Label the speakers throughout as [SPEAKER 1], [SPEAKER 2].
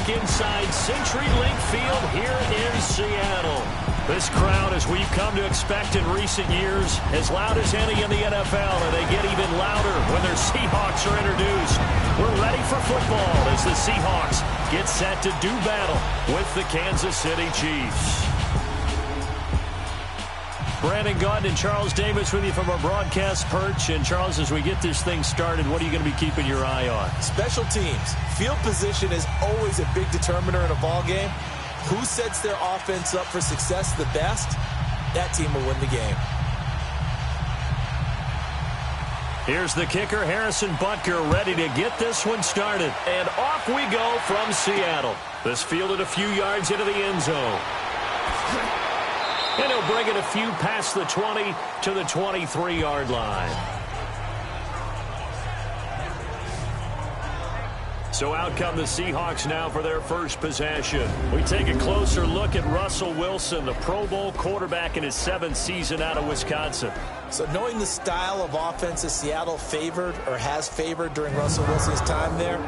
[SPEAKER 1] back inside CenturyLink Field here in Seattle. This crowd, as we've come to expect in recent years, as loud as any in the NFL, and they get even louder when their Seahawks are introduced. We're ready for football as the Seahawks get set to do battle with the Kansas City Chiefs. Brandon Gaudin and Charles Davis with you from our broadcast perch. And, Charles, as we get this thing started, what are you going to be keeping your eye on?
[SPEAKER 2] Special teams. Field position is always a big determiner in a ball game. Who sets their offense up for success the best, that team will win the game.
[SPEAKER 1] Here's the kicker, Harrison Butker, ready to get this one started. And off we go from Seattle. This fielded a few yards into the end zone. And he'll bring it a few past the 20 to the 23-yard line. So out come the Seahawks now for their first possession. We take a closer look at Russell Wilson, the Pro Bowl quarterback in his 7th season out of Wisconsin.
[SPEAKER 2] So knowing the style of offense that Seattle favored or has favored during Russell Wilson's time there,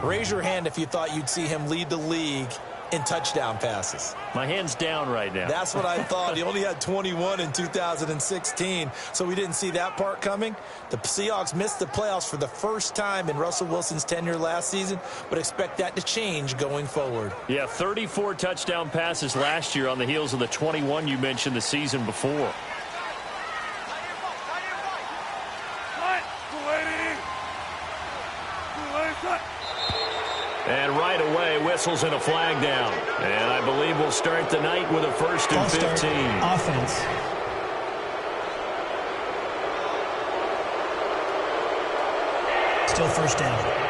[SPEAKER 2] raise your hand if you thought you'd see him lead the league in touchdown passes.
[SPEAKER 1] My hand's down right now.
[SPEAKER 2] That's what I thought. He only had 21 in 2016, so we didn't see that part coming. The Seahawks missed the playoffs for the first time in Russell Wilson's tenure last season, but expect that to change going forward.
[SPEAKER 1] Yeah, 34 touchdown passes last year on the heels of the 21 you mentioned the season before. And right away, whistles and a flag down. And I believe we'll start the night with a 1st and 15.
[SPEAKER 3] Offense. Still first down.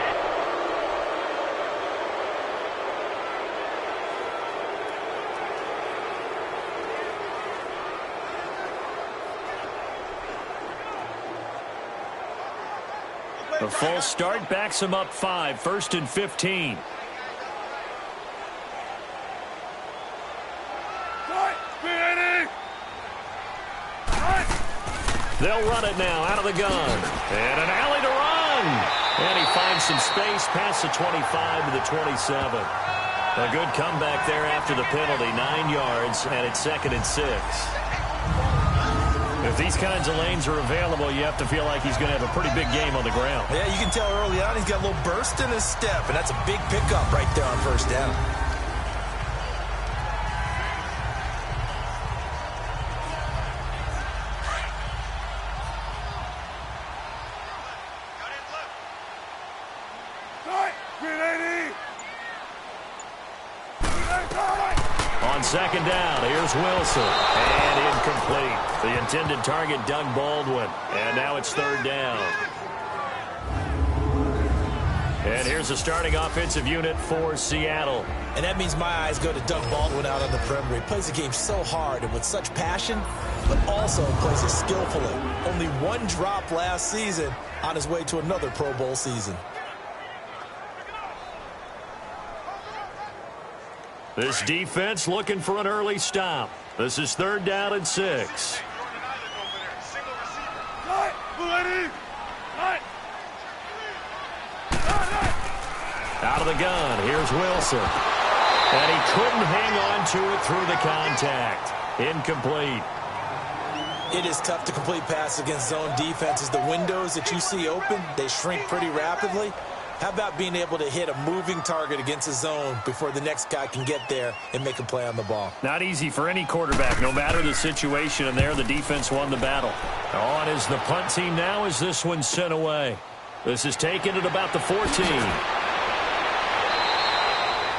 [SPEAKER 1] The false start backs him up 5, 1st and 15. They'll run it now out of the gun. And an alley to run. And he finds some space past the 25 to the 27. A good comeback there after the penalty. 9 yards, and it's 2nd and 6. If these kinds of lanes are available, you have to feel like he's going to have a pretty big game on the ground.
[SPEAKER 2] Yeah, you can tell early on he's got a little burst in his step, and that's a big pickup right there on 1st down.
[SPEAKER 1] On 2nd down, here's Wilson. And incomplete. The intended target, Doug Baldwin. And now it's 3rd down. And here's the starting offensive unit for Seattle.
[SPEAKER 2] And that means my eyes go to Doug Baldwin out on the perimeter. He plays the game so hard and with such passion, but also plays it skillfully. Only 1 drop last season on his way to another Pro Bowl season.
[SPEAKER 1] This defense looking for an early stop. This is 3rd down and 6. Out of the gun, here's Wilson. And he couldn't hang on to it through the contact. Incomplete.
[SPEAKER 2] It is tough to complete passes against zone defenses. The windows that you see open, they shrink pretty rapidly. How about being able to hit a moving target against a zone before the next guy can get there and make a play on the ball?
[SPEAKER 1] Not easy for any quarterback, no matter the situation. And there, the defense won the battle. On is the punt team now as this one's sent away. This is taken at about the 14.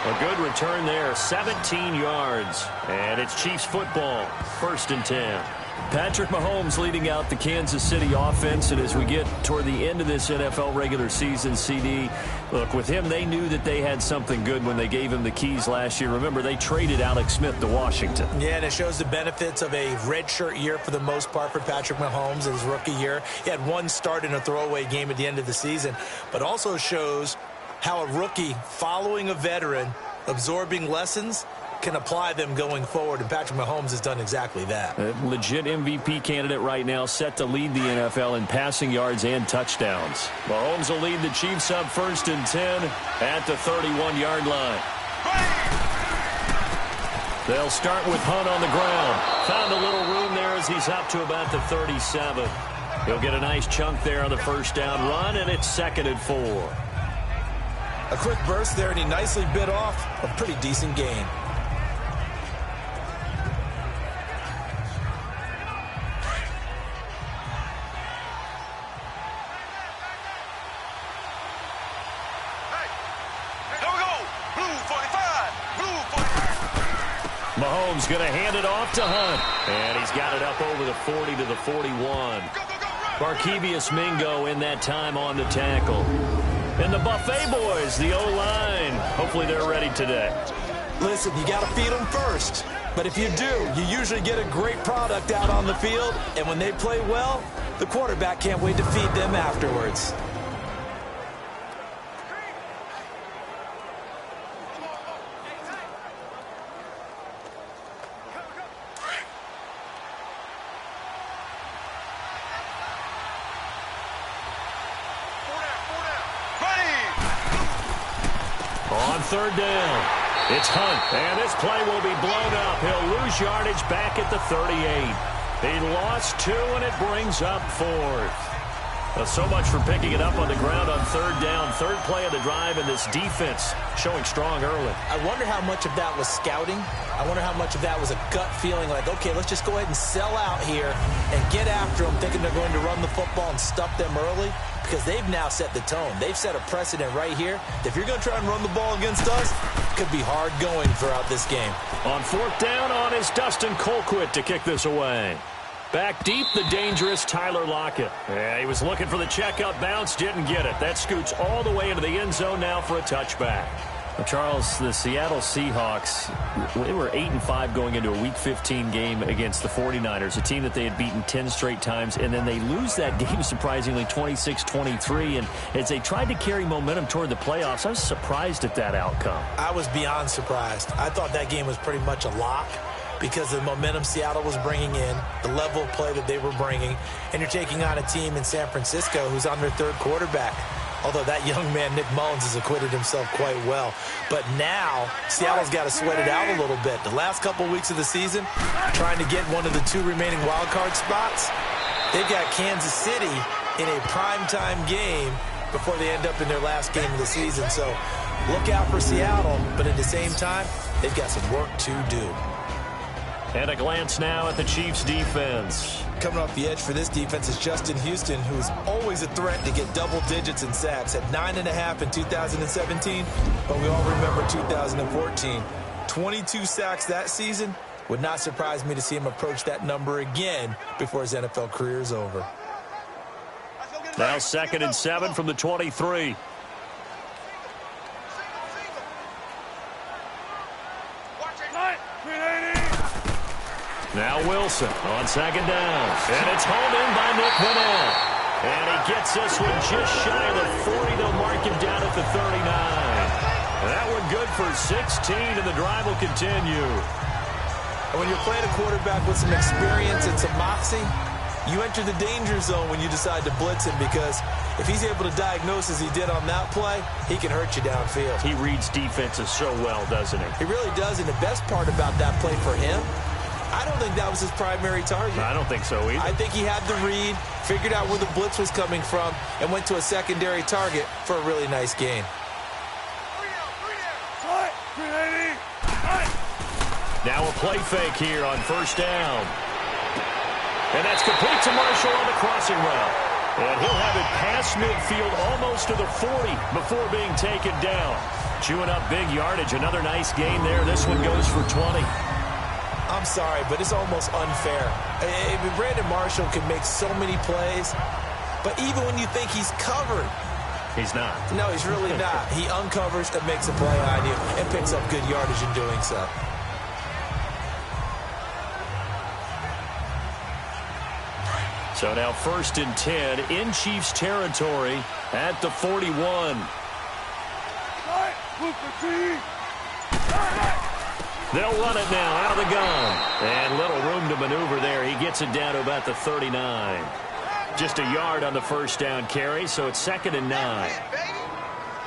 [SPEAKER 1] A good return there, 17 yards. And it's Chiefs football, 1st and 10. Patrick Mahomes leading out the Kansas City offense, and as we get toward the end of this NFL regular season, CD, look, with him, they knew that they had something good when they gave him the keys last year. Remember, they traded Alex Smith to Washington.
[SPEAKER 2] Yeah, and it shows the benefits of a redshirt year for the most part for Patrick Mahomes in his rookie year. He had 1 start in a throwaway game at the end of the season, but also shows how a rookie following a veteran, absorbing lessons, can apply them going forward, and Patrick Mahomes has done exactly that.
[SPEAKER 1] A legit MVP candidate right now, set to lead the NFL in passing yards and touchdowns. Mahomes will lead the Chiefs up 1st and 10 at the 31-yard line. They'll start with Hunt on the ground. Found a little room there as he's up to about the 37. He'll get a nice chunk there on the first down run, and it's 2nd and 4.
[SPEAKER 2] A quick burst there, and he nicely bit off a pretty decent gain.
[SPEAKER 1] Mahomes going to hand it off to Hunt. And he's got it up over the 40 to the 41. Barkevius Mingo in that time on the tackle. And the Buffet boys, the O-line. Hopefully they're ready today.
[SPEAKER 2] Listen, you got to feed them first. But if you do, you usually get a great product out on the field. And when they play well, the quarterback can't wait to feed them afterwards.
[SPEAKER 1] On 3rd down, it's Hunt, and this play will be blown up. He'll lose yardage back at the 38. He lost 2, and it brings up 4th. Well, so much for picking it up on the ground on 3rd down. 3rd play of the drive, and this defense showing strong early.
[SPEAKER 2] I wonder how much of that was scouting. I wonder how much of that was a gut feeling like, okay, let's just go ahead and sell out here and get after them, thinking they're going to run the football and stuff them early. Because they've now set the tone. They've set a precedent right here. If you're going to try and run the ball against us, it could be hard going throughout this game.
[SPEAKER 1] On 4th down on is Dustin Colquitt to kick this away. Back deep, the dangerous Tyler Lockett. Yeah, he was looking for the checkup bounce, didn't get it. That scoots all the way into the end zone now for a touchback. Well, Charles, the Seattle Seahawks, they were 8-5 going into a Week 15 game against the 49ers, a team that they had beaten 10 straight times, and then they lose that game surprisingly 26-23, and as they tried to carry momentum toward the playoffs, I was surprised at that outcome.
[SPEAKER 2] I was beyond surprised. I thought that game was pretty much a lock because of the momentum Seattle was bringing in, the level of play that they were bringing, and you're taking on a team in San Francisco who's on their 3rd quarterback. Although that young man, Nick Mullins, has acquitted himself quite well. But now, Seattle's got to sweat it out a little bit. The last couple weeks of the season, trying to get one of the 2 remaining wild card spots, they've got Kansas City in a primetime game before they end up in their last game of the season. So look out for Seattle, but at the same time, they've got some work to do.
[SPEAKER 1] And a glance now at the Chiefs' defense.
[SPEAKER 2] Coming off the edge for this defense is Justin Houston, who's always a threat to get double digits in sacks. At 9.5 in 2017, but we all remember 2014. 22 sacks that season. Would not surprise me to see him approach that number again before his NFL career is over.
[SPEAKER 1] Now 2nd and 7 from the 23. Now Wilson on 2nd down. And it's hauled in by Nick Vanell. And he gets this one just shy of the 40. They'll mark him down at the 39. And that one good for 16, and the drive will continue.
[SPEAKER 2] And when you're playing a quarterback with some experience and some moxie, you enter the danger zone when you decide to blitz him, because if he's able to diagnose as he did on that play, he can hurt you downfield.
[SPEAKER 1] He reads defenses so well, doesn't he?
[SPEAKER 2] He really does, and the best part about that play for him, I don't think that was his primary target.
[SPEAKER 1] I don't think so either.
[SPEAKER 2] I think he had the read, figured out where the blitz was coming from, and went to a secondary target for a really nice gain.
[SPEAKER 1] Now a play fake here on 1st down. And that's complete to Marshall on the crossing route. And he'll have it past midfield almost to the 40 before being taken down. Chewing up big yardage. Another nice gain there. This one goes for 20.
[SPEAKER 2] I'm sorry, but it's almost unfair. Brandon Marshall can make so many plays, but even when you think he's covered,
[SPEAKER 1] he's not.
[SPEAKER 2] No, he's really not. He uncovers and makes a play on you and picks up good yardage in doing so.
[SPEAKER 1] So now 1st and 10 in Chiefs territory at the 41. They'll run it now out of the gun. And little room to maneuver there. He gets it down to about the 39. Just a yard on the 1st down carry, so it's 2nd and 9.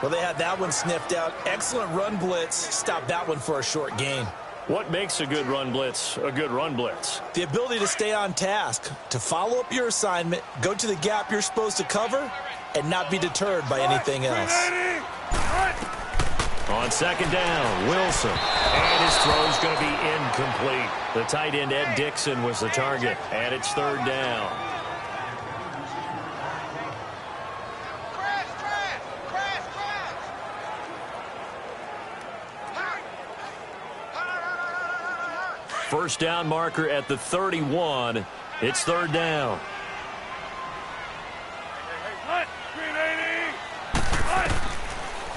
[SPEAKER 2] Well, they had that one sniffed out. Excellent run blitz. Stopped that one for a short gain.
[SPEAKER 1] What makes a good run blitz a good run blitz?
[SPEAKER 2] The ability to stay on task, to follow up your assignment, go to the gap you're supposed to cover, and not be deterred by anything else.
[SPEAKER 1] On second down, Wilson. And his throw's going to be incomplete. The tight end, Ed Dixon, was the target. And it's third down. First down marker at the 31. It's third down.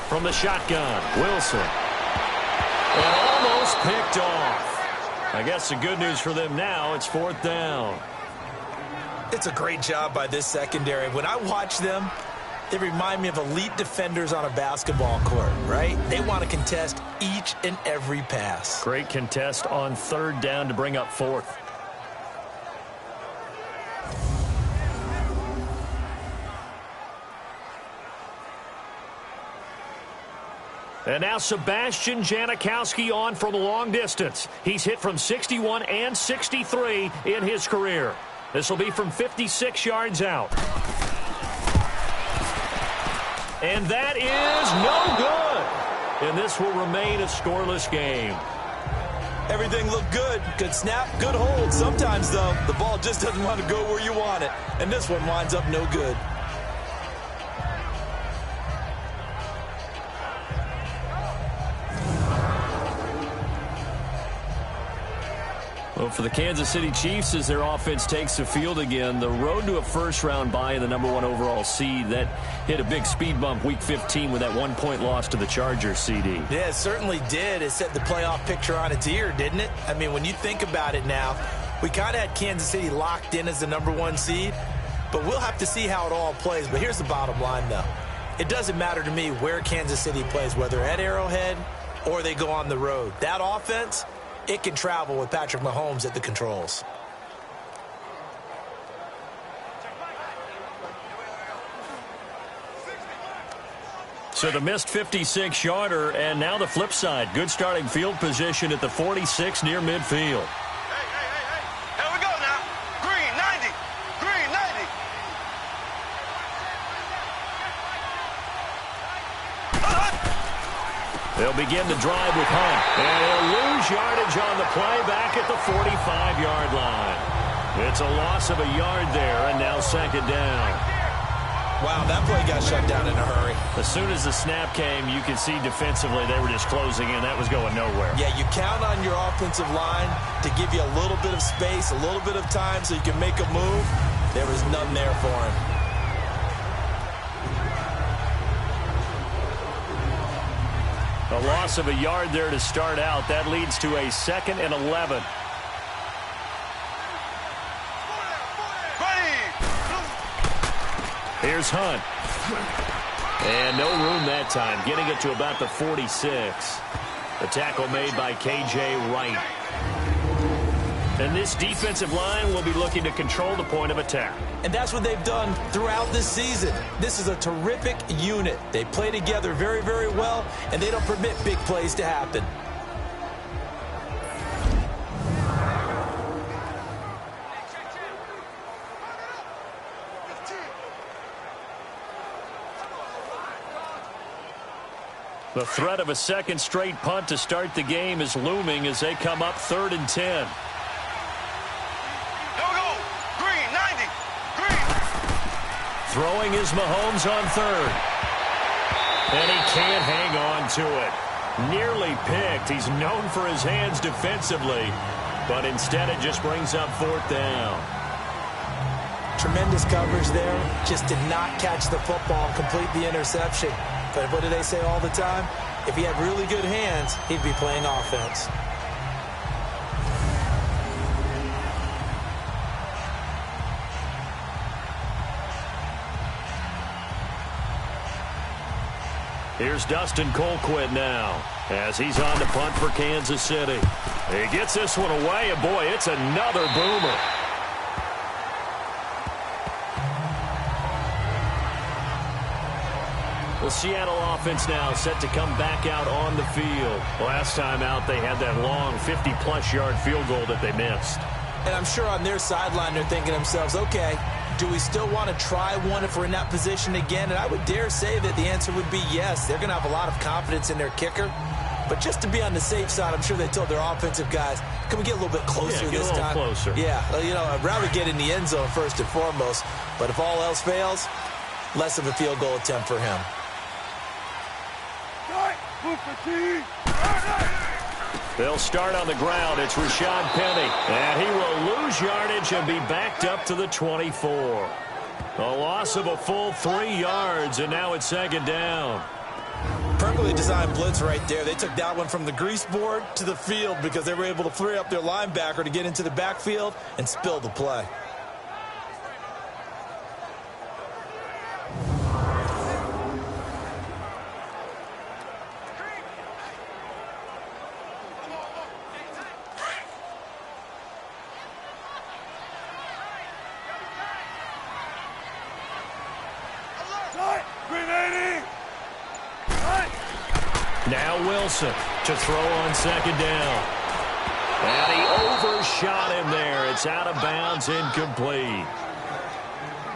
[SPEAKER 1] From the shotgun, Wilson. And almost picked off. I guess the good news for them now, it's fourth down.
[SPEAKER 2] It's a great job by this secondary. When I watch them, they remind me of elite defenders on a basketball court, right? They want to contest each and every pass.
[SPEAKER 1] Great contest on third down to bring up fourth. And now Sebastian Janikowski on from a long distance. He's hit from 61 and 63 in his career. This will be from 56 yards out. And that is no good. And this will remain a scoreless game.
[SPEAKER 2] Everything looked good. Good snap, good hold. Sometimes, though, the ball just doesn't want to go where you want it. And this one winds up no good.
[SPEAKER 1] Well, for the Kansas City Chiefs, as their offense takes the field again, the road to a first-round bye in the #1 overall seed, that hit a big speed bump Week 15 with that one-point loss to the Chargers, CD.
[SPEAKER 2] Yeah, it certainly did. It set the playoff picture on its ear, didn't it? I mean, when you think about it now, we kind of had Kansas City locked in as the #1 seed, but we'll have to see how it all plays. But here's the bottom line, though. It doesn't matter to me where Kansas City plays, whether at Arrowhead or they go on the road. That offense, it can travel with Patrick Mahomes at the controls.
[SPEAKER 1] So the missed 56-yarder, and now the flip side. Good starting field position at the 46 near midfield.
[SPEAKER 3] Hey, here we go now. Green, 90. Green, 90.
[SPEAKER 1] They'll begin the drive with Hunt. And they'll lose yardage on the play back at the 45-yard line. It's a loss of a yard there, and now second down.
[SPEAKER 2] Wow, that play got shut down in a hurry.
[SPEAKER 1] As soon as the snap came, you could see defensively they were just closing in. That was going nowhere.
[SPEAKER 2] Yeah, you count on your offensive line to give you a little bit of space, a little bit of time so you can make a move. There was none there for him.
[SPEAKER 1] A loss of a yard there to start out. That leads to a 2nd and 11. Here's Hunt. And no room that time. Getting it to about the 46. The tackle made by K.J. Wright. And this defensive line will be looking to control the point of attack.
[SPEAKER 2] And that's what they've done throughout this season. This is a terrific unit. They play together very, very well, and they don't permit big plays to happen.
[SPEAKER 1] The threat of a second straight punt to start the game is looming as they come up 3rd and 10. Throwing is Mahomes on 3rd. And he can't hang on to it. Nearly picked. He's known for his hands defensively. But instead it just brings up 4th down.
[SPEAKER 2] Tremendous coverage there. Just did not catch the football and complete the interception. But what do they say all the time? If he had really good hands, he'd be playing offense.
[SPEAKER 1] Here's Dustin Colquitt now as he's on to punt for Kansas City. He gets this one away, and boy, it's another boomer. The Seattle offense now set to come back out on the field. Last time out, they had that long 50-plus yard field goal that they missed.
[SPEAKER 2] And I'm sure on their sideline they're thinking to themselves, okay, do we still want to try one if we're in that position again? And I would dare say that the answer would be yes. They're going to have a lot of confidence in their kicker. But just to be on the safe side, I'm sure they told their offensive guys, can we get a little bit closer this time?
[SPEAKER 1] Closer.
[SPEAKER 2] Yeah, I'd rather get in the end zone first and foremost. But if all else fails, less of a field goal attempt for him.
[SPEAKER 1] They'll start on the ground. It's Rashad Penny. And he will lose yardage and be backed up to the 24. A loss of a full 3 yards, and now it's second down.
[SPEAKER 2] Perfectly designed blitz right there. They took that one from the grease board to the field because they were able to free up their linebacker to get into the backfield and spill the play.
[SPEAKER 1] Now Wilson to throw on second down. And he overshot him there. It's out of bounds, incomplete.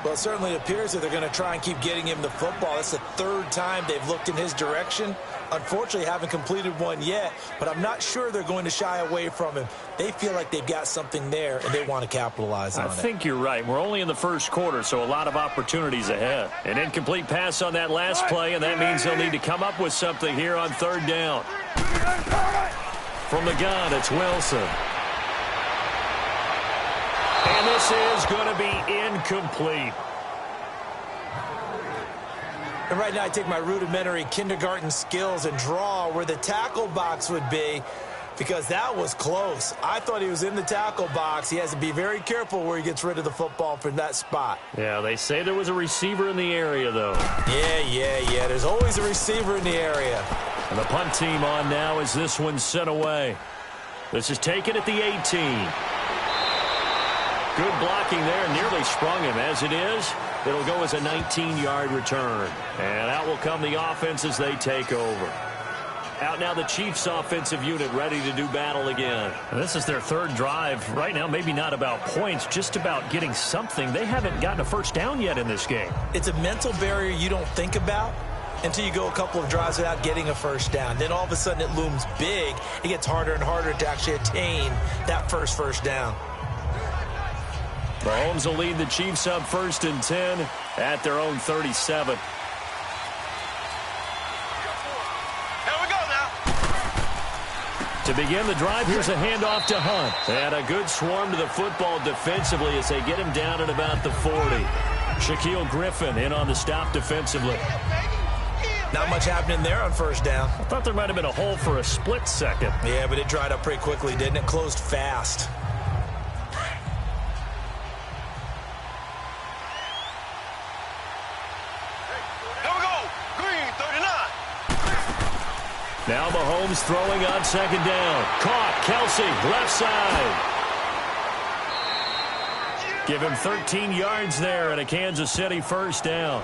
[SPEAKER 2] Well, it certainly appears that they're going to try and keep getting him the football. That's the third time they've looked in his direction. Unfortunately, haven't completed one yet, but I'm not sure they're going to shy away from him. They feel like they've got something there, and they want to capitalize on it.
[SPEAKER 1] I think you're right. We're only in the first quarter, so a lot of opportunities ahead. An incomplete pass on that last play, and that means they'll need to come up with something here on third down. From the gun, it's Wilson. And this is going to be incomplete.
[SPEAKER 2] And right now I take my rudimentary kindergarten skills and draw where the tackle box would be because that was close. I thought he was in the tackle box. He has to be very careful where he gets rid of the football from that spot.
[SPEAKER 1] Yeah, they say there was a receiver in the area, though.
[SPEAKER 2] Yeah. There's always a receiver in the area.
[SPEAKER 1] And the punt team on now as this one's sent away. This is taken at the 18. Good blocking there. Nearly sprung him. As it is, it'll go as a 19-yard return. And out will come the offense as they take over. Out now the Chiefs offensive unit ready to do battle again. This is their third drive. Right now, maybe not about points, just about getting something. They haven't gotten a first down yet in this game.
[SPEAKER 2] It's a mental barrier you don't think about until you go a couple of drives without getting a first down. Then all of a sudden it looms big. It gets harder and harder to actually attain that first down.
[SPEAKER 1] Mahomes will lead the Chiefs up 1st and 10 at their own 37.
[SPEAKER 3] Here we go now.
[SPEAKER 1] To begin the drive, here's a handoff to Hunt. And a good swarm to the football defensively as they get him down at about the 40. Shaquille Griffin in on the stop defensively.
[SPEAKER 2] Not much happening there on first down.
[SPEAKER 1] I thought there might have been a hole for a split second.
[SPEAKER 2] Yeah, but it dried up pretty quickly, didn't it? Closed fast.
[SPEAKER 1] Now Mahomes throwing on second down. Caught. Kelsey, left side. Give him 13 yards there and a Kansas City first down.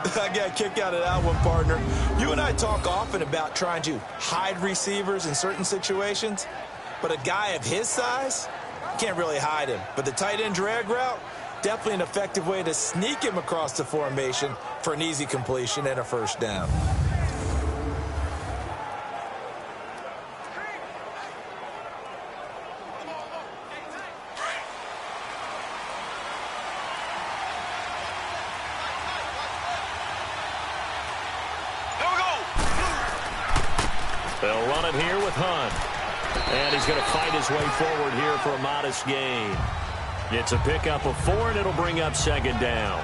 [SPEAKER 2] I got a kick out of that one, partner. You and I talk often about trying to hide receivers in certain situations, but a guy of his size can't really hide him. But the tight end drag route, definitely an effective way to sneak him across the formation for an easy completion and a first down.
[SPEAKER 1] They'll run it here with Hunt. And he's going to fight his way forward here for a modest gain. It's a pickup of 4, and it'll bring up second down.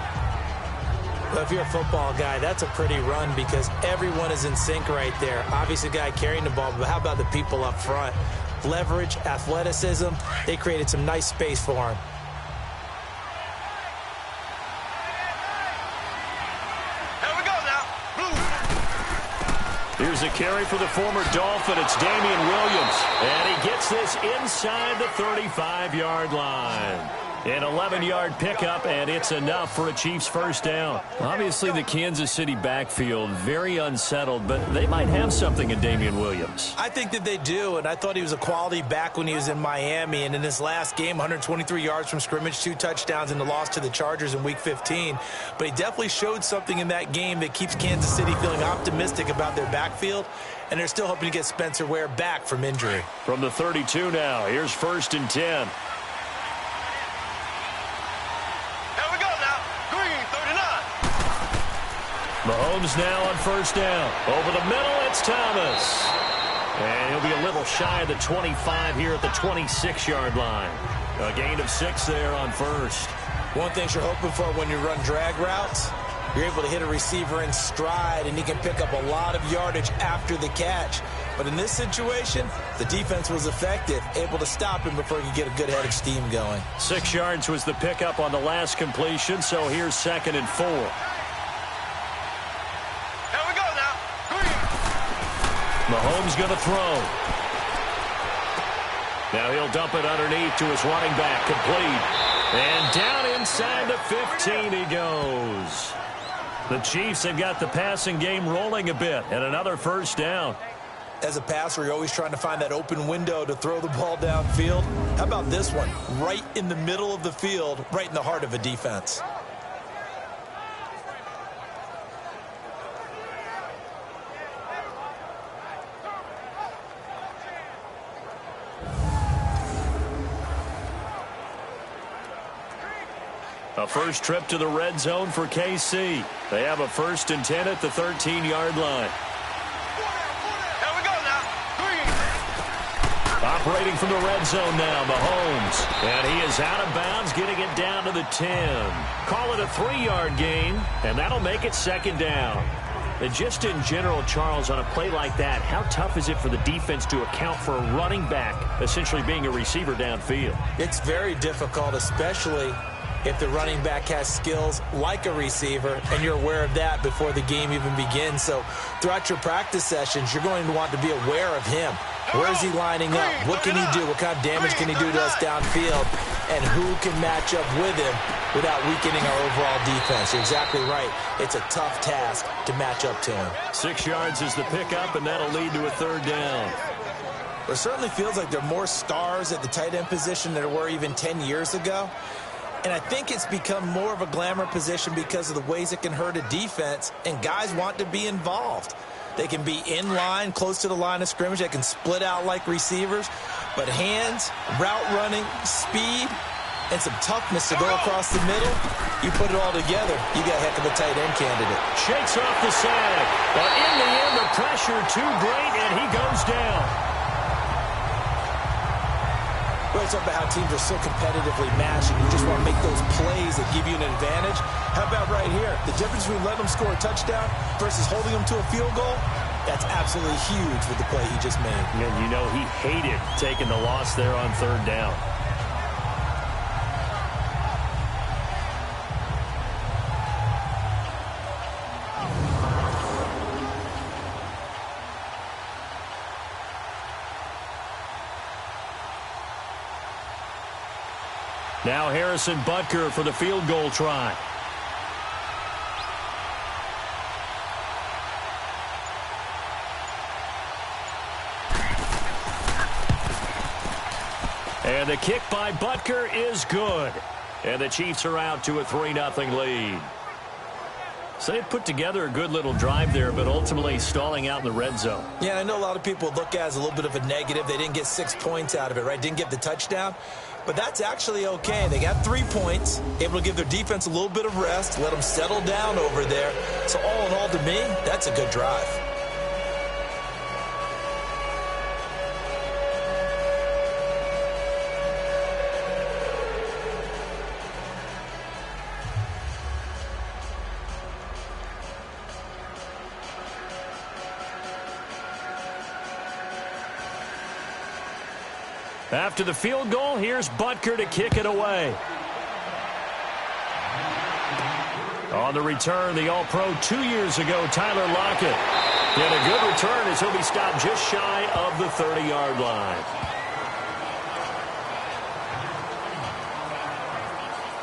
[SPEAKER 2] Well, if you're a football guy, that's a pretty run because everyone is in sync right there. Obviously, the guy carrying the ball, but how about the people up front? Leverage, athleticism, they created some nice space for him.
[SPEAKER 3] Here we go now.
[SPEAKER 1] Here's a carry for the former Dolphin. It's Damien Williams. And he gets this inside the 35-yard line. An 11-yard pickup, and it's enough for a Chiefs first down. Obviously, the Kansas City backfield, very unsettled, but they might have something in Damien Williams.
[SPEAKER 2] I think that they do, and I thought he was a quality back when he was in Miami. And in his last game, 123 yards from scrimmage, 2 touchdowns in the loss to the Chargers in Week 15. But he definitely showed something in that game that keeps Kansas City feeling optimistic about their backfield. And they're still hoping to get Spencer Ware back from injury.
[SPEAKER 1] From the 32 now, here's 1st and 10. Mahomes now on 1st down. Over the middle, it's Thomas. And he'll be a little shy of the 25 here at the 26-yard line. A gain of 6 there on 1st.
[SPEAKER 2] One thing you're hoping for when you run drag routes, you're able to hit a receiver in stride, and he can pick up a lot of yardage after the catch. But in this situation, the defense was effective, able to stop him before he could get a good head of steam going.
[SPEAKER 1] 6 yards was the pickup on the last completion, so here's 2nd and 4. Mahomes going to throw. Now he'll dump it underneath to his running back, complete. And down inside the 15 he goes. The Chiefs have got the passing game rolling a bit, and another 1st down.
[SPEAKER 2] As a passer, you're always trying to find that open window to throw the ball downfield. How about this one? Right in the middle of the field, right in the heart of a defense.
[SPEAKER 1] A first trip to the red zone for KC. They have a 1st and 10 at the 13-yard line.
[SPEAKER 3] Here we go now.
[SPEAKER 1] Operating from the red zone now, Mahomes. And he is out of bounds, getting it down to the 10. Call it a 3-yard gain, and that'll make it 2nd down. And just in general, Charles, on a play like that, how tough is it for the defense to account for a running back essentially being a receiver downfield?
[SPEAKER 2] It's very difficult, especially if the running back has skills like a receiver, and you're aware of that before the game even begins. So throughout your practice sessions, you're going to want to be aware of him. Where is he lining up? What can he do? What kind of damage can he do to us downfield? And who can match up with him without weakening our overall defense? You're exactly right. It's a tough task to match up to him.
[SPEAKER 1] 6 yards is the pickup, and that'll lead to a 3rd down.
[SPEAKER 2] It certainly feels like there are more stars at the tight end position than there were even 10 years ago. And I think it's become more of a glamour position because of the ways it can hurt a defense, and guys want to be involved. They can be in line, close to the line of scrimmage. They can split out like receivers. But hands, route running, speed, and some toughness to go across the middle, you put it all together, you got a heck of a tight end candidate.
[SPEAKER 1] Shakes off the sag. But in the end, the pressure too great, and he goes down.
[SPEAKER 2] Well, it's about how teams are so competitively matched, and you just want to make those plays that give you an advantage. How about right here? The difference between letting them score a touchdown versus holding them to a field goal, that's absolutely huge with the play he just made.
[SPEAKER 1] And you know he hated taking the loss there on 3rd down. Now Harrison Butker for the field goal try. And the kick by Butker is good. And the Chiefs are out to a 3-0 lead. So they put together a good little drive there, but ultimately stalling out in the red zone.
[SPEAKER 2] Yeah, I know a lot of people look at it as a little bit of a negative. They didn't get 6 points out of it, right? Didn't get the touchdown. But that's actually okay. They got 3 points, able to give their defense a little bit of rest, let them settle down over there. So all in all, to me, that's a good drive.
[SPEAKER 1] After the field goal, here's Butker to kick it away. On the return, the All-Pro 2 years ago, Tyler Lockett. And a good return as he'll be stopped just shy of the 30-yard line.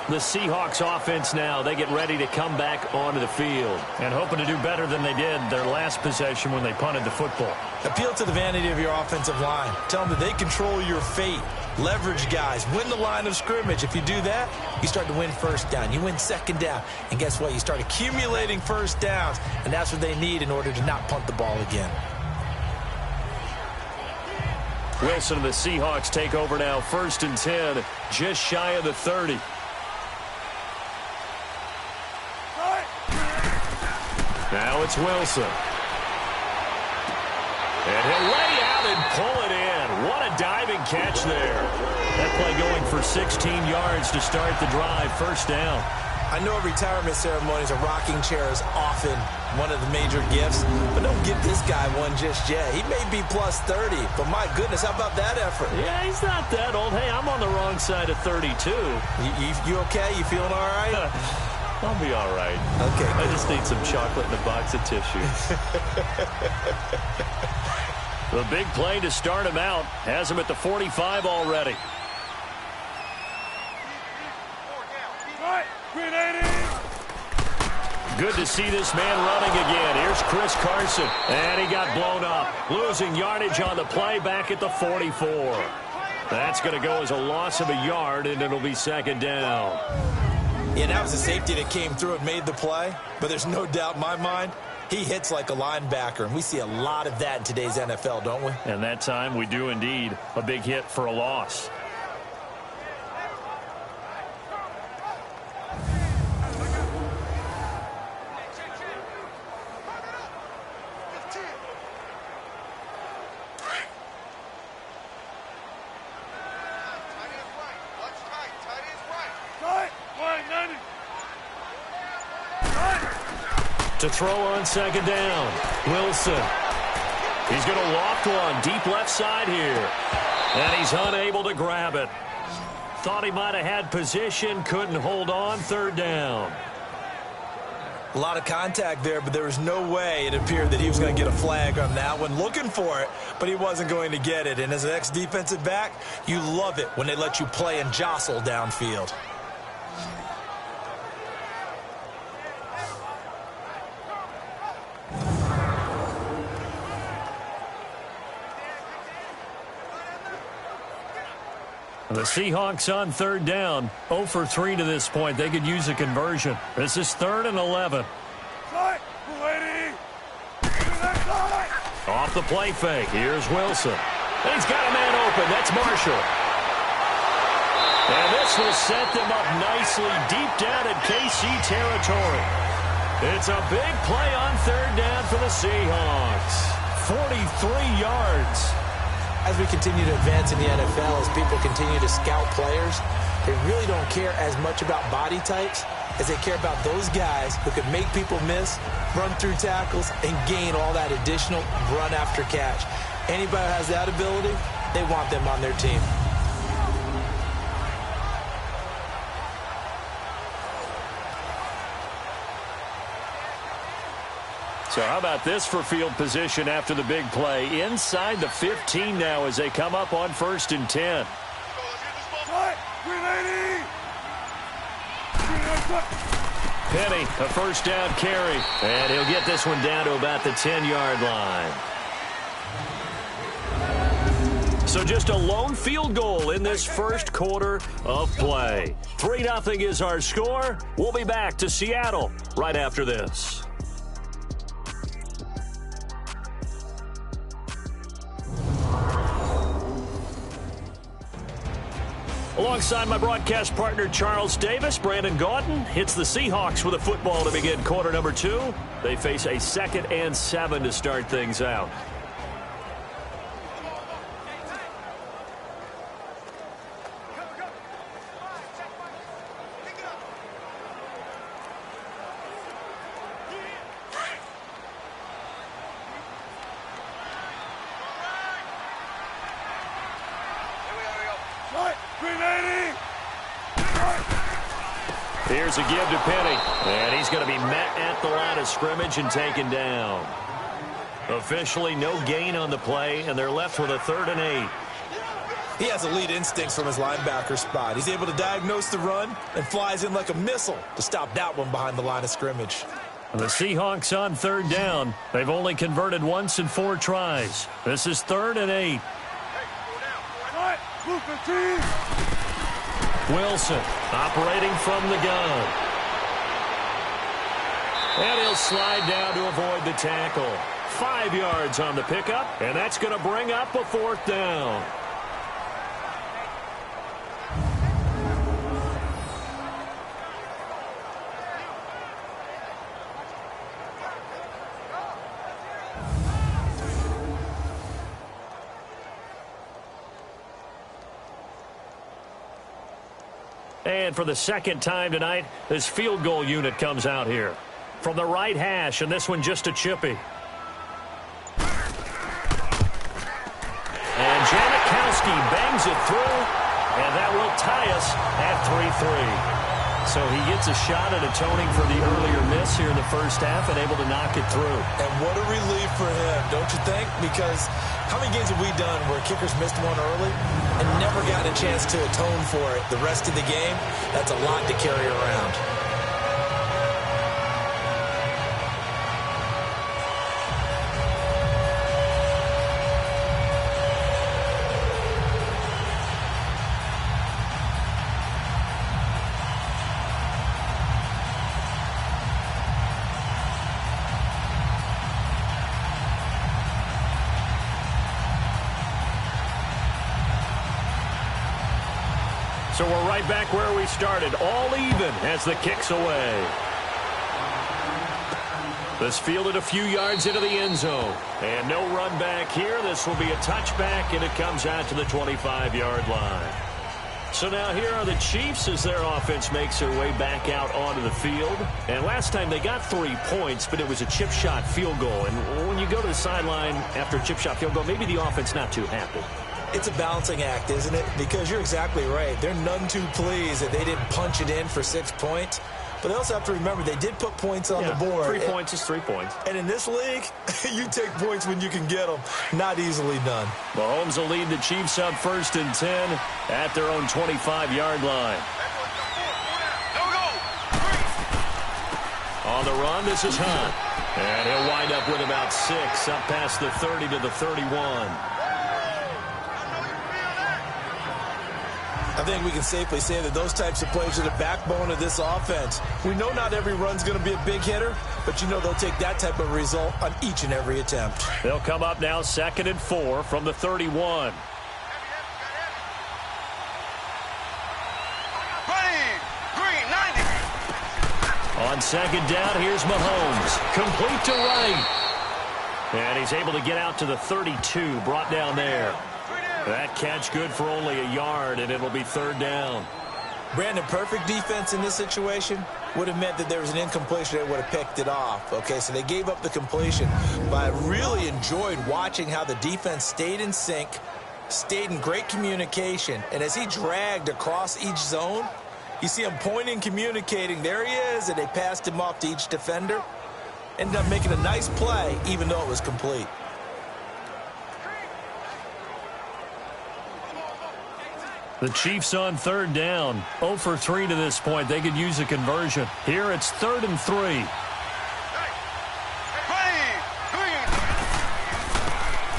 [SPEAKER 1] The Seahawks offense now, they get ready to come back onto the field and hoping to do better than they did their last possession when they punted the football.
[SPEAKER 2] Appeal to the vanity of your offensive line. Tell them that they control your fate. Leverage guys. Win the line of scrimmage. If you do that, you start to win first down. You win second down. And guess what? You start accumulating first downs. And that's what they need in order to not punt the ball again.
[SPEAKER 1] Wilson and the Seahawks take over now. 1st and 10, just shy of the 30. Now it's Wilson. And he'll lay out and pull it in. What a diving catch there. That play going for 16 yards to start the drive. 1st down.
[SPEAKER 2] I know at retirement ceremonies, a rocking chair is often one of the major gifts, but don't give this guy one just yet. He may be plus 30, but my goodness, how about that effort?
[SPEAKER 1] Yeah, he's not that old. Hey, I'm on the wrong side of 32.
[SPEAKER 2] You okay? You feeling all right?
[SPEAKER 1] I'll be all right.
[SPEAKER 2] Okay,
[SPEAKER 1] I just need some chocolate and a box of tissues. The big play to start him out has him at the 45 already. Good to see this man running again. Here's Chris Carson, and he got blown up. Losing yardage on the play back at the 44. That's going to go as a loss of a yard, and it'll be 2nd down.
[SPEAKER 2] Yeah, that was a safety that came through and made the play, but there's no doubt in my mind he hits like a linebacker, and we see a lot of that in today's NFL, don't we?
[SPEAKER 1] And that time we do indeed. A big hit for a loss. To throw on 2nd down, Wilson. He's going to loft one deep left side here. And he's unable to grab it. Thought he might have had position, couldn't hold on. 3rd down.
[SPEAKER 2] A lot of contact there, but there was no way it appeared that he was going to get a flag on that one. Looking for it, but he wasn't going to get it. And as an ex-defensive back, you love it when they let you play and jostle downfield.
[SPEAKER 1] The Seahawks on 3rd down. 0 for 3 to this point. They could use a conversion. This is 3rd and 11. Off the play fake. Here's Wilson. And he's got a man open. That's Marshall. And this will set them up nicely deep down in KC territory. It's a big play on 3rd down for the Seahawks. 43 yards.
[SPEAKER 2] As we continue to advance in the NFL, as people continue to scout players, they really don't care as much about body types as they care about those guys who can make people miss, run through tackles, and gain all that additional run after catch. Anybody who has that ability, they want them on their team.
[SPEAKER 1] So how about this for field position after the big play? Inside the 15 now as they come up on 1st and 10. Penny, a 1st down carry. And he'll get this one down to about the 10-yard line. So just a lone field goal in this 1st quarter of play. 3-0 is our score. We'll be back to Seattle right after this. Alongside my broadcast partner, Charles Davis, Brandon Gaudin hits the Seahawks with a football to begin quarter number 2. They face a 2nd and 7 to start things out. Here's a give to Penny, and he's going to be met at the line of scrimmage and taken down. Officially no gain on the play, and they're left with a 3rd and 8.
[SPEAKER 2] He has elite instincts from his linebacker spot. He's able to diagnose the run and flies in like a missile to stop that one behind the line of scrimmage.
[SPEAKER 1] The Seahawks on third down. They've only converted once in 4 tries. This is 3rd and 8. Wilson operating from the gun. And he'll slide down to avoid the tackle. 5 yards on the pickup, and that's going to bring up a 4th down. And for the second time tonight, this field goal unit comes out here. From the right hash, and this one just a chippy. And Janikowski bangs it through, and that will tie us at 3-3. So he gets a shot at atoning for the earlier miss here in the first half and able to knock it through.
[SPEAKER 2] And what a relief for him, don't you think? Because how many games have we done where kickers missed one early and never gotten a chance to atone for it the rest of the game? That's a lot to carry around.
[SPEAKER 1] So we're right back where we started, all even as the kick's away. This fielded a few yards into the end zone. And no run back here. This will be a touchback, and it comes out to the 25-yard line. So now here are the Chiefs as their offense makes their way back out onto the field. And last time they got 3 points, but it was a chip shot field goal. And when you go to the sideline after a chip shot field goal, maybe the offense not too happy.
[SPEAKER 2] It's a balancing act, isn't it? Because you're exactly right. They're none too pleased that they didn't punch it in for 6 points. But they also have to remember they did put points on the board.
[SPEAKER 1] 3 points is 3 points.
[SPEAKER 2] And in this league, you take points when you can get them. Not easily done.
[SPEAKER 1] Mahomes will lead the Chiefs up 1st and 10 at their own 25-yard line. On the run, this is Hunt. And he'll wind up with about 6 up past the 30 to the 31.
[SPEAKER 2] I think we can safely say that those types of plays are the backbone of this offense. We know not every run's going to be a big hitter, but you know they'll take that type of result on each and every attempt.
[SPEAKER 1] They'll come up now 2nd and 4 from the 31.
[SPEAKER 3] Green, 90.
[SPEAKER 1] On 2nd down, here's Mahomes. Complete to right. And he's able to get out to the 32, brought down there. That catch good for only a yard, and it'll be 3rd down.
[SPEAKER 2] Brandon, perfect defense in this situation would have meant that there was an incompletion that would have picked it off. Okay, so they gave up the completion. But I really enjoyed watching how the defense stayed in sync, stayed in great communication. And as he dragged across each zone, you see him pointing, communicating. There he is, and they passed him off to each defender. Ended up making a nice play, even though it was complete.
[SPEAKER 1] The Chiefs on 3rd down. 0 for 3 to this point. They could use a conversion. Here it's 3rd and 3.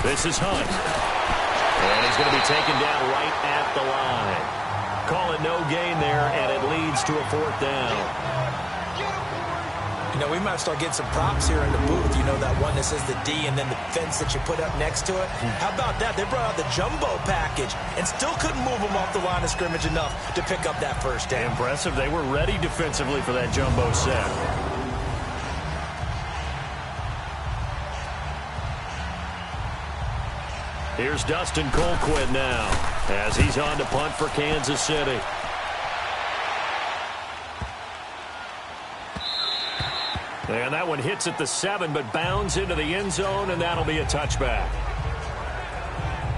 [SPEAKER 1] This is Hunt. And he's going to be taken down right at the line. Call it no gain there, and it leads to a 4th down.
[SPEAKER 2] You know, we might start getting some props here in the booth. You know, that one that says the D and then the fence that you put up next to it. How about that? They brought out the jumbo package and still couldn't move them off the line of scrimmage enough to pick up that 1st down.
[SPEAKER 1] Impressive. They were ready defensively for that jumbo set. Here's Dustin Colquitt now as he's on to punt for Kansas City. And that one hits at the 7, but bounds into the end zone, and that'll be a touchback.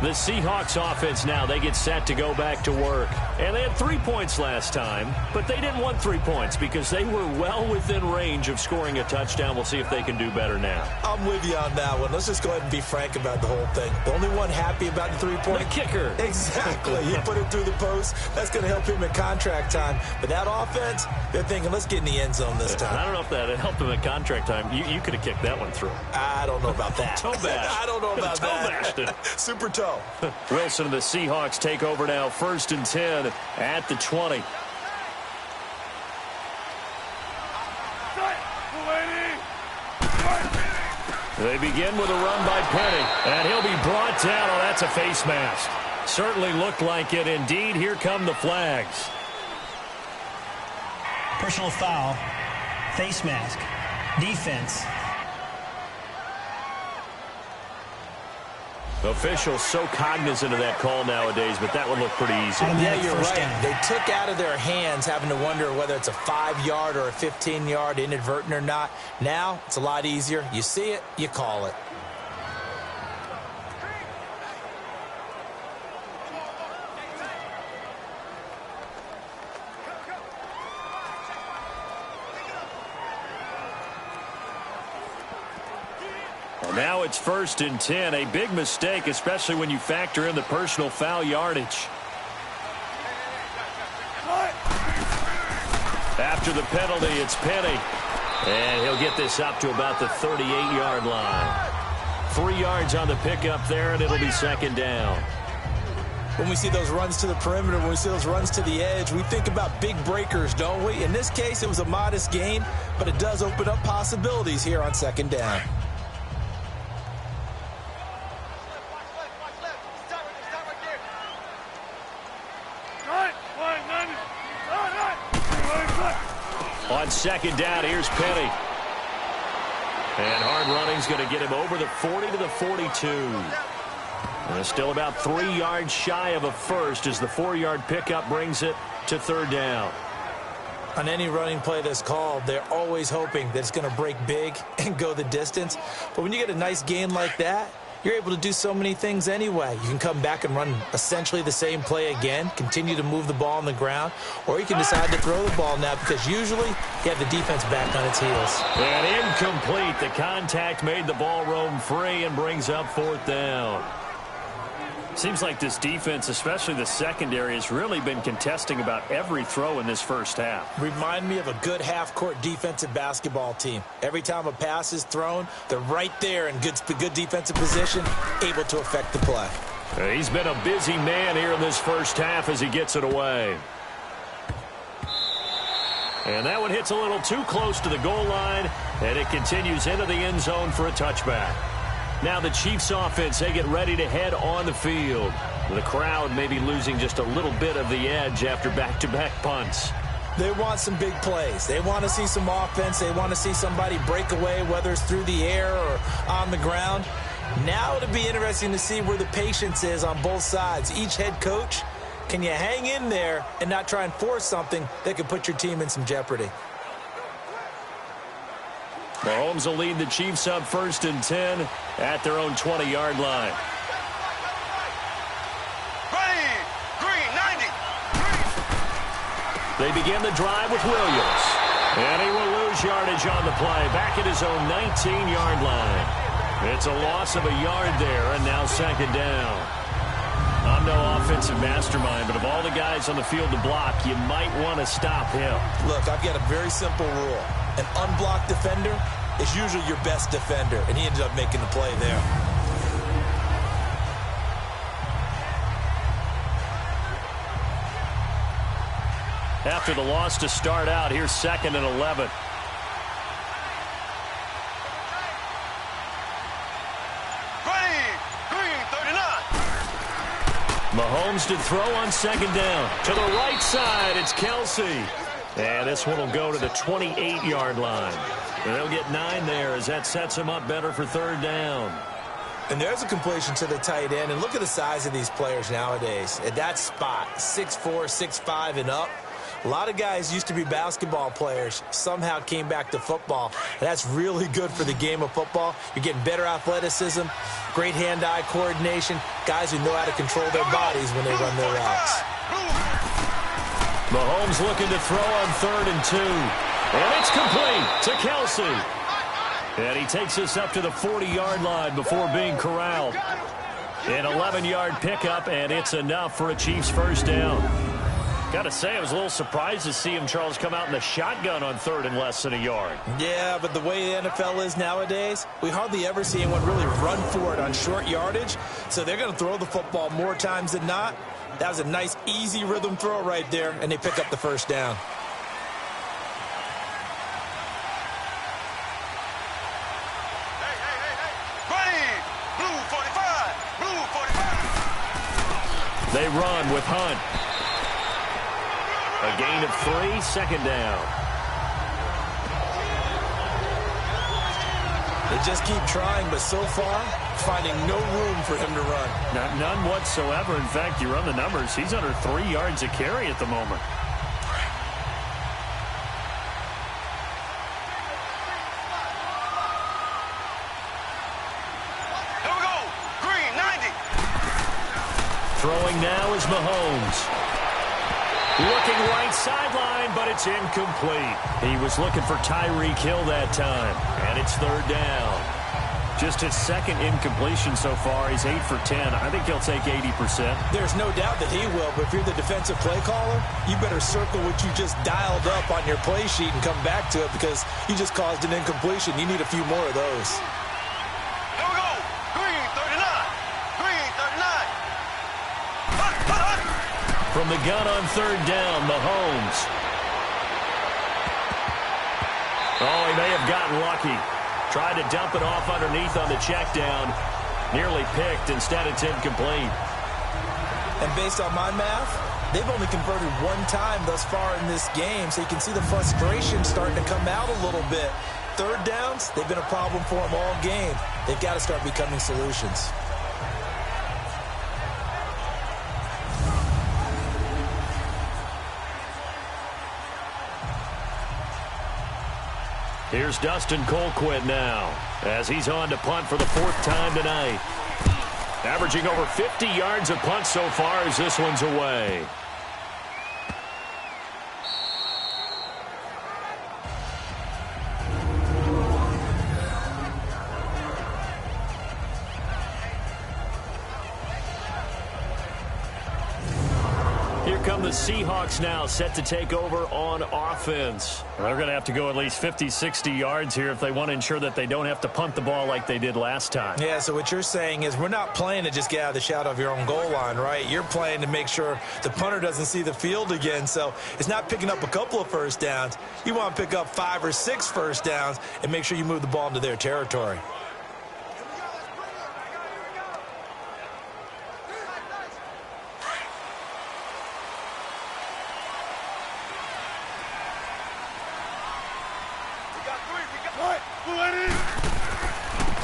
[SPEAKER 1] The Seahawks offense now, they get set to go back to work. And they had 3 points last time, but they didn't want 3 points because they were well within range of scoring a touchdown. We'll see if they can do better now.
[SPEAKER 2] I'm with you on that one. Let's just go ahead and be frank about the whole thing. The only one happy about the 3-point.
[SPEAKER 1] The kicker.
[SPEAKER 2] Exactly. He put it through the post. That's going to help him in contract time. But that offense, they're thinking, let's get in the end zone this time.
[SPEAKER 1] I don't know if that helped him in contract time. You could have kicked that one through.
[SPEAKER 2] I don't know about that.
[SPEAKER 1] Toe bash.
[SPEAKER 2] I don't know about
[SPEAKER 1] that.
[SPEAKER 2] Super toe.
[SPEAKER 1] Wilson and the Seahawks take over now, 1st and 10 at the 20. They begin with a run by Penny, and he'll be brought down. Oh, that's a face mask. Certainly looked like it. Indeed, here come the flags.
[SPEAKER 4] Personal foul, face mask, defense.
[SPEAKER 1] Officials so cognizant of that call nowadays, but that one looked pretty easy.
[SPEAKER 2] Yeah, you're right. They took out of their hands having to wonder whether it's a 5-yard or a 15-yard inadvertent or not. Now, it's a lot easier. You see it, you call it.
[SPEAKER 1] Now it's 1st and 10. A big mistake, especially when you factor in the personal foul yardage. After the penalty, it's Penny. And he'll get this up to about the 38-yard line. 3 yards on the pickup there, and it'll be 2nd down.
[SPEAKER 2] When we see those runs to the perimeter, when we see those runs to the edge, we think about big breakers, don't we? In this case, it was a modest gain, but it does open up possibilities here on 2nd down.
[SPEAKER 1] On 2nd down, here's Penny. And hard running's going to get him over the 40 to the 42. And still about 3 yards shy of a first as the 4-yard pickup brings it to 3rd down.
[SPEAKER 2] On any running play that's called, they're always hoping that it's going to break big and go the distance. But when you get a nice gain like that, you're able to do so many things anyway. You can come back and run essentially the same play again, continue to move the ball on the ground, or you can decide to throw the ball now because usually you have the defense back on its heels.
[SPEAKER 1] And incomplete. The contact made the ball roam free and brings up 4th down. Seems like this defense, especially the secondary, has really been contesting about every throw in this first half.
[SPEAKER 2] Remind me of a good half-court defensive basketball team. Every time a pass is thrown, they're right there in good defensive position, able to affect the play.
[SPEAKER 1] He's been a busy man here in this first half as he gets it away. And that one hits a little too close to the goal line, and it continues into the end zone for a touchback. Now the Chiefs offense, they get ready to head on the field. The crowd may be losing just a little bit of the edge after back-to-back punts.
[SPEAKER 2] They want some big plays. They want to see some offense. They want to see somebody break away, whether it's through the air or on the ground. Now it'll be interesting to see where the patience is on both sides. Each head coach, can you hang in there and not try and force something that could put your team in some jeopardy?
[SPEAKER 1] Mahomes will lead the Chiefs up 1st and 10 at their own 20-yard line.
[SPEAKER 3] Ready, green, 90, green.
[SPEAKER 1] They begin the drive with Williams. And he will lose yardage on the play, back at his own 19-yard line. It's a loss of a yard there, and now 2nd down. I'm no offensive mastermind, but of all the guys on the field to block, you might want to stop him.
[SPEAKER 2] Look, I've got a very simple rule. An unblocked defender is usually your best defender, and he ended up making the play there.
[SPEAKER 1] After the loss to start out, here's 2nd and 11.
[SPEAKER 3] Ready, green, 39.
[SPEAKER 1] Mahomes to throw on 2nd down. To the right side, it's Kelsey. And this one will go to the 28-yard line. And they'll get 9 there as that sets him up better for 3rd down.
[SPEAKER 2] And there's a completion to the tight end. And look at the size of these players nowadays. At that spot, 6'4", 6'5", and up. A lot of guys used to be basketball players, somehow came back to football. And that's really good for the game of football. You're getting better athleticism, great hand-eye coordination, guys who know how to control their bodies when they run their routes.
[SPEAKER 1] Mahomes looking to throw on 3rd and 2. And it's complete to Kelsey. And he takes us up to the 40-yard line before being corralled. An 11-yard pickup, and it's enough for a Chiefs first down. Got to say, I was a little surprised to see him, Charles, come out in the shotgun on 3rd and less than a yard.
[SPEAKER 2] Yeah, but the way the NFL is nowadays, we hardly ever see anyone really run for it on short yardage. So they're going to throw the football more times than not. That was a nice, easy rhythm throw right there, and they pick up the first down.
[SPEAKER 1] They run with Hunt. A gain of 3, second down.
[SPEAKER 2] They just keep trying, but so far, finding no room for him to run.
[SPEAKER 1] None whatsoever. In fact, you run the numbers. He's under 3 yards a carry at the moment.
[SPEAKER 3] Here we go. Green, 90.
[SPEAKER 1] Throwing now is Mahomes. Looking right sideline, but it's incomplete. He was looking for Tyreek Hill that time, and it's 3rd down. Just his second incompletion so far. He's 8 for 10. I think he'll take 80%.
[SPEAKER 2] There's no doubt that he will, but if you're the defensive play caller, you better circle what you just dialed up on your play sheet and come back to it because you just caused an incompletion. You need a few more of those.
[SPEAKER 3] Here we go. Green, 39. Green, 39.
[SPEAKER 1] From the gun on 3rd down, Mahomes. Oh, he may have gotten lucky. Tried to dump it off underneath on the check down. Nearly picked. Instead, it's incomplete.
[SPEAKER 2] And based on my math, they've only converted one time thus far in this game, so you can see the frustration starting to come out a little bit. 3rd downs, they've been a problem for them all game. They've got to start becoming solutions.
[SPEAKER 1] Here's Dustin Colquitt now as he's on to punt for the 4th time tonight. Averaging over 50 yards of punt so far as this one's away. Here come the Seahawks now, set to take over on offense. They're going to have to go at least 50, 60 yards here if they want to ensure that they don't have to punt the ball like they did last time.
[SPEAKER 2] Yeah, so what you're saying is we're not playing to just get out of the shadow of your own goal line, right? You're playing to make sure the punter doesn't see the field again. So it's not picking up a couple of first downs. You want to pick up 5 or 6 first downs and make sure you move the ball into their territory.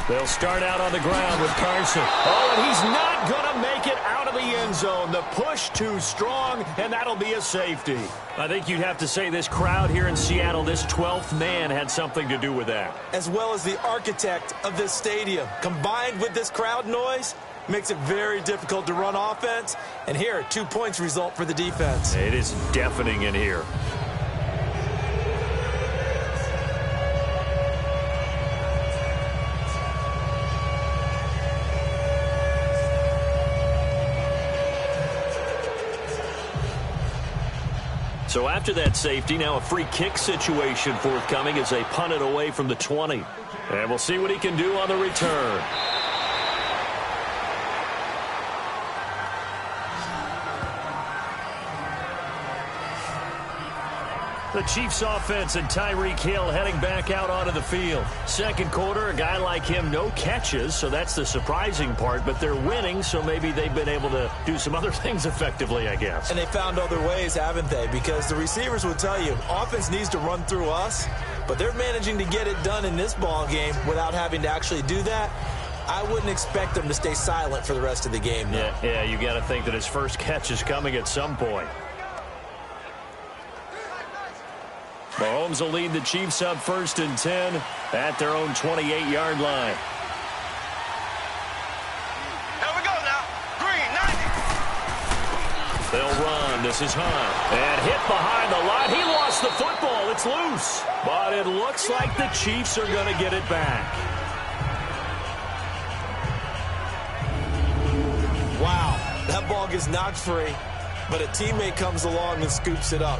[SPEAKER 1] They'll start out on the ground with Carson. Oh, and he's not going to make it out of the end zone. The push too strong, and that'll be a safety. I think you'd have to say this crowd here in Seattle, this 12th man had something to do with that.
[SPEAKER 2] As well as the architect of this stadium. Combined with this crowd noise, makes it very difficult to run offense. And here, 2 points result for the defense.
[SPEAKER 1] It is deafening in here. So after that safety, now a free kick situation forthcoming as they punt it away from the 20. And we'll see what he can do on the return. The Chiefs offense and Tyreek Hill heading back out onto the field. Second quarter, a guy like him, no catches, so that's the surprising part. But they're winning, so maybe they've been able to do some other things effectively, I guess.
[SPEAKER 2] And they found other ways, haven't they? Because the receivers will tell you, offense needs to run through us, but they're managing to get it done in this ball game without having to actually do that. I wouldn't expect them to stay silent for the rest of the game, though.
[SPEAKER 1] Yeah, you got to think that his first catch is coming at some point. Mahomes will lead the Chiefs up 1st and 10 at their own 28-yard line.
[SPEAKER 3] Here we go now.
[SPEAKER 1] They'll run. This is Hunt. And hit behind the line. He lost the football. It's loose. But it looks like the Chiefs are going to get it back.
[SPEAKER 2] Wow. That ball gets knocked free, but a teammate comes along and scoops it up.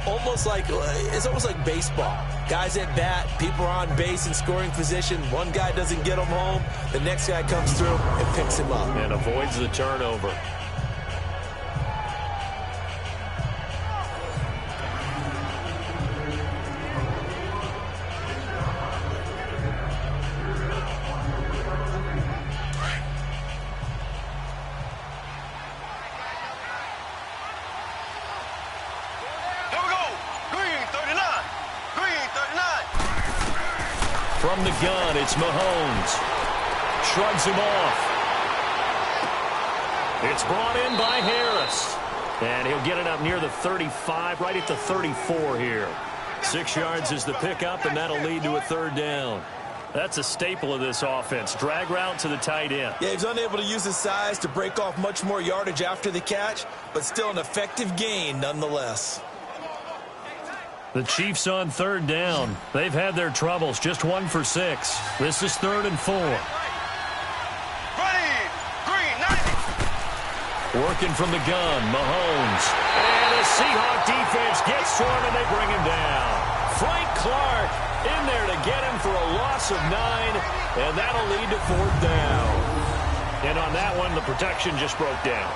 [SPEAKER 2] It's almost like baseball. Guys at bat, people are on base in scoring position. One guy doesn't get him home. The next guy comes through and picks him up.
[SPEAKER 1] And avoids the turnover. From the gun, it's Mahomes. Shrugs him off. It's brought in by Harris. And he'll get it up near the 35, right at the 34 here. 6 yards is the pickup, and that'll lead to a third down. That's a staple of this offense. Drag route to the tight end.
[SPEAKER 2] Yeah, he's unable to use his size to break off much more yardage after the catch, but still an effective gain nonetheless.
[SPEAKER 1] The Chiefs on third down. They've had their troubles. Just 1 for 6. This is 3rd and 4.
[SPEAKER 3] Ready, green, 90.
[SPEAKER 1] Working from the gun, Mahomes. And the Seahawks defense gets to him, and they bring him down. Frank Clark in there to get him for a loss of 9, and that'll lead to 4th down. And on that one, the protection just broke down.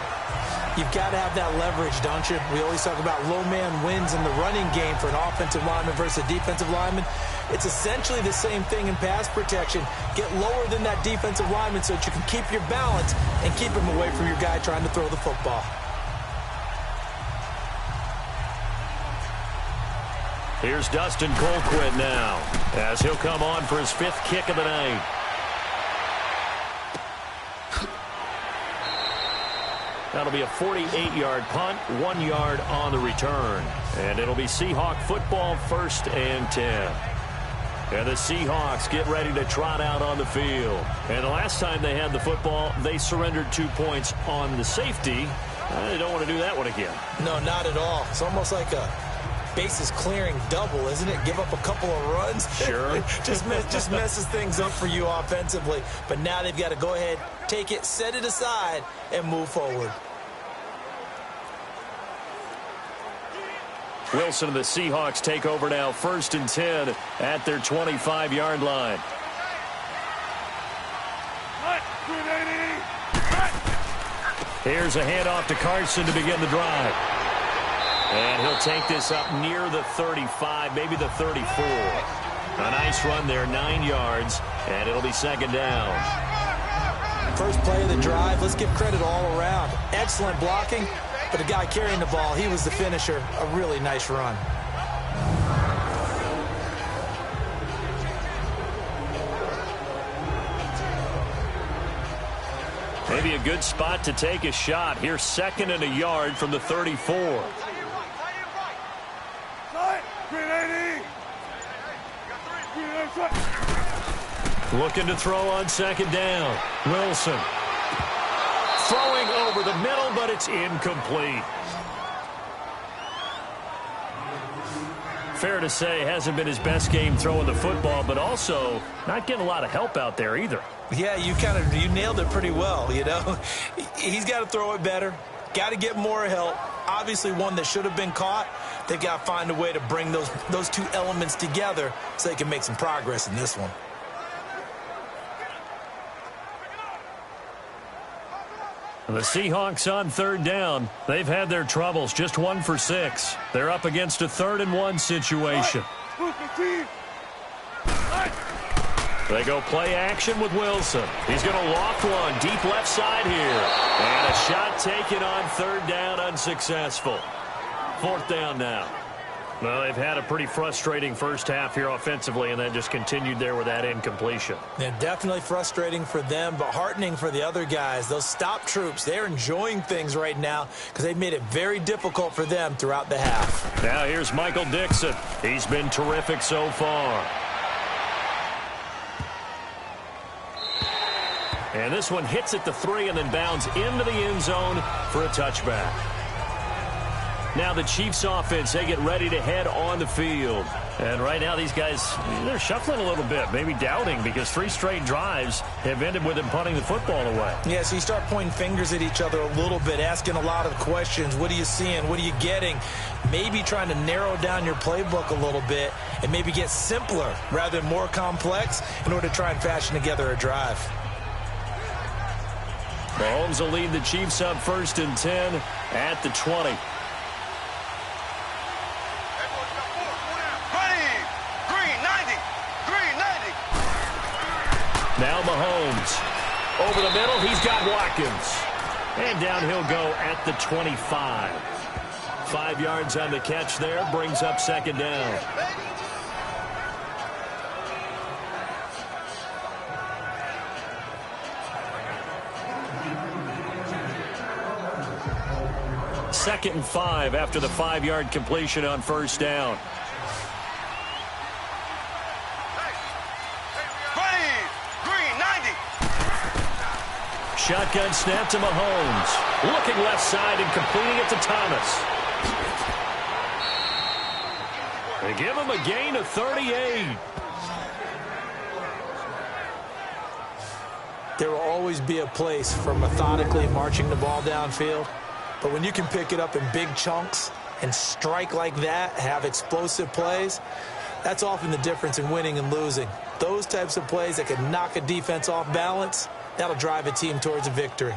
[SPEAKER 2] You've got to have that leverage, don't you? We always talk about low man wins in the running game for an offensive lineman versus a defensive lineman. It's essentially the same thing in pass protection. Get lower than that defensive lineman so that you can keep your balance and keep him away from your guy trying to throw the football.
[SPEAKER 1] Here's Dustin Colquitt now, as he'll come on for his 5th kick of the night. That'll be a 48-yard punt, 1 yard on the return. And it'll be Seahawk football, 1st and 10. And the Seahawks get ready to trot out on the field. And the last time they had the football, they surrendered 2 points on the safety. They don't want to do that one again.
[SPEAKER 2] No, not at all. It's almost like a bases clearing double, isn't it? Give up a couple of runs.
[SPEAKER 1] Sure.
[SPEAKER 2] just messes things up for you offensively. But now they've got to go ahead, take it, set it aside, and move forward.
[SPEAKER 1] Wilson and the Seahawks take over now, 1st and 10 at their 25-yard line. Here's a handoff to Carson to begin the drive. And he'll take this up near the 35, maybe the 34. A nice run there, 9 yards, and it'll be 2nd down.
[SPEAKER 2] First play of the drive, let's give credit all around. Excellent blocking, but the guy carrying the ball, he was the finisher. A really nice run.
[SPEAKER 1] Maybe a good spot to take a shot. Here's 2nd and a yard from the 34. Looking to throw on 2nd down. Wilson. Throwing over the middle, but it's incomplete. Fair to say, hasn't been his best game throwing the football, but also not getting a lot of help out there either.
[SPEAKER 2] Yeah, you nailed it pretty well, you know. He's got to throw it better. Got to get more help. Obviously one that should have been caught. They've got to find a way to bring those 2 elements together so they can make some progress in this one.
[SPEAKER 1] The Seahawks on 3rd down. They've had their troubles, just 1 for 6. They're up against a 3rd and 1 situation. They go play action with Wilson. He's going to loft one deep left side here. And a shot taken on 3rd down, unsuccessful. 4th down now. Well, they've had a pretty frustrating first half here offensively, and then just continued there with that incompletion.
[SPEAKER 2] Yeah, definitely frustrating for them, but heartening for the other guys. Those stop troops, they're enjoying things right now because they've made it very difficult for them throughout the half.
[SPEAKER 1] Now here's Michael Dixon. He's been terrific so far. And this one hits at the 3 and then bounds into the end zone for a touchback. Now the Chiefs offense, they get ready to head on the field. And right now these guys, they're shuffling a little bit, maybe doubting, because 3 straight drives have ended with them punting the football away.
[SPEAKER 2] Yeah, so you start pointing fingers at each other a little bit, asking a lot of questions. What are you seeing? What are you getting? Maybe trying to narrow down your playbook a little bit and maybe get simpler rather than more complex in order to try and fashion together a drive.
[SPEAKER 1] Mahomes will lead the Chiefs up 1st and 10 at the 20. Now Mahomes. Over the middle, he's got Watkins. And down he'll go at the 25. 5 yards on the catch there, brings up 2nd down. Second and 5 after the 5-yard completion on 1st down. Shotgun snap to Mahomes. Looking left side and completing it to Thomas. They give him a gain of 38.
[SPEAKER 2] There will always be a place for methodically marching the ball downfield. But when you can pick it up in big chunks and strike like that, have explosive plays, that's often the difference in winning and losing. Those types of plays that can knock a defense off balance, that'll drive a team towards a victory.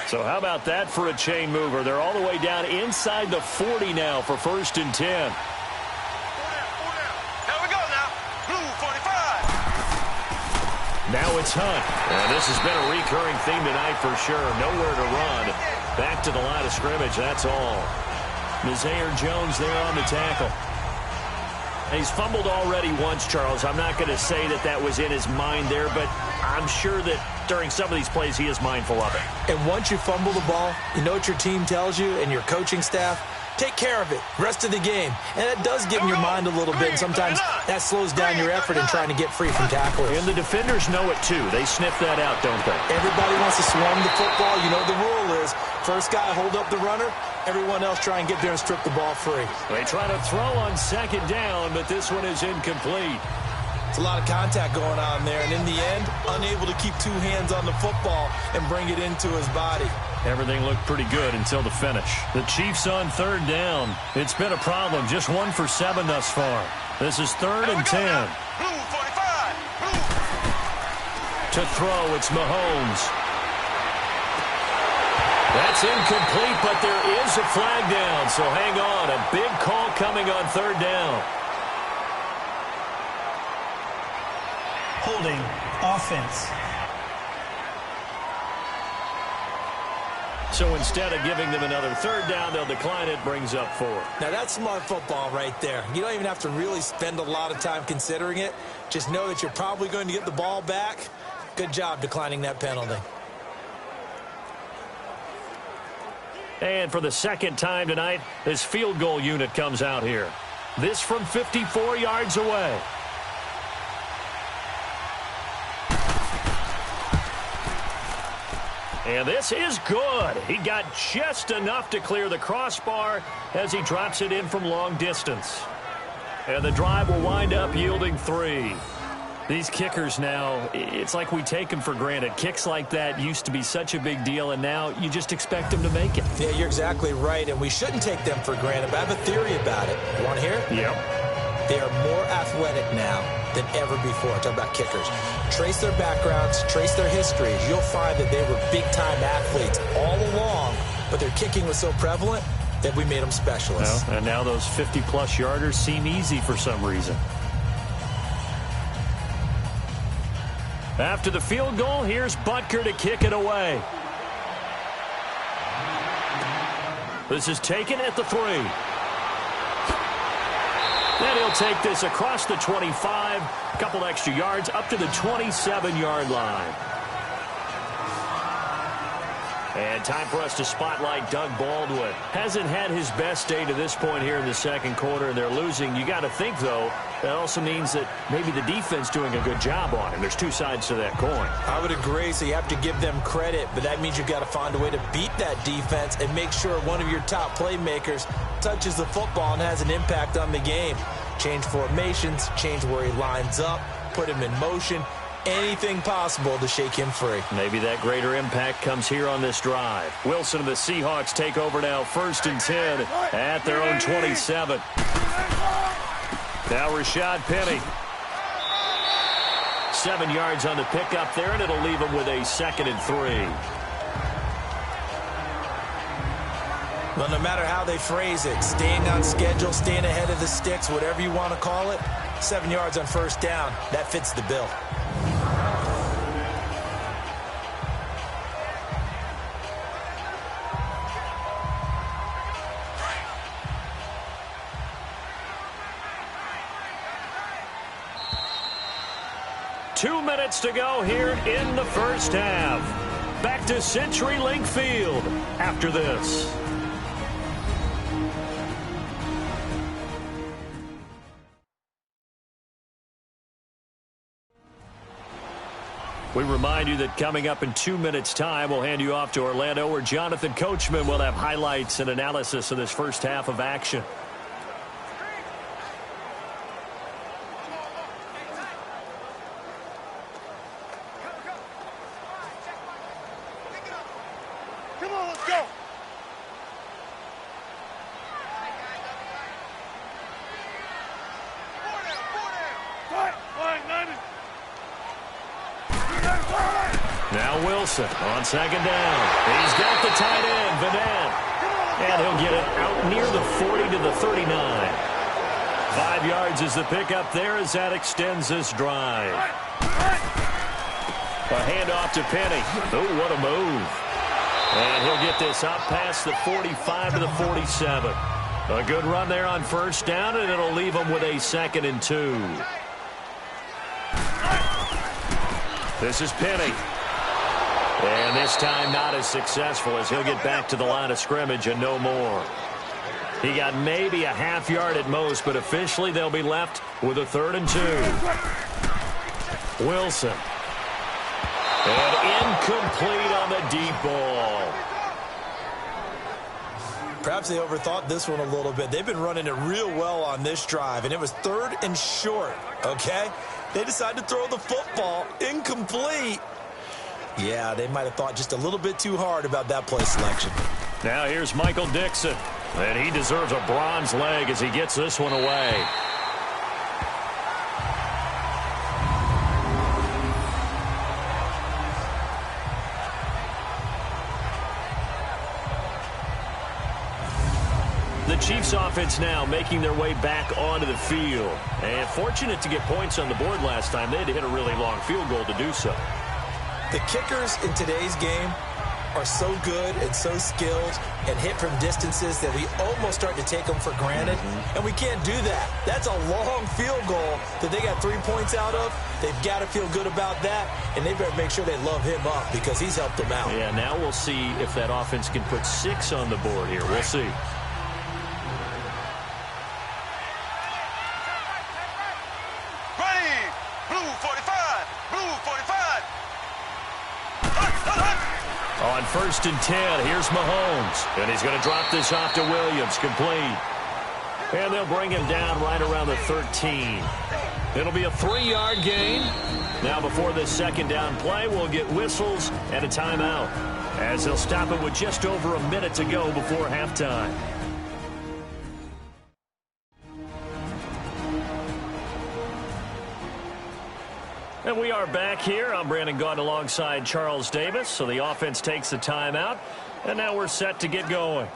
[SPEAKER 1] So how about that for a chain mover? They're all the way down inside the 40 now for 1st and 10.
[SPEAKER 3] Here we go now. Blue 45.
[SPEAKER 1] Now it's Hunt. And this has been a recurring theme tonight for sure. Nowhere to run. Back to the line of scrimmage, that's all. Nazaire Jones there on the tackle. He's fumbled already once, Charles. I'm not going to say that that was in his mind there, but I'm sure that during some of these plays he is mindful of it.
[SPEAKER 2] And once you fumble the ball, you know what your team tells you and your coaching staff? Take care of it rest of the game. And that does get in your mind a little bit. And sometimes that slows down your effort in trying to get free from tacklers.
[SPEAKER 1] And the defenders know it too. They sniff that out, don't they?
[SPEAKER 2] Everybody wants to swarm the football. You know the rule is first guy hold up the runner. Everyone else try and get there and strip the ball free.
[SPEAKER 1] They try to throw on 2nd down, but this one is incomplete.
[SPEAKER 2] It's a lot of contact going on there, and in the end, unable to keep 2 hands on the football and bring it into his body.
[SPEAKER 1] Everything looked pretty good until the finish. The Chiefs on 3rd down. It's been a problem. Just 1 for 7 thus far. This is 3rd and 10.
[SPEAKER 3] Blue 45. Blue.
[SPEAKER 1] To throw, it's Mahomes. That's incomplete, but there is a flag down, so hang on. A big call coming on 3rd down.
[SPEAKER 4] Holding offense.
[SPEAKER 1] So instead of giving them another 3rd down, they'll decline it, brings up 4.
[SPEAKER 2] Now that's smart football right there. You don't even have to really spend a lot of time considering it. Just know that you're probably going to get the ball back. Good job declining that penalty.
[SPEAKER 1] And for the 2nd time tonight, this field goal unit comes out here. This from 54 yards away. And this is good. He got just enough to clear the crossbar as he drops it in from long distance. And the drive will wind up yielding 3. These kickers now, it's like we take them for granted. Kicks like that used to be such a big deal, and now you just expect them to make it.
[SPEAKER 2] Yeah, you're exactly right, and we shouldn't take them for granted, but I have a theory about it. You want to hear it?
[SPEAKER 1] Yep.
[SPEAKER 2] They are more athletic now than ever before. Talk about kickers. Trace their backgrounds, trace their histories. You'll find that they were big-time athletes all along, but their kicking was so prevalent that we made them specialists.
[SPEAKER 1] Well, and now those 50-plus yarders seem easy for some reason. After the field goal, here's Butker to kick it away. This is taken at the 3. Then he'll take this across the 25, a couple extra yards, up to the 27-yard line. And time for us to spotlight Doug Baldwin. Hasn't had his best day to this point here in the second quarter, and they're losing. You got to think, though, that also means that maybe the defense doing a good job on him. There's two sides to that coin.
[SPEAKER 2] I would agree, so you have to give them credit, but that means you've got to find a way to beat that defense and make sure one of your top playmakers touches the football and has an impact on the game. Change formations, change where he lines up, put him in motion. Anything possible to shake him free. Maybe that greater impact comes here on this drive. Wilson and the Seahawks take over now, 1st and 10 at their own 27. Now Rashad Penny. 7 yards on the pickup there, and it'll leave him with a 2nd and 3. Well, no matter how they phrase it, staying on schedule, staying ahead of the sticks, whatever you want to call it, 7 yards on 1st down, that fits the bill. Two minutes to go here in the first half. Back to CenturyLink Field after this. We remind you that coming up in 2 minutes' time, we'll hand you off to Orlando, where Jonathan Coachman will have highlights and analysis of this first half of action.
[SPEAKER 3] Come on, let's go.
[SPEAKER 1] Now Wilson on 2nd down. He's got the tight end, Vanette. And he'll get it out near the 40 to the 39. 5 yards is the pickup there as that extends this drive. A handoff to Penny. Oh, what a move. And he'll get this up past the 45 to the 47. A good run there on 1st down, and it'll leave him with a 2nd and 2. This is Penny. And this time not as successful, as he'll get back to the line of scrimmage and no more. He got maybe a half yard at most, but officially they'll be left with a 3rd and 2. Wilson. And incomplete on the deep ball.
[SPEAKER 2] Perhaps they overthought this one a little bit. They've been running it real well on this drive, and it was 3rd and short, okay? They decided to throw the football incomplete. Yeah, they might have thought just a little bit too hard about that play selection.
[SPEAKER 1] Now here's Michael Dixon, and he deserves a bronze leg as he gets this one away. The Chiefs offense now making their way back onto the field. And fortunate to get points on the board last time. They had to hit a really long field goal to do so.
[SPEAKER 2] The kickers in today's game are so good and so skilled and hit from distances that we almost start to take them for granted. And we can't do that. That's a long field goal that they got 3 points out of. They've got to feel good about that, and they better make sure they love him up because he's helped them out.
[SPEAKER 1] Yeah, now we'll see if that offense can put 6 on the board here. We'll see.
[SPEAKER 3] Ready. Blue 45. Blue 45.
[SPEAKER 1] On 1st and 10, here's Mahomes. And he's going to drop this off to Williams, complete. And they'll bring him down right around the 13. It'll be a 3-yard gain. Now before this 2nd down play, we'll get whistles and a timeout, as they'll stop it with just over a minute to go before halftime. And we are back here. I'm Brandon Gaudin alongside Charles Davis. So the offense takes the timeout, and now we're set to get going.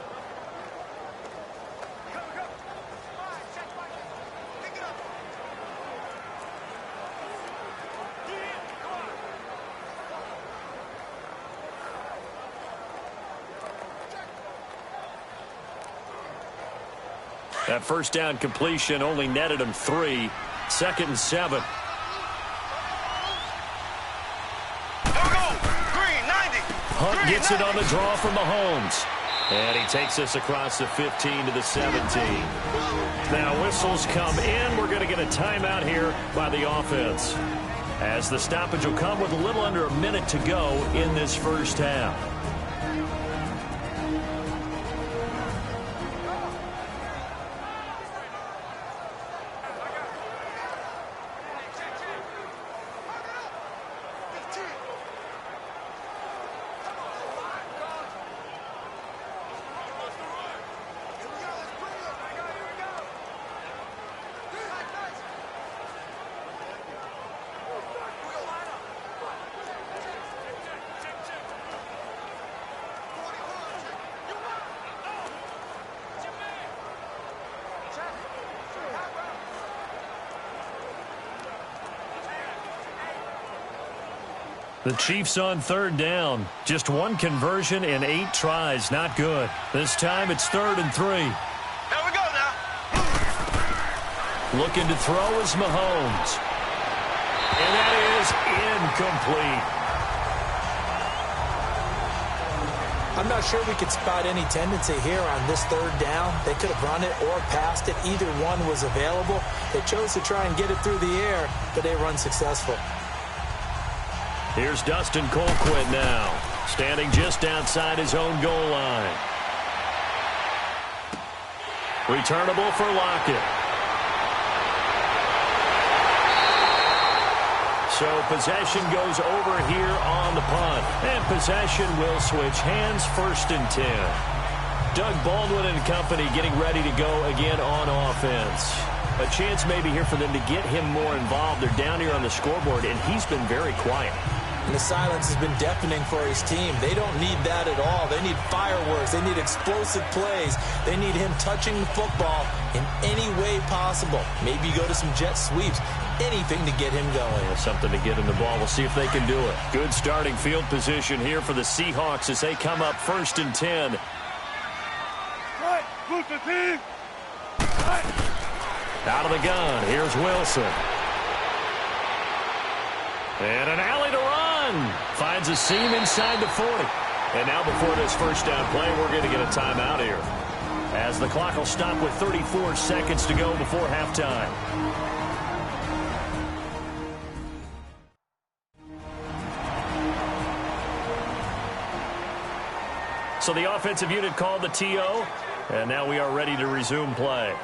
[SPEAKER 1] That 1st down completion only netted him 3. 2nd and 7. Hunt gets it on the draw from Mahomes. And he takes us across the 15 to the 17. Now whistles come in. We're going to get a timeout here by the offense, as the stoppage will come with a little under a minute to go in this first half. The Chiefs on third down. Just one conversion in 8 tries. Not good. This time it's 3rd and 3.
[SPEAKER 3] Here we go now.
[SPEAKER 1] Looking to throw is Mahomes. And that is incomplete.
[SPEAKER 2] I'm not sure we could spot any tendency here on this 3rd down. They could have run it or passed it. Either one was available. They chose to try and get it through the air, but they were unsuccessful.
[SPEAKER 1] Here's Dustin Colquitt now, standing just outside his own goal line. Returnable for Lockett. So possession goes over here on the punt. And possession will switch hands, 1st and 10. Doug Baldwin and company getting ready to go again on offense. A chance maybe here for them to get him more involved. They're down here on the scoreboard, and he's been very quiet.
[SPEAKER 2] And the silence has been deafening for his team. They don't need that at all. They need fireworks. They need explosive plays. They need him touching the football in any way possible. Maybe go to some jet sweeps. Anything to get him going.
[SPEAKER 1] Well, something to get him the ball. We'll see if they can do it. Good starting field position here for the Seahawks as they come up 1st and 10.
[SPEAKER 3] Right, move the team. Right.
[SPEAKER 1] Out of the gun, here's Wilson. And an alley to run. Finds a seam inside the 40. And now before this first down play, we're going to get a timeout here, as the clock will stop with 34 seconds to go before halftime. So the offensive unit called the TO, and now we are ready to resume play.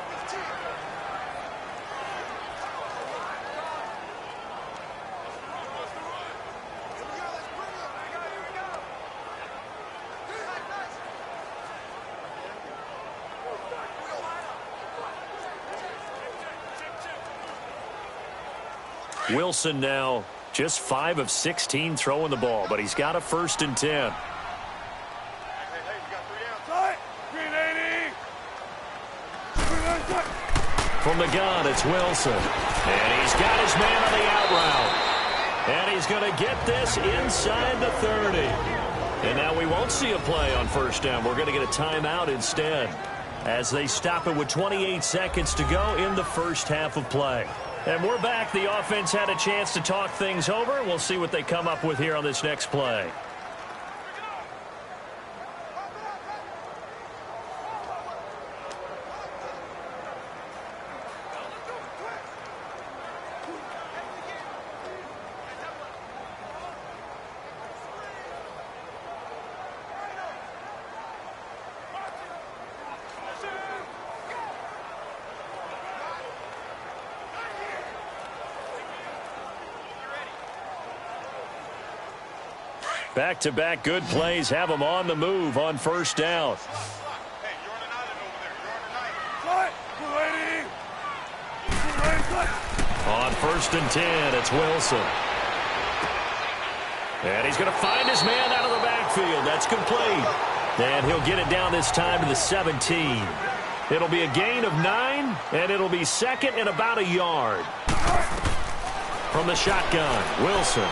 [SPEAKER 1] Wilson now just 5 of 16 throwing the ball, but he's got a 1st and 10. From the gun, it's Wilson. And he's got his man on the out route. And he's going to get this inside the 30. And now we won't see a play on 1st down. We're going to get a timeout instead, as they stop it with 28 seconds to go in the first half of play. And we're back. The offense had a chance to talk things over. We'll see what they come up with here on this next play. Back-to-back good plays have them on the move on 1st down.
[SPEAKER 3] Hey, you're on an island over there. You're on an island.
[SPEAKER 1] On 1st and 10, it's Wilson. And he's going to find his man out of the backfield. That's complete. And he'll get it down this time to the 17. It'll be a gain of 9, and it'll be 2nd and about a yard. From the shotgun, Wilson.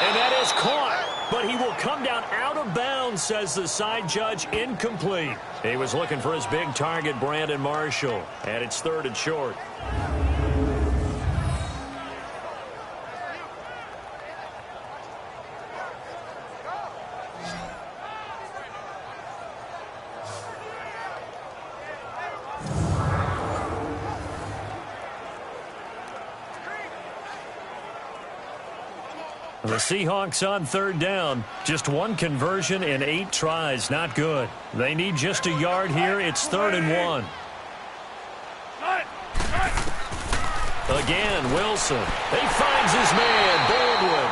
[SPEAKER 1] And that is caught, but he will come down out of bounds, says the side judge. Incomplete. He was looking for his big target, Brandon Marshall, and it's 3rd and short. The Seahawks on third down. Just one conversion in 8 tries. Not good. They need just a yard here. It's 3rd and 1. Again, Wilson. He finds his man, Baldwin.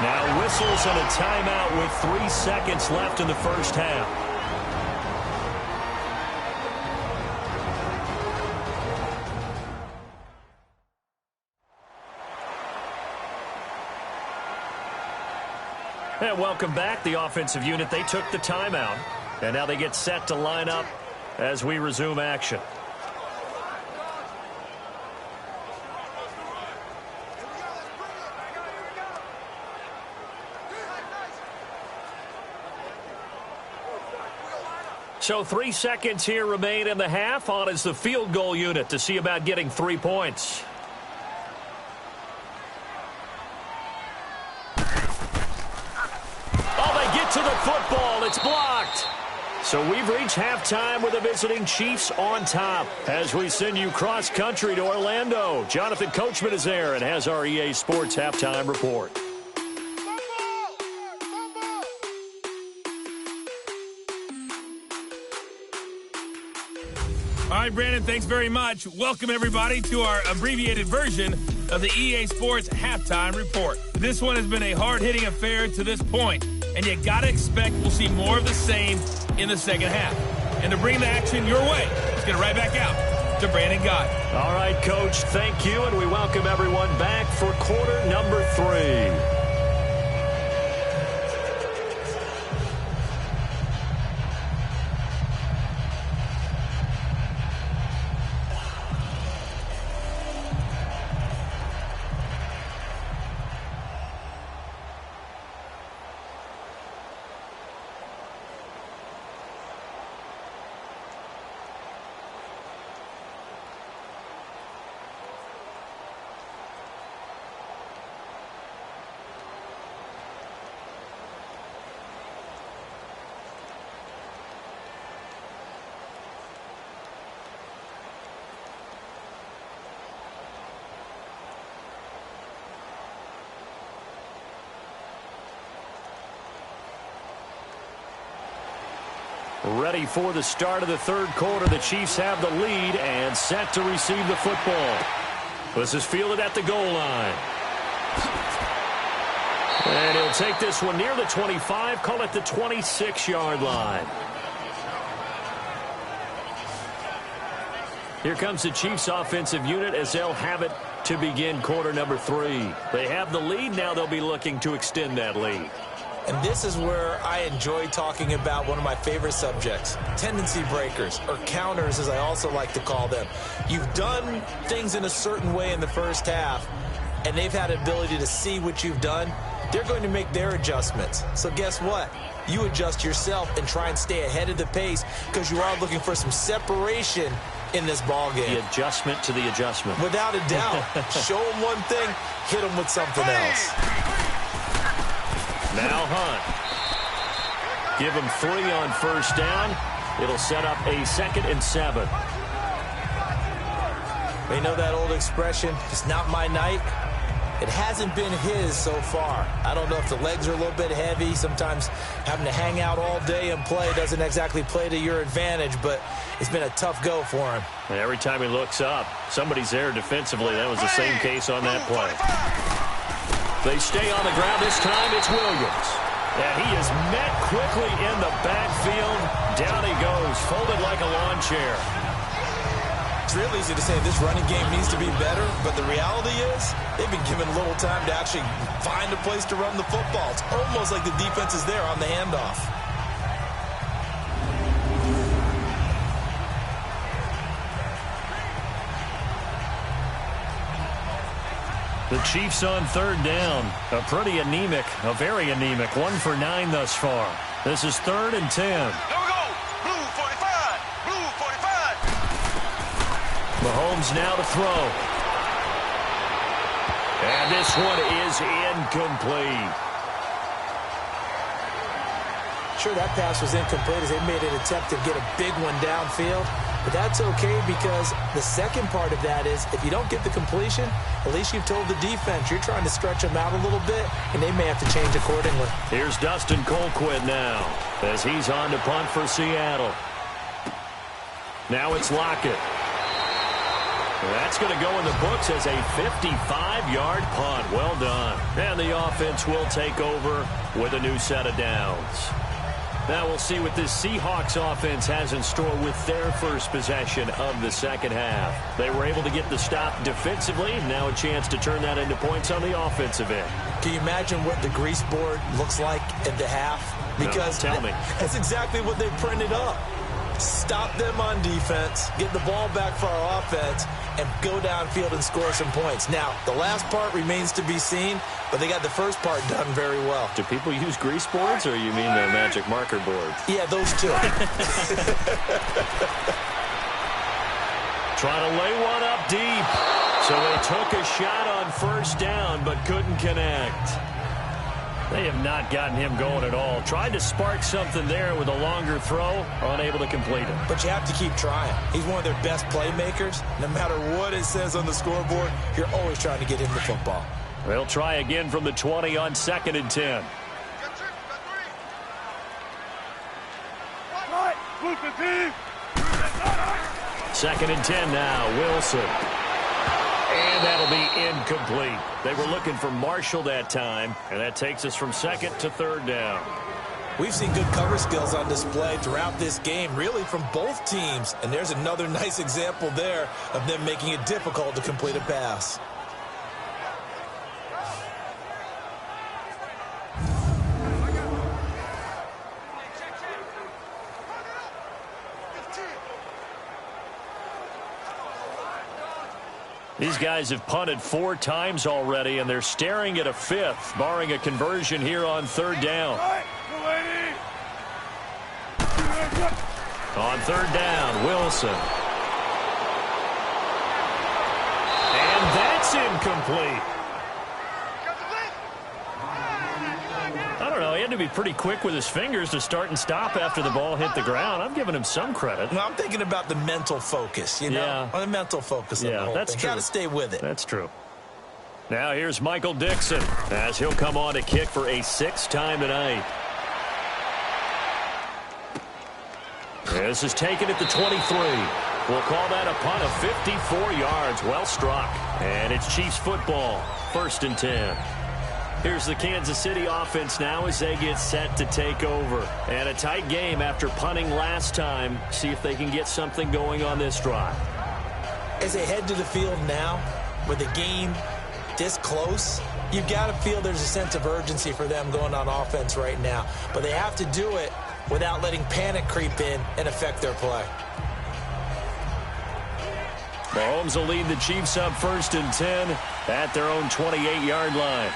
[SPEAKER 1] Now whistles and a timeout with 3 seconds left in the first half. And welcome back, the offensive unit. They took the timeout, and now they get set to line up as we resume action. So 3 seconds here remain in the half. On is the field goal unit to see about getting 3 points. To the football, it's blocked. So we've reached halftime with the visiting Chiefs on top as we send you cross country to Orlando. Jonathan Coachman is there and has our EA Sports halftime report.
[SPEAKER 5] All right, Brandon, thanks very much. Welcome, everybody, to our abbreviated version of the EA Sports halftime report. This one has been a hard-hitting affair to this point, and you got to expect we'll see more of the same in the second half. And to bring the action your way, let's get it right back out to Brandon Gott.
[SPEAKER 1] All right, Coach, thank you, and we welcome everyone back for quarter number 3. Ready for the start of the third quarter. The Chiefs have the lead and set to receive the football. This is fielded at the goal line. And he'll take this one near the 25, call it the 26-yard line. Here comes the Chiefs offensive unit as they'll have it to begin quarter number 3. They have the lead. Now they'll be looking to extend that lead.
[SPEAKER 2] And this is where I enjoy talking about one of my favorite subjects, tendency breakers, or counters as I also like to call them. You've done things in a certain way in the first half, and they've had the ability to see what you've done. They're going to make their adjustments. So guess what? You adjust yourself and try and stay ahead of the pace because you are looking for some separation in this ball game.
[SPEAKER 1] The adjustment to the adjustment.
[SPEAKER 2] Without a doubt. Show them one thing, hit them with something else.
[SPEAKER 1] Now Hunt. Give him 3 on first down. It'll set up a 2nd and 7.
[SPEAKER 2] You know that old expression, it's not my night? It hasn't been his so far. I don't know if the legs are a little bit heavy. Sometimes having to hang out all day and play doesn't exactly play to your advantage, but it's been a tough go for him.
[SPEAKER 1] And every time he looks up, somebody's there defensively. That was the same case on that play. They stay on the ground. This time it's Williams. And he is met quickly in the backfield. Down he goes, folded like a lawn chair.
[SPEAKER 2] It's real easy to say this running game needs to be better, but the reality is they've been given little time to actually find a place to run the football. It's almost like the defense is there on the handoff.
[SPEAKER 1] The Chiefs on third down. A pretty anemic, a very anemic. 1 for 9 thus far. This is 3rd and 10.
[SPEAKER 3] Here we go. Blue 45. Blue 45.
[SPEAKER 1] Mahomes now to throw. And this one is incomplete.
[SPEAKER 2] Sure, that pass was incomplete as they made an attempt to get a big one downfield. But that's okay because the second part of that is if you don't get the completion, at least you've told the defense you're trying to stretch them out a little bit, and they may have to change accordingly.
[SPEAKER 1] Here's Dustin Colquitt now as he's on to punt for Seattle. Now it's Lockett. That's going to go in the books as a 55-yard punt. Well done. And the offense will take over with a new set of downs. Now we'll see what this Seahawks offense has in store with their first possession of the second half. They were able to get the stop defensively. Now a chance to turn that into points on the offensive end.
[SPEAKER 2] Can you imagine what the grease board looks like at the half? Because
[SPEAKER 1] no, tell me.
[SPEAKER 2] That's exactly what they printed up. Stop them on defense, get the ball back for our offense, and go downfield and score some points. Now, the last part remains to be seen, but they got the first part done very well.
[SPEAKER 1] Do people use grease boards, or you mean the magic marker boards?
[SPEAKER 2] Yeah, those two.
[SPEAKER 1] Trying to lay one up deep. So they took a shot on first down, but couldn't connect. They have not gotten him going at all. Tried to spark something there with a longer throw, unable to complete it.
[SPEAKER 2] But you have to keep trying. He's one of their best playmakers. No matter what it says on the scoreboard, you're always trying to get him the football.
[SPEAKER 1] They'll try again from the 20 on 2nd and 10. Second and 10 now, Wilson. And that'll be incomplete. They were looking for Marshall that time, and that takes us from 2nd to 3rd down.
[SPEAKER 2] We've seen good cover skills on display throughout this game, really from both teams. And there's another nice example there of them making it difficult to complete a pass.
[SPEAKER 1] These guys have punted 4 times already, and they're staring at a 5th, barring a conversion here on 3rd down. On 3rd down, Wilson. And that's incomplete. I don't know. He had to be pretty quick with his fingers to start and stop after the ball hit the ground. I'm giving him some credit.
[SPEAKER 2] Well, I'm thinking about the mental focus, you know?
[SPEAKER 1] Yeah.
[SPEAKER 2] The mental focus of the whole
[SPEAKER 1] that's
[SPEAKER 2] thing.
[SPEAKER 1] true.
[SPEAKER 2] Got to stay with it.
[SPEAKER 1] That's true. Now here's Michael Dixon as he'll come on to kick for a 6th time tonight. This is taken at the 23. We'll call that a punt of 54 yards. Well struck. And it's Chiefs football. 1st and 10. Here's the Kansas City offense now as they get set to take over. And a tight game after punting last time. See if they can get something going on this drive.
[SPEAKER 2] As they head to the field now, with the game this close, you've got to feel there's a sense of urgency for them going on offense right now. But they have to do it without letting panic creep in and affect their play.
[SPEAKER 1] Mahomes will lead the Chiefs up 1st and 10 at their own 28-yard line.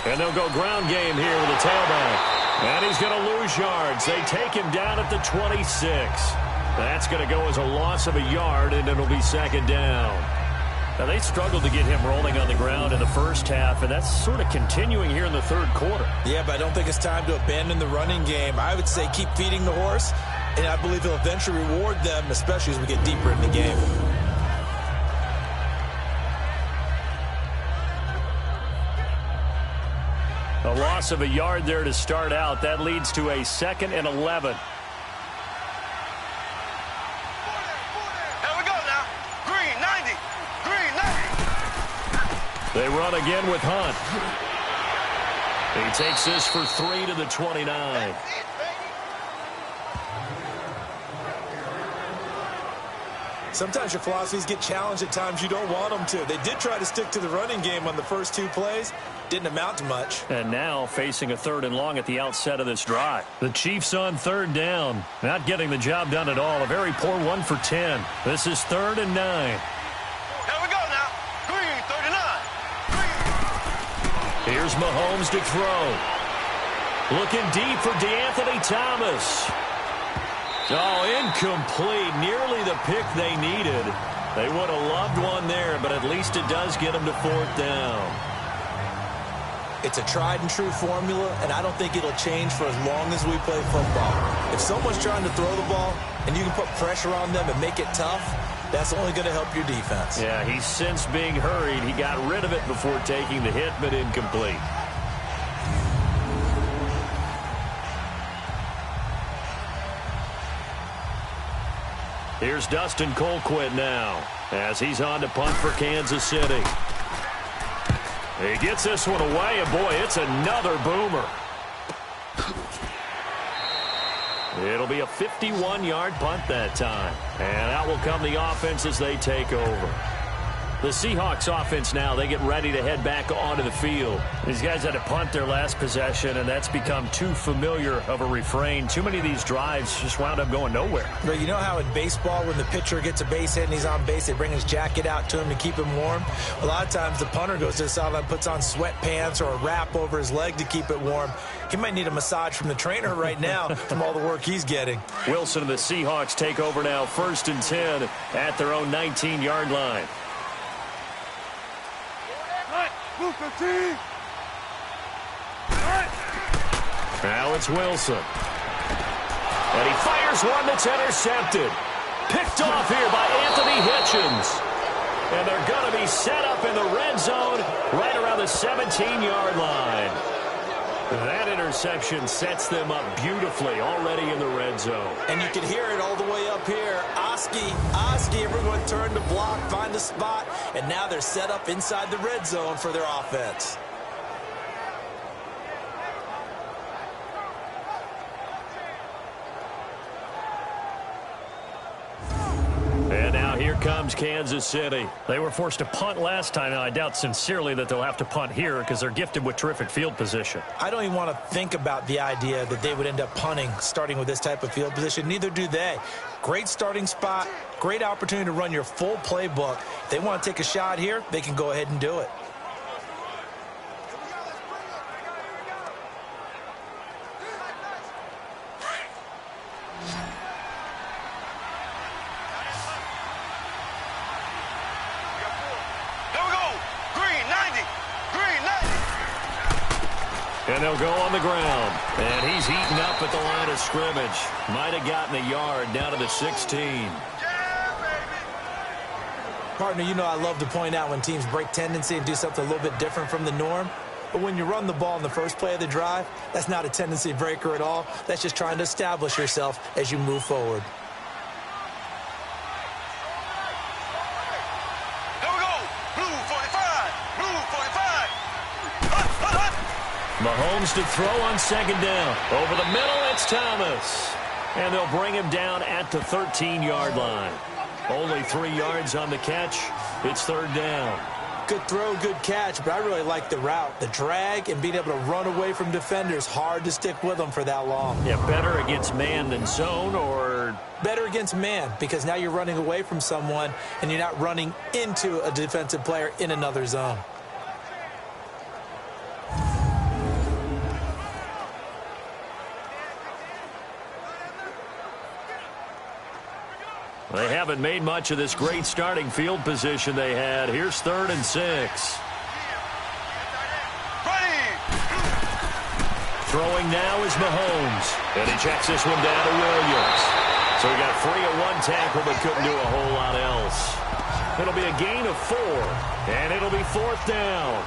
[SPEAKER 1] And they'll go ground game here with a tailback. And he's going to lose yards. They take him down at the 26. That's going to go as a loss of a yard, and it'll be 2nd down. Now, they struggled to get him rolling on the ground in the first half, and that's sort of continuing here in the 3rd quarter.
[SPEAKER 2] Yeah, but I don't think it's time to abandon the running game. I would say keep feeding the horse, and I believe he'll eventually reward them, especially as we get deeper in the game.
[SPEAKER 1] A loss of a yard there to start out. That leads to a 2nd and 11.
[SPEAKER 3] Here we go now. Green 90. Green 90.
[SPEAKER 1] They run again with Hunt. He takes this for 3 to the 29.
[SPEAKER 2] Sometimes your philosophies get challenged at times you don't want them to. They did try to stick to the running game on the first 2 plays. Didn't amount to much.
[SPEAKER 1] And now facing a 3rd and long at the outset of this drive. The Chiefs on 3rd down. Not getting the job done at all. A very poor 1 for 10. This is 3rd and 9.
[SPEAKER 3] Here we go now. Green 39. Green.
[SPEAKER 1] Here's Mahomes to throw. Looking deep for DeAnthony Thomas. Oh, incomplete. Nearly the pick they needed. They would have loved one there, but at least it does get them to 4th down.
[SPEAKER 2] It's a tried-and-true formula, and I don't think it'll change for as long as we play football. If someone's trying to throw the ball and you can put pressure on them and make it tough, that's only going to help your defense.
[SPEAKER 1] Yeah, he's since being hurried. He got rid of it before taking the hit, but incomplete. Here's Dustin Colquitt now as he's on to punt for Kansas City. He gets this one away, and boy, it's another boomer. It'll be a 51-yard punt that time. And out will come the offense as they take over. The Seahawks offense now, they get ready to head back onto the field. These guys had to punt their last possession, and that's become too familiar of a refrain. Too many of these drives just wound up going nowhere.
[SPEAKER 2] But you know how in baseball, when the pitcher gets a base hit and he's on base, they bring his jacket out to him to keep him warm? A lot of times the punter goes to the sideline, puts on sweatpants or a wrap over his leg to keep it warm. He might need a massage from the trainer right now from all the work he's getting.
[SPEAKER 1] Wilson and the Seahawks take over now, 1st and 10 at their own 19-yard line. Now it's Wilson. And he fires one that's intercepted. Picked off here by Anthony Hitchens. And they're going to be set up in the red zone right around the 17-yard line. That interception sets them up beautifully already in the red zone.
[SPEAKER 2] And you can hear it all the way up here. Oski, everyone turned to block, find a spot, and now they're set up inside the red zone for their offense.
[SPEAKER 1] And now here comes Kansas City. They were forced to punt last time. Now, I doubt sincerely that they'll have to punt here because they're gifted with terrific field position.
[SPEAKER 2] I don't even want to think about the idea that they would end up punting starting with this type of field position. Neither do they. Great starting spot, great opportunity to run your full playbook. If they want to take a shot here, they can go ahead and do it.
[SPEAKER 1] And they'll go on the ground. And he's heating up at the line of scrimmage. Might have gotten a yard down to the 16.
[SPEAKER 2] Partner, you know I love to point out when teams break tendency and do something a little bit different from the norm. But when you run the ball in the first play of the drive, that's not a tendency breaker at all. That's just trying to establish yourself as you move forward.
[SPEAKER 1] Mahomes to throw on 2nd down. Over the middle, it's Thomas. And they'll bring him down at the 13-yard line. Only 3 yards on the catch. It's 3rd down.
[SPEAKER 2] Good throw, good catch, but I really like the route. The drag and being able to run away from defenders, hard to stick with them for that long.
[SPEAKER 1] Yeah, better against man than zone, or?
[SPEAKER 2] Better against man, because now you're running away from someone and you're not running into a defensive player in another zone.
[SPEAKER 1] They haven't made much of this great starting field position they had. Here's 3rd and 6. Throwing now is Mahomes. And he checks this one down to Williams. So he got free of one tackle but couldn't do a whole lot else. It'll be a gain of 4. And it'll be 4th down.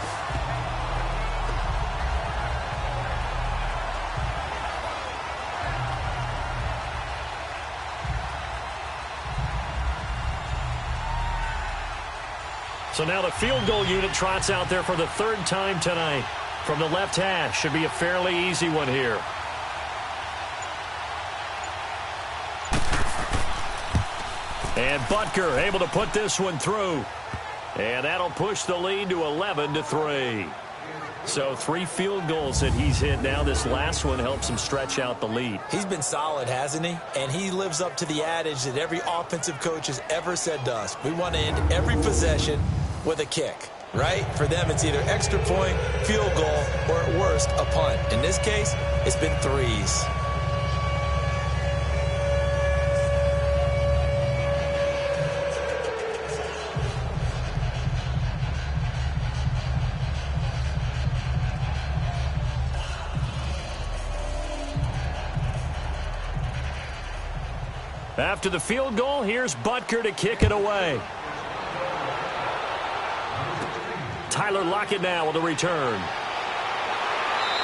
[SPEAKER 1] So now the field goal unit trots out there for the 3rd time tonight. From the left hash, should be a fairly easy one here. And Butker able to put this one through. And that'll push the lead to 11-3. So 3 field goals that he's hit now. This last one helps him stretch out the lead.
[SPEAKER 2] He's been solid, hasn't he? And he lives up to the adage that every offensive coach has ever said to us. We want to end every possession with a kick, right? For them, it's either extra point, field goal, or at worst, a punt. In this case, it's been 3s.
[SPEAKER 1] After the field goal, here's Butker to kick it away. Tyler Lockett now with the return.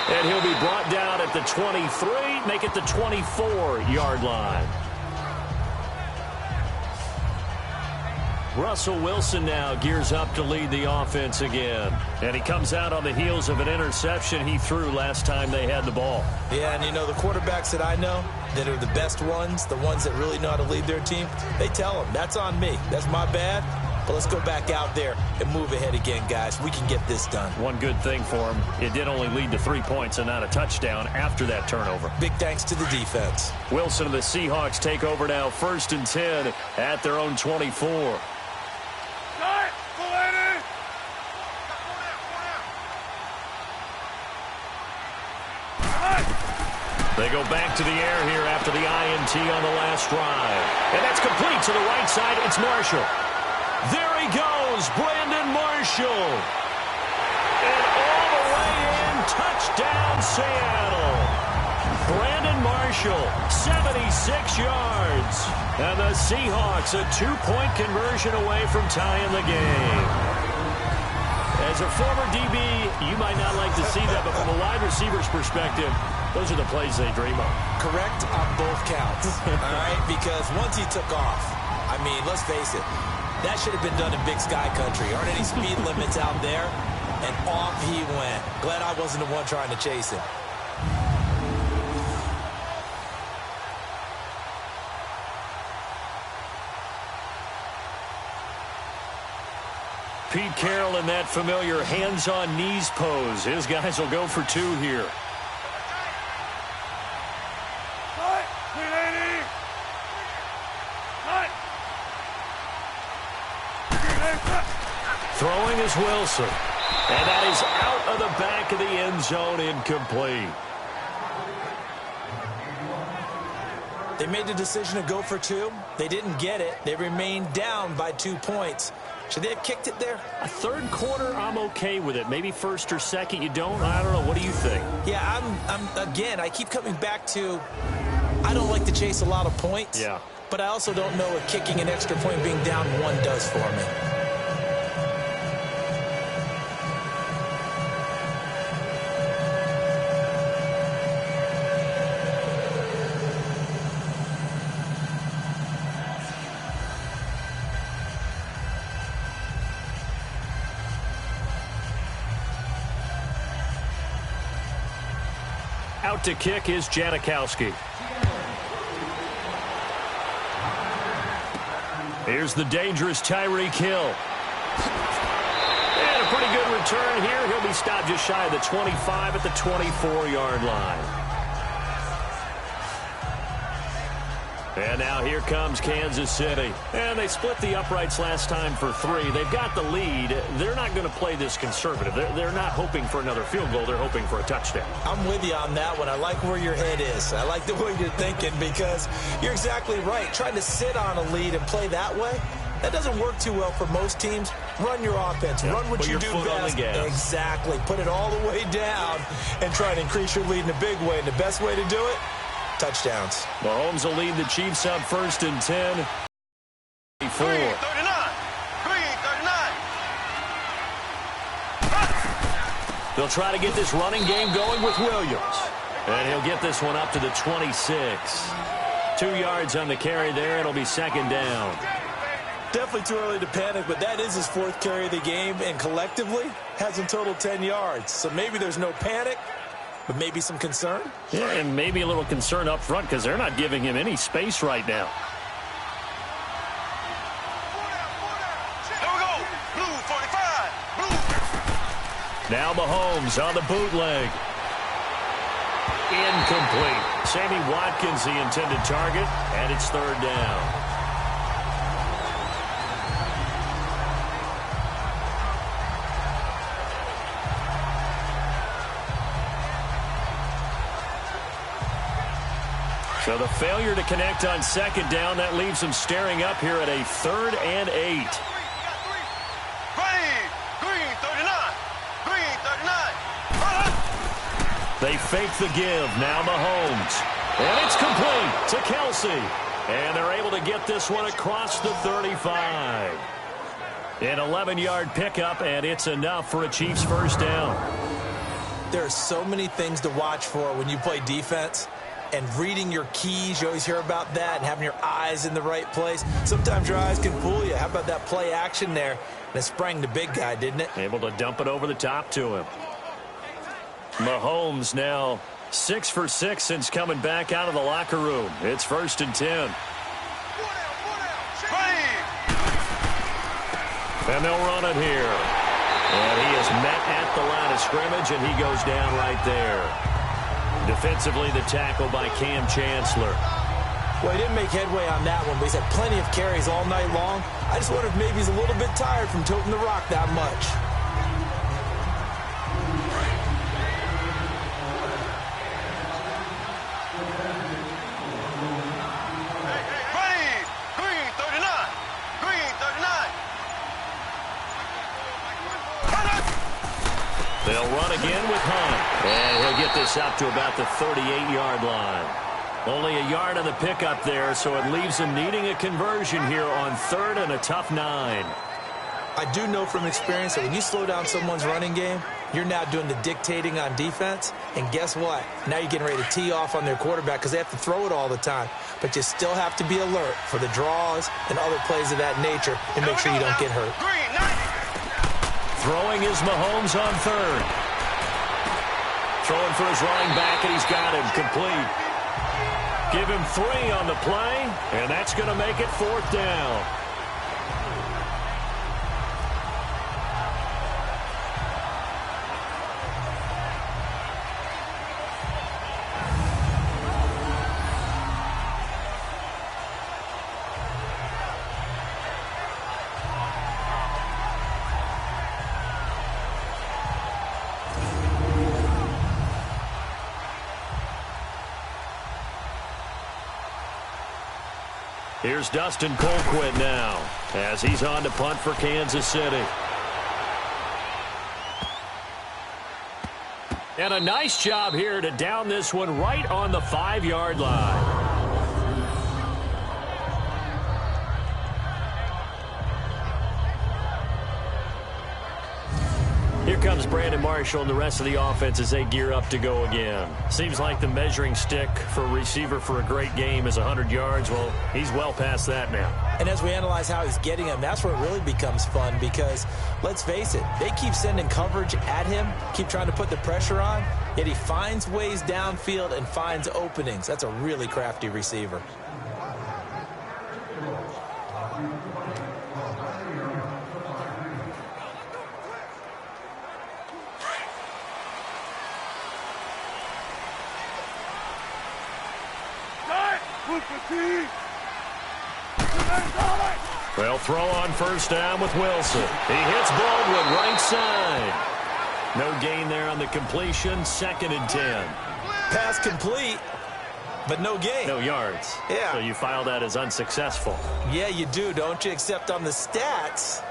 [SPEAKER 1] And he'll be brought down at the 23, make it the 24-yard line. Russell Wilson now gears up to lead the offense again. And he comes out on the heels of an interception he threw last time they had the ball.
[SPEAKER 2] Yeah, and you know, the quarterbacks that I know that are the best ones, the ones that really know how to lead their team, they tell them, that's on me. That's my bad. But let's go back out there and move ahead again, guys. We can get this done.
[SPEAKER 1] One good thing for him, it did only lead to 3 points and not a touchdown after that turnover.
[SPEAKER 2] Big thanks to the defense.
[SPEAKER 1] Wilson and the Seahawks take over now, 1st and 10 at their own 24. They go back to the air here after the INT on the last drive. And that's complete to the right side. It's Marshall. There he goes, Brandon Marshall. And all the way in, touchdown Seattle. Brandon Marshall, 76 yards. And the Seahawks a 2-point conversion away from tying the game. As a former DB, you might not like to see that, but from a wide receiver's perspective, those are the plays they dream of.
[SPEAKER 2] Correct on both counts, all right? Because once he took off, I mean, let's face it, that should have been done in Big Sky Country. Aren't any speed limits out there? And off he went. Glad I wasn't the one trying to chase him.
[SPEAKER 1] Pete Carroll in that familiar hands-on-knees pose. His guys will go for 2 here. Throwing is Wilson. And that is out of the back of the end zone, incomplete.
[SPEAKER 2] They made the decision to go for 2. They didn't get it. They remained down by 2 points. Should they have kicked it there?
[SPEAKER 1] A third quarter, I'm okay with it. Maybe first or second, you don't? I don't know. What do you think?
[SPEAKER 2] Yeah, again, I keep coming back to I don't like to chase a lot of points.
[SPEAKER 1] Yeah.
[SPEAKER 2] But I also don't know what kicking an extra point being down 1 does for me.
[SPEAKER 1] Out to kick is Janikowski. Here's the dangerous Tyreek Hill. And a pretty good return here. He'll be stopped just shy of the 25 at the 24-yard line. And now here comes Kansas City. And they split the uprights last time for 3. They've got the lead. They're not going to play this conservative. They're not hoping for another field goal. They're hoping for a touchdown.
[SPEAKER 2] I'm with you on that one. I like where your head is. I like the way you're thinking because you're exactly right. Trying to sit on a lead and play that way, that doesn't work too well for most teams. Run your offense.
[SPEAKER 1] Yeah,
[SPEAKER 2] run what you do best. Exactly. Put it all the way down and try to increase your lead in a big way. And the best way to do it, touchdowns.
[SPEAKER 1] Mahomes will lead the Chiefs up 1st and 10. 4.
[SPEAKER 3] Green, 39. Green, 39.
[SPEAKER 1] They'll try to get this running game going with Williams. And he'll get this one up to the 26. 2 yards on the carry there. It'll be 2nd down.
[SPEAKER 2] Definitely too early to panic, but that is his 4th carry of the game, and collectively has in total 10 yards. So maybe there's no panic, but maybe some concern.
[SPEAKER 1] Yeah, and maybe a little concern up front because they're not giving him any space right now.
[SPEAKER 3] Here we go. Blue, 45. Blue.
[SPEAKER 1] Now Mahomes on the bootleg. Incomplete. Sammy Watkins the intended target, and it's 3rd down. So the failure to connect on 2nd down, that leaves them staring up here at a 3rd and 8.
[SPEAKER 3] Green, 39. Green, 39.
[SPEAKER 1] They fake the give. Now Mahomes. And it's complete to Kelsey. And they're able to get this one across the 35. An 11-yard pickup, and it's enough for a Chiefs first down.
[SPEAKER 2] There are so many things to watch for when you play defense. And reading your keys, you always hear about that, and having your eyes in the right place. Sometimes your eyes can fool you. How about that play action there? And it sprang the big guy, didn't it?
[SPEAKER 1] Able to dump it over the top to him. Mahomes now 6 for 6 since coming back out of the locker room. It's 1st and 10. And they'll run it here. And he is met at the line of scrimmage, and he goes down right there. Defensively, the tackle by Cam Chancellor.
[SPEAKER 2] Well, he didn't make headway on that one, but he's had plenty of carries all night long. I just wonder if maybe he's a little bit tired from toting the rock that much.
[SPEAKER 1] They'll run again with Hunt. And he'll get this out to about the 38-yard line. Only a yard on the pickup there, so it leaves him needing a conversion here on 3rd and a tough 9.
[SPEAKER 2] I do know from experience that when you slow down someone's running game, you're now doing the dictating on defense. And guess what? Now you're getting ready to tee off on their quarterback because they have to throw it all the time. But you still have to be alert for the draws and other plays of that nature and make sure you don't get hurt.
[SPEAKER 1] Throwing is Mahomes on 3rd. Throwing for his running back, and he's got him complete. Give him 3 on the play, and that's going to make it 4th down. Here's Dustin Colquitt now as he's on to punt for Kansas City. And a nice job here to down this one right on the 5-yard line. Here comes Brandon Marshall and the rest of the offense as they gear up to go again. Seems like the measuring stick for a receiver for a great game is 100 yards. Well, he's well past that now.
[SPEAKER 2] And as we analyze how he's getting them, that's where it really becomes fun because, let's face it, they keep sending coverage at him, keep trying to put the pressure on, yet he finds ways downfield and finds openings. That's a really crafty receiver.
[SPEAKER 1] They'll throw on 1st down with Wilson. He hits Baldwin right side. No gain there on the completion. 2nd and 10.
[SPEAKER 2] Pass complete, but no gain.
[SPEAKER 1] No yards.
[SPEAKER 2] Yeah.
[SPEAKER 1] So you file that as unsuccessful.
[SPEAKER 2] Yeah, you do, don't you? Except on the stats,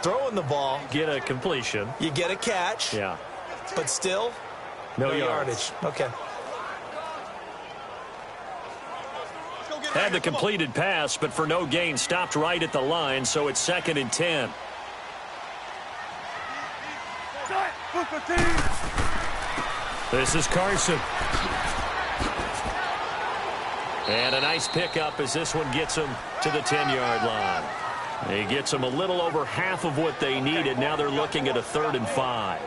[SPEAKER 2] throwing the ball.
[SPEAKER 1] Get a completion.
[SPEAKER 2] You get a catch.
[SPEAKER 1] Yeah.
[SPEAKER 2] But still,
[SPEAKER 1] no
[SPEAKER 2] yardage. Okay.
[SPEAKER 1] Had the completed pass, but for no gain, stopped right at the line, so it's 2nd and 10. This is Carson. And a nice pickup as this one gets him to the 10-yard line. He gets them a little over half of what they needed. Now they're looking at a 3rd and 5.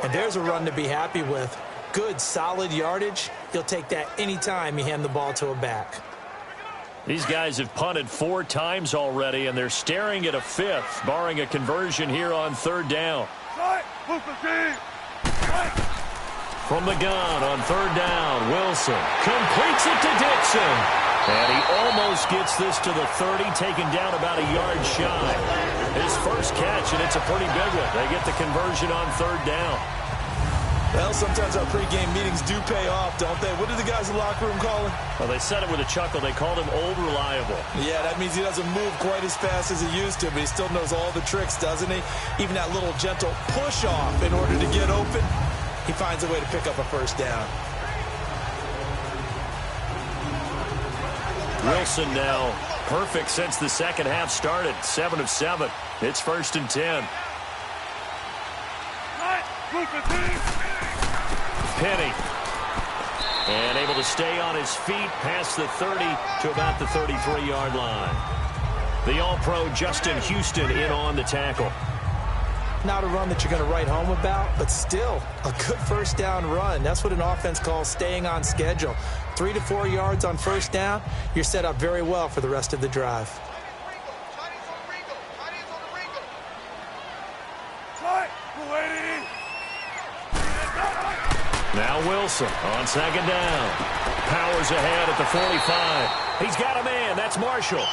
[SPEAKER 2] And there's a run to be happy with. Good, solid yardage. He'll take that anytime you hand the ball to a back.
[SPEAKER 1] These guys have punted 4 times already, and they're staring at a 5th, barring a conversion here on 3rd down. From the gun on 3rd down, Wilson completes it to Dixon. And he almost gets this to the 30, taken down about a yard shy. His first catch, and it's a pretty big one. They get the conversion on 3rd down.
[SPEAKER 2] Well, sometimes our pregame meetings do pay off, don't they? What did the guys in the locker room call him?
[SPEAKER 1] Well, they said it with a chuckle. They called him Old Reliable.
[SPEAKER 2] Yeah, that means he doesn't move quite as fast as he used to, but he still knows all the tricks, doesn't he? Even that little gentle push-off in order to get open, he finds a way to pick up a 1st down.
[SPEAKER 1] Wilson now perfect since the second half started. 7 of 7. It's 1st and 10. Penny. And able to stay on his feet past the 30 to about the 33-yard line. The All-Pro Justin Houston in on the tackle.
[SPEAKER 2] Not a run that you're going to write home about, but still a good first down run. That's what an offense calls staying on schedule. 3 to 4 yards on first down. You're set up very well for the rest of the drive.
[SPEAKER 1] Now Wilson on second down. Powers ahead at the 45. He's got a man. That's Marshall.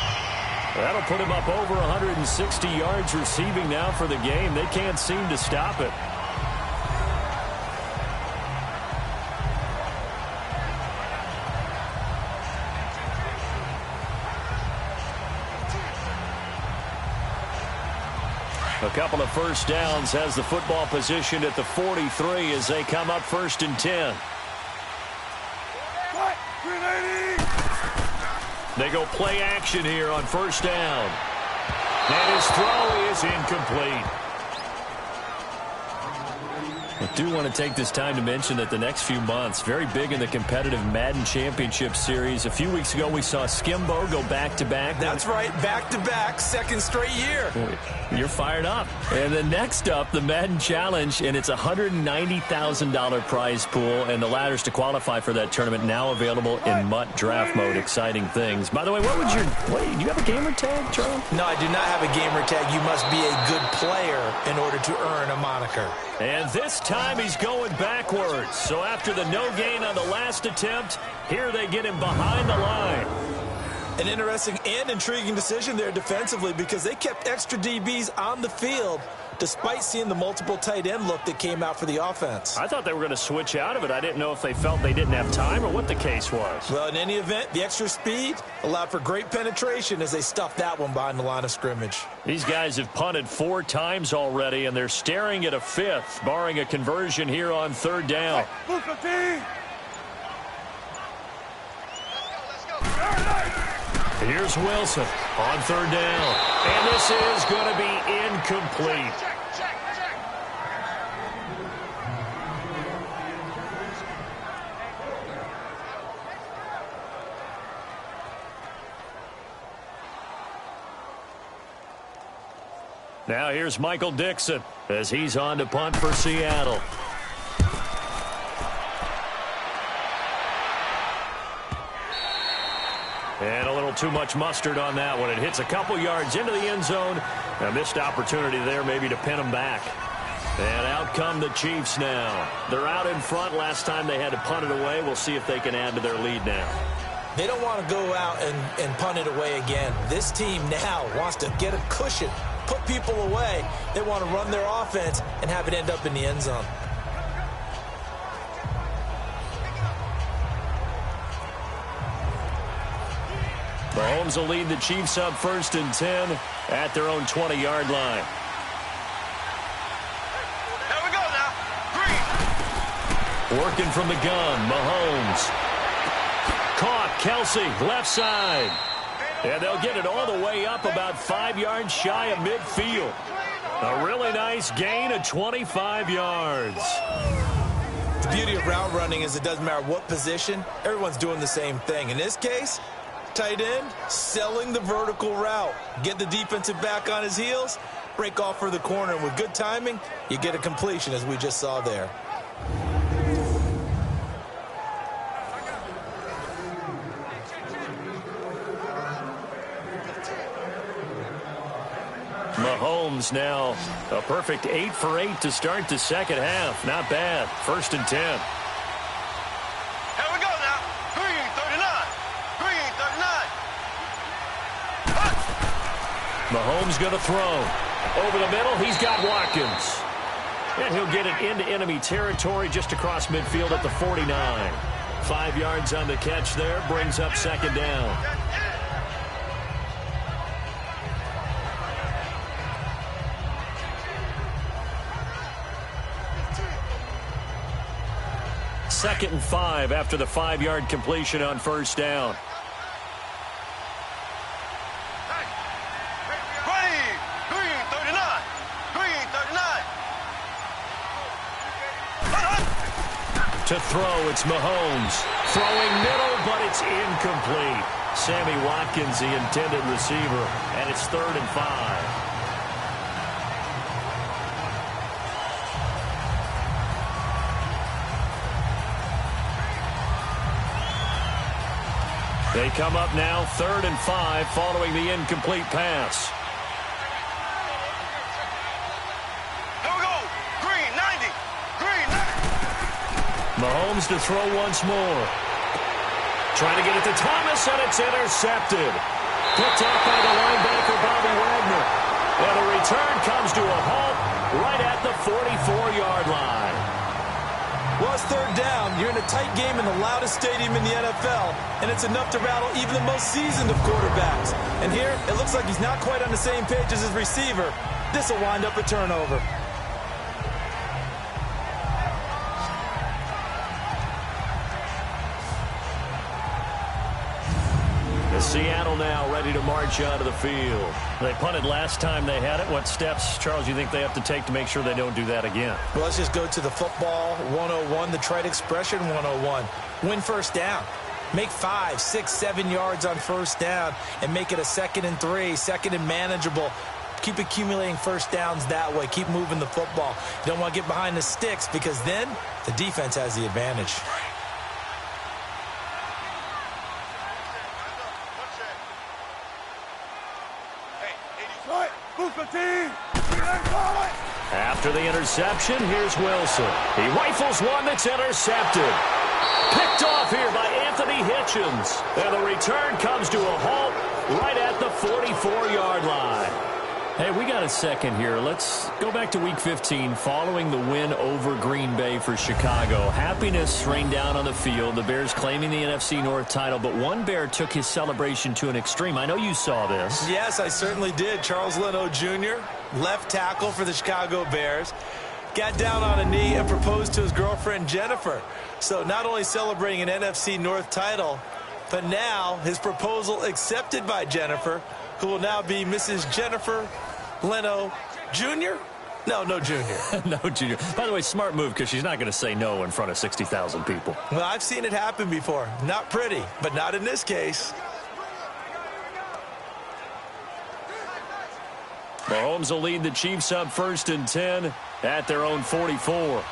[SPEAKER 1] That'll put him up over 160 yards receiving now for the game. They can't seem to stop it. A couple of first downs has the football positioned at the 43 as they come up 1st and 10. They go play action here on first down. And his throw is incomplete. I do want to take this time to mention that the next few months, very big in the competitive Madden Championship Series. A few weeks ago, we saw Skimbo go back-to-back.
[SPEAKER 2] That's right, back-to-back, second straight year.
[SPEAKER 1] You're fired up. And then next up, the Madden Challenge, and it's a $190,000 prize pool, and the ladders to qualify for that tournament now available in MUT draft mode. Exciting things. By the way, do you have a gamer tag, Charlie?
[SPEAKER 2] No, I do not have a gamer tag. You must be a good player in order to earn a moniker.
[SPEAKER 1] And this time he's going backwards. So after the no gain on the last attempt, here they get him behind the line.
[SPEAKER 2] An interesting and intriguing decision there defensively because they kept extra DBs on the field despite seeing the multiple tight end look that came out for the offense.
[SPEAKER 1] I thought they were going to switch out of it. I didn't know if they felt they didn't have time or what the case was.
[SPEAKER 2] Well, in any event, the extra speed allowed for great penetration as they stuffed that one behind the line of scrimmage.
[SPEAKER 1] These guys have punted 4 times already, and they're staring at a 5th, barring a conversion here on 3rd down. Here's Wilson on 3rd down. And this is going to be incomplete. Now here's Michael Dixon as he's on to punt for Seattle. And a little too much mustard on that one. It hits a couple yards into the end zone. A missed opportunity there maybe to pin them back. And out come the Chiefs now. They're out in front. Last time they had to punt it away. We'll see if they can add to their lead now.
[SPEAKER 2] They don't want to go out and punt it away again. This team now wants to get a cushion, put people away. They want to run their offense and have it end up in the end zone.
[SPEAKER 1] Mahomes will lead the Chiefs up 1st and 10 at their own 20-yard line.
[SPEAKER 3] Here we go now. Green.
[SPEAKER 1] Working from the gun, Mahomes. Caught, Kelsey, left side. And they'll get it all the way up about 5 yards shy of midfield. A really nice gain of 25 yards.
[SPEAKER 2] The beauty of route running is it doesn't matter what position. Everyone's doing the same thing. In this case, tight end, selling the vertical route. Get the defensive back on his heels, break off for the corner. And with good timing, you get a completion, as we just saw there.
[SPEAKER 1] Mahomes now a perfect 8 for 8 to start the second half. Not bad. 1st and 10.
[SPEAKER 3] Here we go now. Green, 39. Green, 39.
[SPEAKER 1] Mahomes going to throw. Over the middle, he's got Watkins. And he'll get it into enemy territory just across midfield at the 49. 5 yards on the catch there, brings up 2nd down. Second and 5 after the 5-yard completion on 1st down. To throw, it's Mahomes. Throwing middle, but it's incomplete. Sammy Watkins, the intended receiver, and it's 3rd and 5. They come up now 3rd and 5 following the incomplete pass.
[SPEAKER 3] Here we go. Green, 90. Green, 90.
[SPEAKER 1] Mahomes to throw once more. Trying to get it to Thomas, and it's intercepted. Picked up by the linebacker, Bobby Wagner. And the return comes to a halt right at the 44-yard line.
[SPEAKER 2] Well, it's 3rd down. You're in a tight game in the loudest stadium in the NFL, and it's enough to rattle even the most seasoned of quarterbacks. And here, it looks like he's not quite on the same page as his receiver. This will wind up a turnover.
[SPEAKER 1] Seattle now ready to march out of the field. They punted last time they had it. What steps, Charles, you think they have to take to make sure they don't do that again?
[SPEAKER 2] Well, let's just go to the football 101, the trite expression 101. Win first down. Make 5, 6, 7 yards on first down and make it a 2nd and 3, 2nd and manageable. Keep accumulating first downs that way. Keep moving the football. You don't want to get behind the sticks because then the defense has the advantage.
[SPEAKER 1] After the interception, here's Wilson. He rifles one that's intercepted. Picked off here by Anthony Hitchens. And the return comes to a halt right at the 44-yard line. Hey, we got a second here. Let's go back to Week 15 following the win over Green Bay for Chicago. Happiness rained down on the field. The Bears claiming the NFC North title, but one Bear took his celebration to an extreme. I know you saw this.
[SPEAKER 2] Yes, I certainly did. Charles Leno Jr., left tackle for the Chicago Bears, got down on a knee and proposed to his girlfriend Jennifer. So not only celebrating an NFC North title, but now his proposal accepted by Jennifer, who will now be Mrs. Jennifer Leno Jr.? No Jr.
[SPEAKER 1] No Jr. By the way, smart move because she's not going to say no in front of 60,000 people.
[SPEAKER 2] Well, I've seen it happen before. Not pretty, but not in this case.
[SPEAKER 1] Mahomes will lead the Chiefs up 1st and 10 at their own 44.
[SPEAKER 3] Here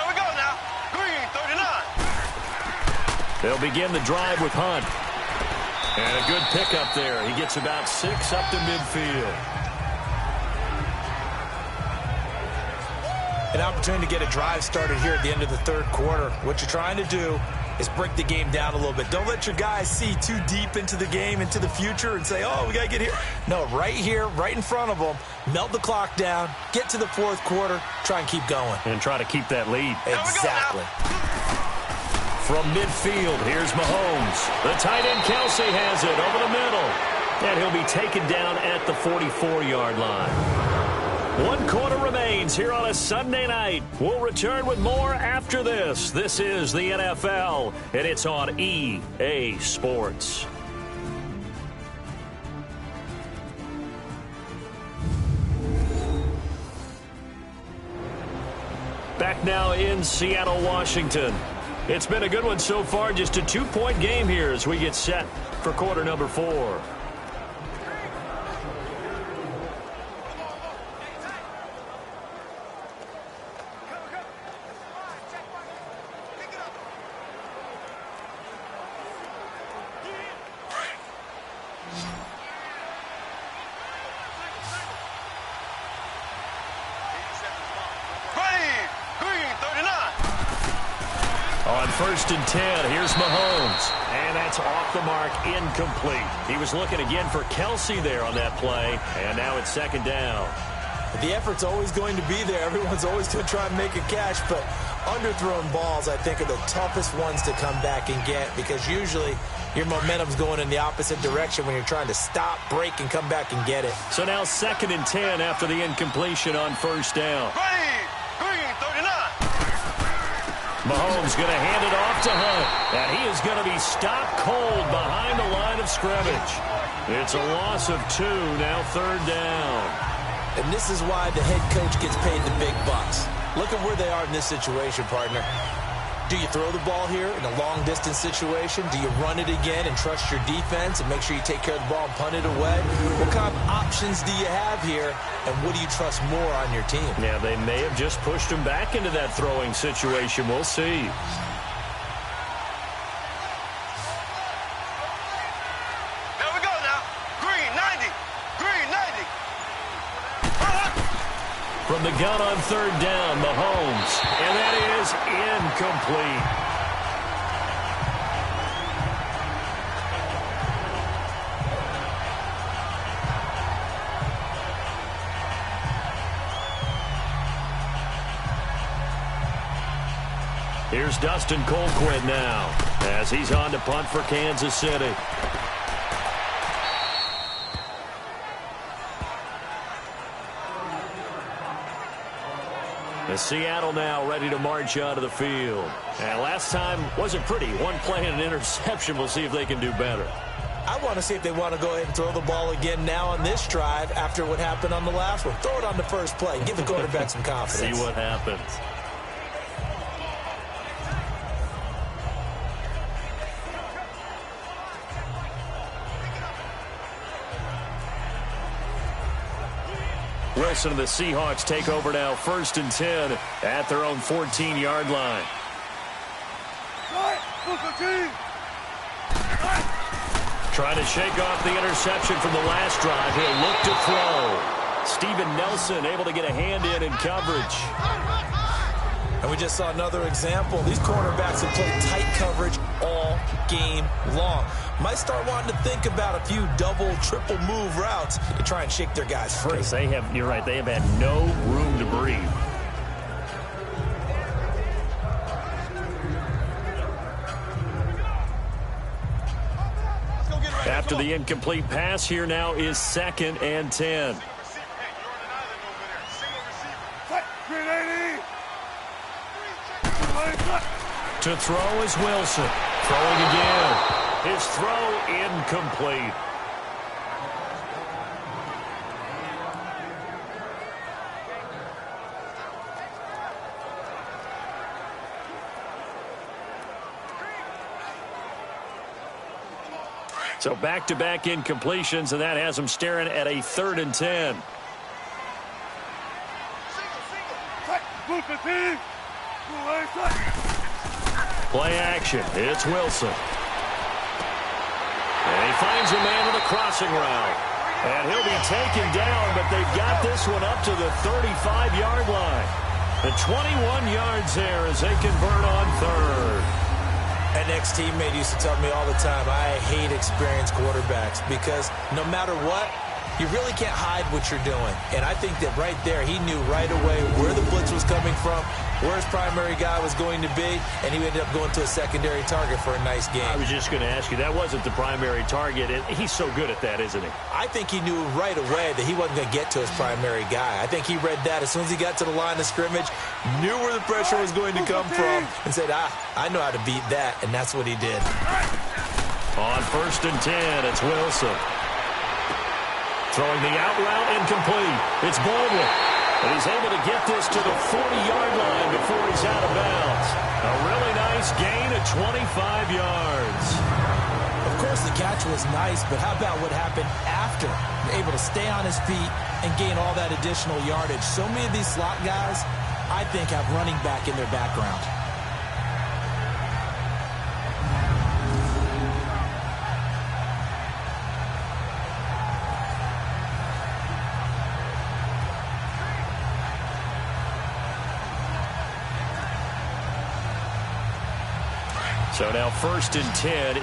[SPEAKER 3] we go now. Green, 39.
[SPEAKER 1] They'll begin the drive with Hunt. And a good pickup there. He gets about 6 up to midfield.
[SPEAKER 2] An opportunity to get a drive started here at the end of the 3rd quarter. What you're trying to do is break the game down a little bit. Don't let your guys see too deep into the game, into the future, and say, oh, we got to get here. No, right here, right in front of them, melt the clock down, get to the 4th quarter, try and keep going.
[SPEAKER 1] And try to keep that lead.
[SPEAKER 2] Exactly.
[SPEAKER 1] From midfield, here's Mahomes. The tight end Kelsey has it over the middle. And he'll be taken down at the 44-yard line. 1 quarter remains here on a Sunday night. We'll return with more after this. This is the NFL, and it's on EA Sports. Back now in Seattle, Washington. It's been a good one so far. Just a 2-point game here as we get set for quarter number 4. On 1st and 10, here's Mahomes. And that's off the mark, incomplete. He was looking again for Kelsey there on that play, and now it's 2nd down.
[SPEAKER 2] The effort's always going to be there. Everyone's always going to try and make a catch, but underthrown balls, I think, are the toughest ones to come back and get because usually your momentum's going in the opposite direction when you're trying to stop, break, and come back and get it.
[SPEAKER 1] So now 2nd and 10 after the incompletion on 1st down.
[SPEAKER 3] Green, 39.
[SPEAKER 1] Mahomes going to hand it off to Hunt. And he is going to be stopped cold behind the line of scrimmage. It's a loss of 2, now 3rd down.
[SPEAKER 2] And this is why the head coach gets paid the big bucks. Look at where they are in this situation, partner. Do you throw the ball here in a long-distance situation? Do you run it again and trust your defense and make sure you take care of the ball and punt it away? What kind of options do you have here, and what do you trust more on your team?
[SPEAKER 1] Yeah, they may have just pushed him back into that throwing situation. We'll see. From the gun on third down, Mahomes. And that is incomplete. Here's Dustin Colquitt now as he's on to punt for Kansas City. Seattle now ready to march out of the field. And last time wasn't pretty. One play and an interception. We'll see if they can do better.
[SPEAKER 2] I want to see if they want to go ahead and throw the ball again now on this drive after what happened on the last one. Throw it on the first play. Give the quarterback some confidence.
[SPEAKER 1] See what happens. Wilson and the Seahawks take over now, 1st and 10 at their own 14-yard line. Trying to shake off the interception from the last drive. He'll look to throw. Steven Nelson able to get a hand in coverage.
[SPEAKER 2] And we just saw another example. These cornerbacks have played tight coverage all game long. Might start wanting to think about a few double, triple move routes to try and shake their guys free.
[SPEAKER 1] They have, you're right, they have had no room to breathe. After the incomplete pass, here now is 2nd and 10. To throw is Wilson. Throwing again. His throw incomplete. So back-to-back incompletions, and that has him staring at a 3rd and 10. Play action. It's Wilson. And he finds a man with a crossing route. And he'll be taken down, but they've got this one up to the 35-yard line. The 21 yards there as they convert on 3rd.
[SPEAKER 2] An ex-teammate used to tell me all the time, I hate experienced quarterbacks because no matter what, you really can't hide what you're doing. And I think that right there, he knew right away where the blitz was coming from, where his primary guy was going to be, and he ended up going to a secondary target for a nice game.
[SPEAKER 1] I was just going to ask you, that wasn't the primary target. He's so good at that, isn't he?
[SPEAKER 2] I think he knew right away that he wasn't going to get to his primary guy. I think he read that as soon as he got to the line of scrimmage, knew where the pressure was going to come from, and said, I know how to beat that, and that's what he did.
[SPEAKER 1] On 1st and 10, it's Wilson. Throwing the out route incomplete. It's Baldwin. And he's able to get this to the 40-yard line before he's out of bounds. A really nice gain of 25 yards.
[SPEAKER 2] Of course, the catch was nice, but how about what happened after? Able to stay on his feet and gain all that additional yardage. So many of these slot guys, I think, have running back in their background.
[SPEAKER 1] So now 1st and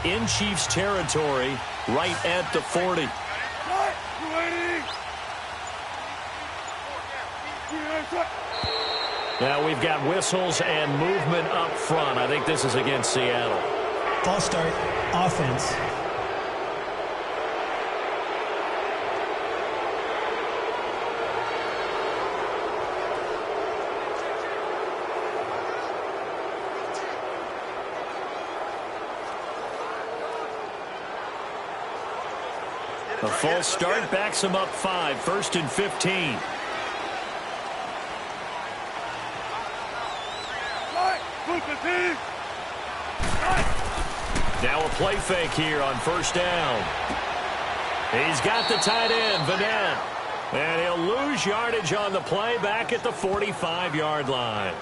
[SPEAKER 1] 10 in Chiefs territory, right at the 40. Now we've got whistles and movement up front. I think this is against Seattle.
[SPEAKER 4] False start, offense.
[SPEAKER 1] A false start backs him up 5, 1st and 15. Now a play fake here on first down. He's got the tight end, Vanette. And he'll lose yardage on the play back at the 45-yard line.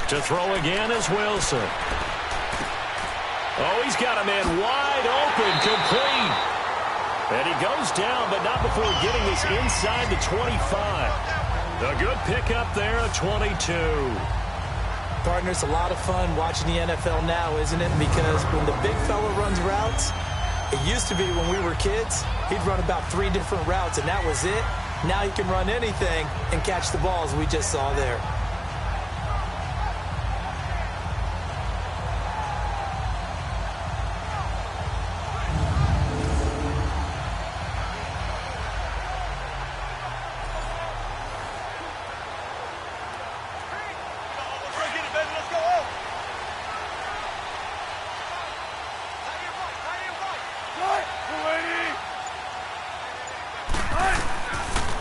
[SPEAKER 1] To throw again is Wilson. Oh, he's got a man wide open, complete. And he goes down, but not before getting this inside the 25. A good pickup there, a 22.
[SPEAKER 2] Partner, it's a lot of fun watching the NFL now, isn't it? Because when the big fella runs routes, it used to be when we were kids, he'd run about 3 different routes, and that was it. Now he can run anything and catch the balls we just saw there.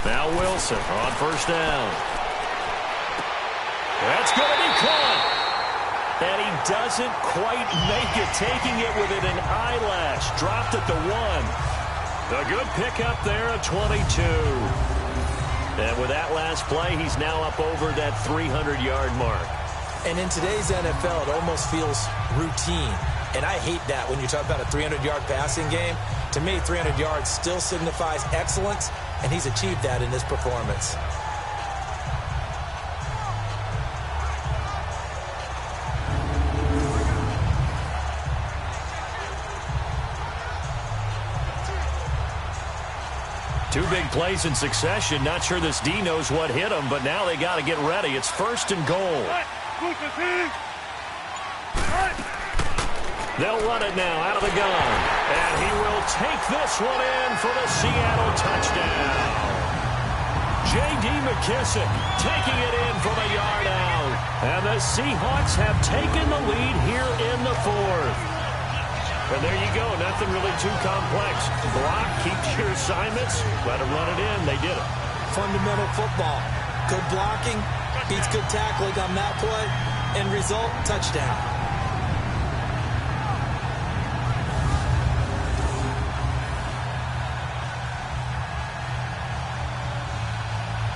[SPEAKER 1] Now Wilson on first down. That's going to be caught. And he doesn't quite make it, taking it within an eyelash. Dropped at the 1. A good pickup there, a 22. And with that last play, he's now up over that 300-yard mark.
[SPEAKER 2] And in today's NFL, it almost feels routine. And I hate that when you talk about a 300-yard passing game. To me, 300 yards still signifies excellence, and he's achieved that in this performance.
[SPEAKER 1] Two big plays in succession. Not sure this D knows what hit him, but now they got to get ready. It's first and goal. They'll run it now out of the gun. And he will take this one in for the Seattle touchdown. J.D. McKissick taking it in from a yard out. And the Seahawks have taken the lead here in the 4th. And there you go. Nothing really too complex. Block, keep your assignments, let them run it in. They did it.
[SPEAKER 2] Fundamental football. Good blocking, beats good tackling on that play. End result, touchdown.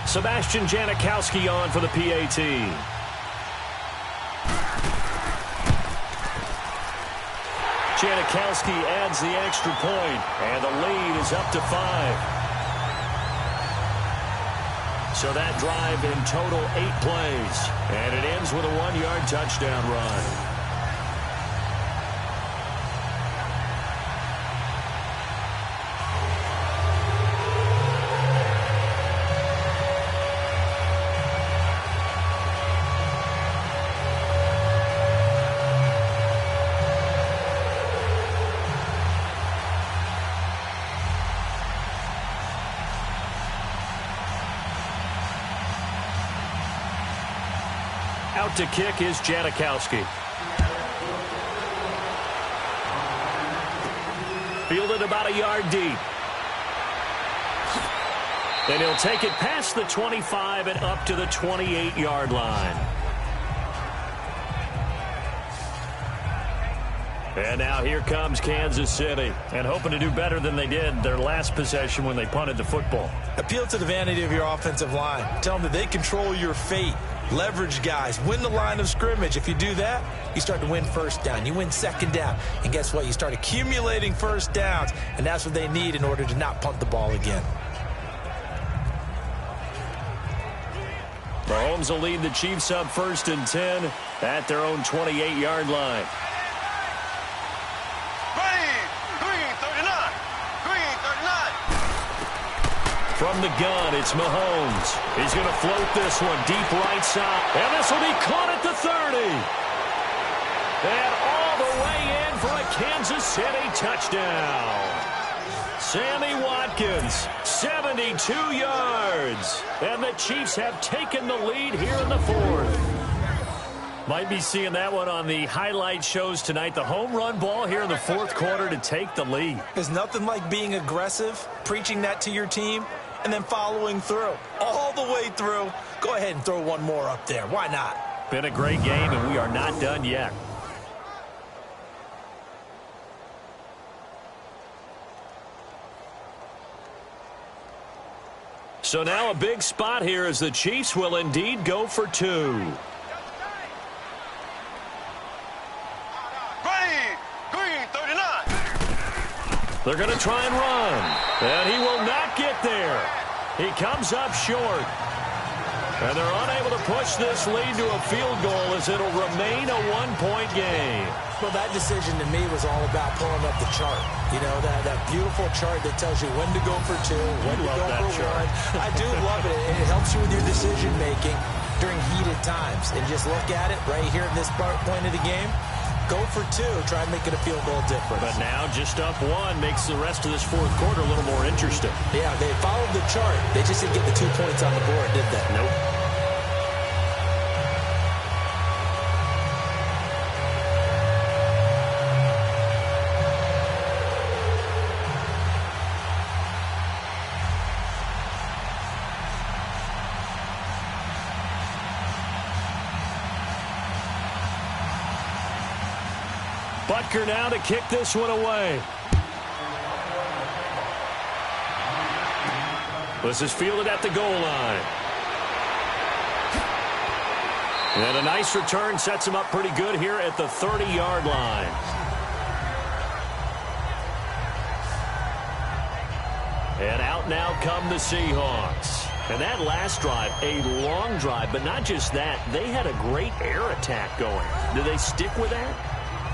[SPEAKER 1] Sebastian Janikowski on for the PAT. Janikowski adds the extra point, and the lead is up to 5. So that drive in total 8 plays, and it ends with a 1-yard touchdown run. Out to kick is Janikowski. Fielded about a yard deep. And he'll take it past the 25 and up to the 28-yard line. And now here comes Kansas City, and hoping to do better than they did their last possession when they punted the football.
[SPEAKER 2] Appeal to the vanity of your offensive line. Tell them that they control your fate. leverage guys, win the line of scrimmage. If you do that, you start to win first down. You win second down. And guess what? You start accumulating first downs, and that's what they need in order to not punt the ball again.
[SPEAKER 1] Mahomes will lead the Chiefs up 1st and 10 at their own 28-yard line. From the gun, it's Mahomes. He's going to float this one deep right side. And this will be caught at the 30. And all the way in for a Kansas City touchdown. Sammy Watkins, 72 yards. And the Chiefs have taken the lead here in the 4th. Might be seeing that one on the highlight shows tonight. The home run ball here in the 4th quarter to take the lead.
[SPEAKER 2] There's nothing like being aggressive, preaching that to your team, and then following through. All the way through. Go ahead and throw one more up there. Why not?
[SPEAKER 1] Been a great game, and we are not done yet. So now a big spot here as the Chiefs will indeed go for 2. They're going to try and run. And he will not get there. He comes up short. And they're unable to push this lead to a field goal as it'll remain a 1-point game.
[SPEAKER 2] Well, that decision to me was all about pulling up the chart. You know, that beautiful chart that tells you when to go for 2, when to go for 1. I do love it. It helps you with your decision-making during heated times. And just look at it right here at this point of the game. Go for 2, try and make it a field goal difference.
[SPEAKER 1] But now just up 1 makes the rest of this 4th quarter a little more interesting.
[SPEAKER 2] Yeah, they followed the chart. They just didn't get the 2 points on the board, did they?
[SPEAKER 1] Nope. Butker now to kick this one away. This is fielded at the goal line. And a nice return sets him up pretty good here at the 30-yard line. And out now come the Seahawks. And that last drive, a long drive, but not just that. They had a great air attack going. Do they stick with that?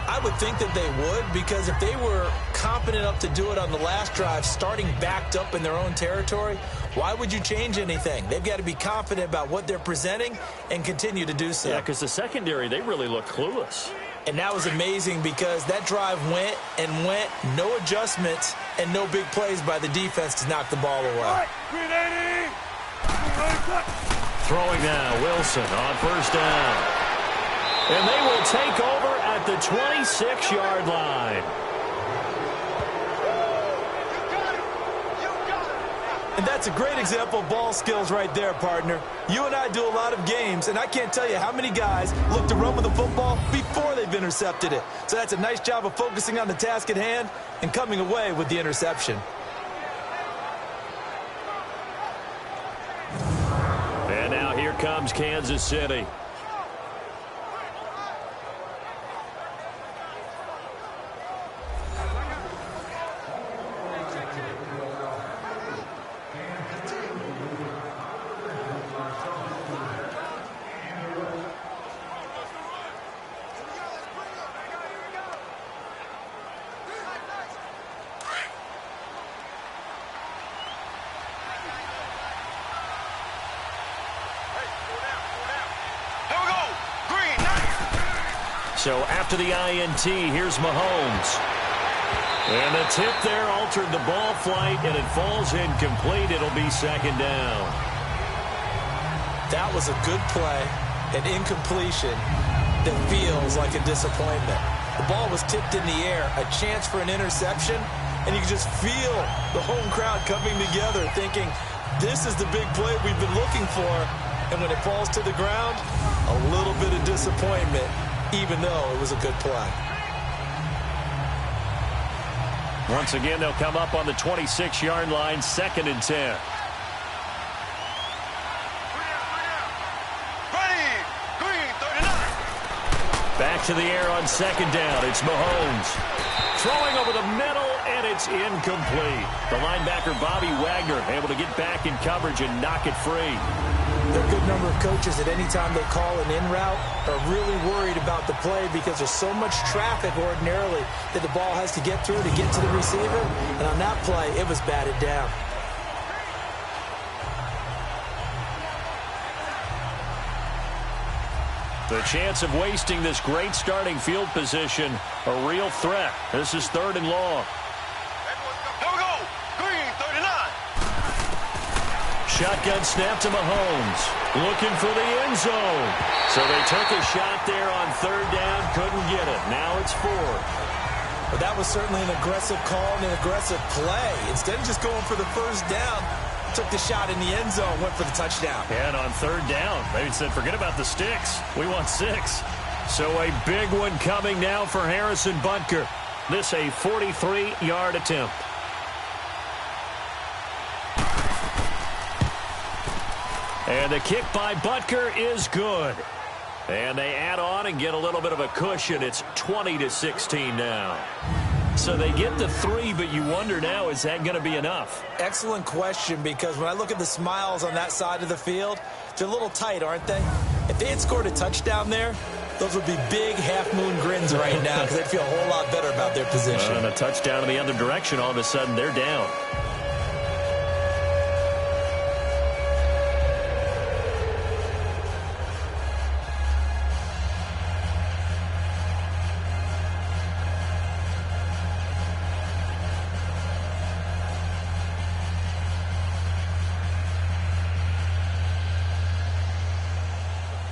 [SPEAKER 2] I would think that they would, because if they were competent enough to do it on the last drive, starting backed up in their own territory, why would you change anything? They've got to be confident about what they're presenting and continue to do so.
[SPEAKER 1] Yeah, because the secondary, they really look clueless.
[SPEAKER 2] And that was amazing because that drive went and went, no adjustments and no big plays by the defense to knock the ball away.
[SPEAKER 1] Throwing now, Wilson on 1st down. And they will take over at the 26-yard line.
[SPEAKER 2] And that's a great example of ball skills right there, partner. You and I do a lot of games, and I can't tell you how many guys look to run with the football before they've intercepted it. So that's a nice job of focusing on the task at hand and coming away with the interception.
[SPEAKER 1] And now here comes Kansas City. So after the INT, here's Mahomes. And the tip there altered the ball flight, and it falls incomplete. It'll be 2nd down.
[SPEAKER 2] That was a good play, an incompletion that feels like a disappointment. The ball was tipped in the air, a chance for an interception, and you can just feel the home crowd coming together thinking, this is the big play we've been looking for. And when it falls to the ground, a little bit of disappointment, even though it was a good play.
[SPEAKER 1] Once again, they'll come up on the 26-yard line, 2nd and 10.
[SPEAKER 3] Ready!
[SPEAKER 1] to the air on second down. It's Mahomes. Throwing over the middle, and it's incomplete. The linebacker, Bobby Wagner, able to get back in coverage and knock it free.
[SPEAKER 2] There are a good number of coaches at any time they call an in route are really worried about the play because there's so much traffic ordinarily that the ball has to get through to get to the receiver. And on that play, it was batted down.
[SPEAKER 1] The chance of wasting this great starting field position, a real threat. This is 3rd and long.
[SPEAKER 3] Here we go. Green, 39.
[SPEAKER 1] Shotgun snap to Mahomes. Looking for the end zone. So they took a shot there on 3rd down. Couldn't get it. Now it's 4th.
[SPEAKER 2] But that was certainly an aggressive call and an aggressive play. Instead of just going for the first down, took the shot in the end zone, went for the touchdown.
[SPEAKER 1] And on 3rd down, they said, forget about the sticks. We want 6. So a big one coming now for Harrison Butker. This a 43-yard attempt. And the kick by Butker is good. And they add on and get a little bit of a cushion. It's 20-16 now. So they get the 3, but you wonder now, is that going to be enough?
[SPEAKER 2] Excellent question, because when I look at the smiles on that side of the field, they're a little tight, aren't they? If they had scored a touchdown there, those would be big half-moon grins right now because they'd feel a whole lot better about their position.
[SPEAKER 1] And a touchdown in the other direction, all of a sudden they're down.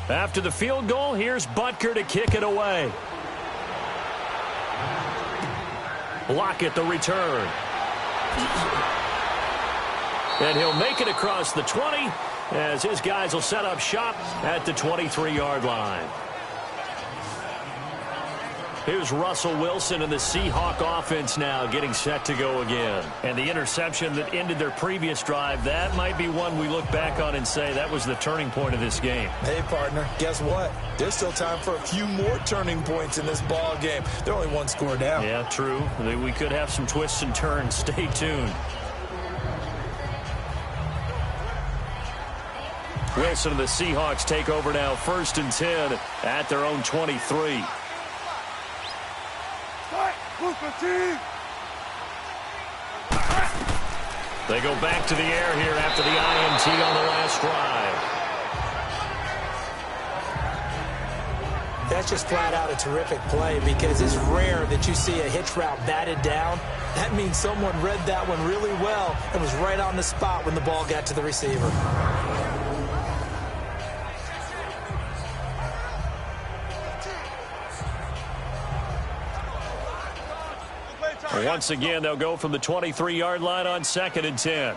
[SPEAKER 1] After the field goal, here's Butker to kick it away. Lockett the return. And he'll make it across the 20 as his guys will set up shop at the 23-yard line. Here's Russell Wilson and the Seahawk offense now getting set to go again. And the interception that ended their previous drive, that might be one we look back on and say that was the turning point of this game.
[SPEAKER 2] Hey, partner, guess what? There's still time for a few more turning points in this ball game. They're only 1 score down.
[SPEAKER 1] Yeah, true. We could have some twists and turns. Stay tuned. Wilson and the Seahawks take over now, 1st and 10 at their own 23. They go back to the air here after the INT on the last drive.
[SPEAKER 2] That's just flat out a terrific play because it's rare that you see a hitch route batted down. That means someone read that one really well and was right on the spot when the ball got to the receiver.
[SPEAKER 1] Once again, they'll go from the 23-yard line on 2nd and 10.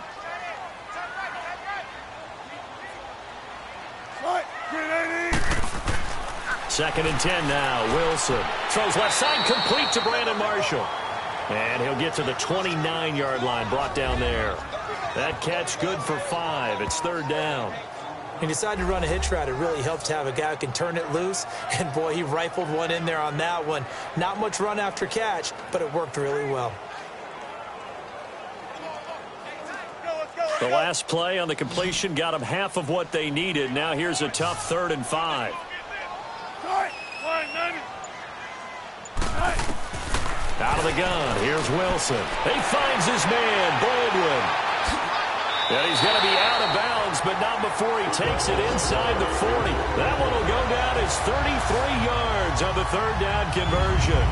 [SPEAKER 1] Second and 10 now. Wilson throws left side, complete to Brandon Marshall. And he'll get to the 29-yard line, brought down there. That catch good for 5. It's 3rd down.
[SPEAKER 2] He decided to run a hitch route. It really helped to have a guy who can turn it loose. And, boy, he rifled one in there on that one. Not much run after catch, but it worked really well.
[SPEAKER 1] The last play on the completion got them half of what they needed. Now here's a tough 3rd and 5. Out of the gun. Here's Wilson. He finds his man, Baldwin. And he's going to be out of bounds, but not before he takes it inside the 40. That one will go down as 33 yards on the 3rd down conversion.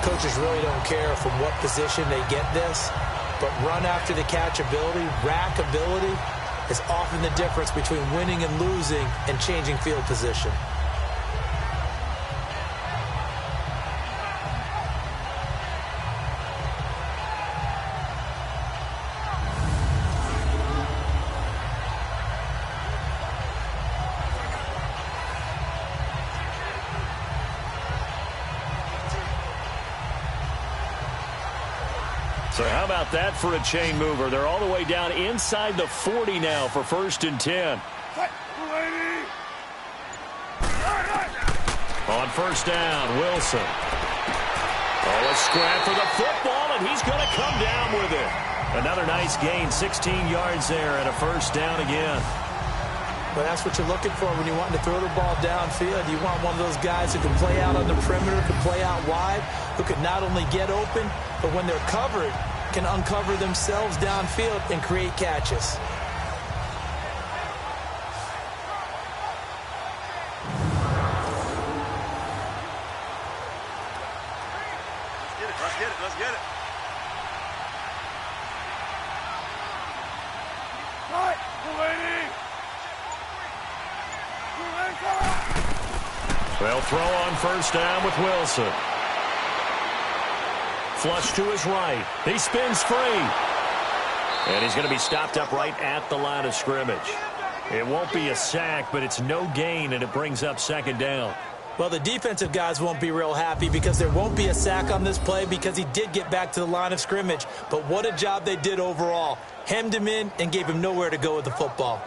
[SPEAKER 2] Coaches really don't care from what position they get this, but run after the catch ability, rack ability, is often the difference between winning and losing and changing field position.
[SPEAKER 1] So how about that for a chain mover? They're all the way down inside the 40 now for 1st and 10. On first down, Wilson. Oh, a scrap for the football, and he's going to come down with it. Another nice gain, 16 yards there, and a first down again.
[SPEAKER 2] But that's what you're looking for when you're wanting to throw the ball downfield. You want one of those guys who can play out on the perimeter, can play out wide, who can not only get open, but when they're covered, can uncover themselves downfield and create catches.
[SPEAKER 3] Let's get it.
[SPEAKER 1] They'll throw on first down with Wilson. Flush to his right. He spins free. And he's going to be stopped up right at the line of scrimmage. It won't be a sack, but it's no gain, and it brings up second down.
[SPEAKER 2] Well, the defensive guys won't be real happy because there won't be a sack on this play because he did get back to the line of scrimmage. But what a job they did overall. Hemmed him in and gave him nowhere to go with the football.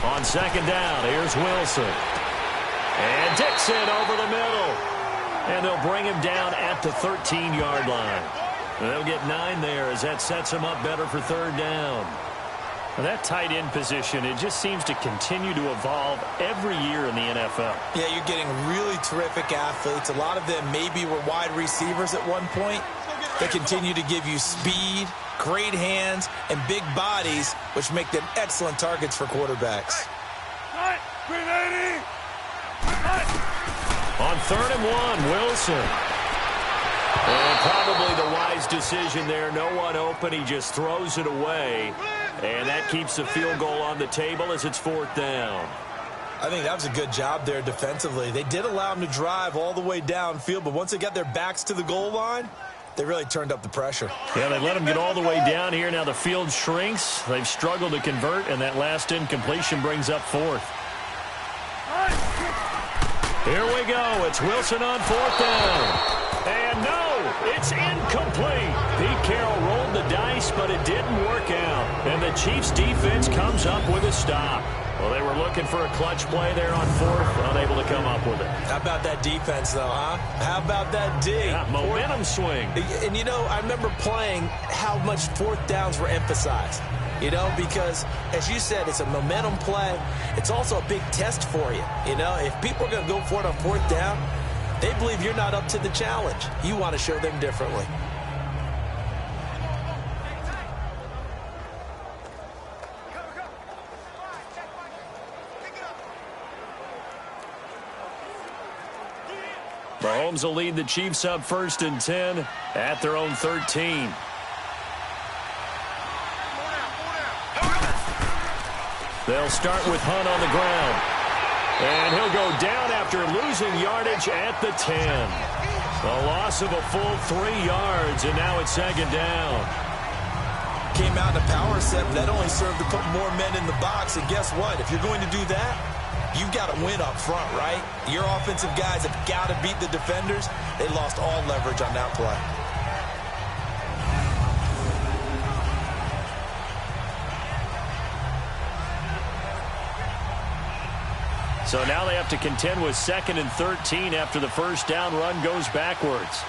[SPEAKER 1] On second down, here's Wilson. And Dixon over the middle. And they'll bring him down at the 13-yard line. They'll get 9 there as that sets him up better for third down.
[SPEAKER 6] Well, that tight end position, it just seems to continue to evolve every year in the NFL.
[SPEAKER 2] Yeah, you're getting really terrific athletes. A lot of them maybe were wide receivers at one point. They continue to give you speed, great hands, and big bodies, which make them excellent targets for quarterbacks.
[SPEAKER 1] On 3rd and 1, Wilson. And probably the wise decision there. No one open. He just throws it away. And that keeps the field goal on the table as it's 4th down.
[SPEAKER 2] I think that was a good job there defensively. They did allow him to drive all the way downfield, but once they got their backs to the goal line, they really turned up the pressure.
[SPEAKER 1] Yeah, they let him get all the way down here. Now the field shrinks. They've struggled to convert, and that last incompletion brings up 4th. Here we go. It's Wilson on 4th down. And no, it's incomplete. Pete Carroll rolled the dice, but it didn't work out. And the Chiefs' defense comes up with a stop. Well, they were looking for a clutch play there on 4th, unable to come up with it.
[SPEAKER 2] How about that defense, though, huh? How about that D?
[SPEAKER 1] Yeah, momentum swing.
[SPEAKER 2] And, you know, I remember playing how much 4th downs were emphasized. You know, because, as you said, it's a momentum play. It's also a big test for you. You know, if people are going to go for it on 4th down, they believe you're not up to the challenge. You want to show them differently.
[SPEAKER 1] Mahomes will lead the Chiefs up 1st and 10 at their own 13. They'll start with Hunt on the ground. And he'll go down after losing yardage at the 10. A loss of a full 3 yards, and now it's 2nd down.
[SPEAKER 2] Came out in a power set, but that only served to put more men in the box. And guess what? If you're going to do that, you've got to win up front, right? Your offensive guys have got to beat the defenders. They lost all leverage on that play.
[SPEAKER 1] So now they have to contend with 2nd and 13 after the first down run goes backwards.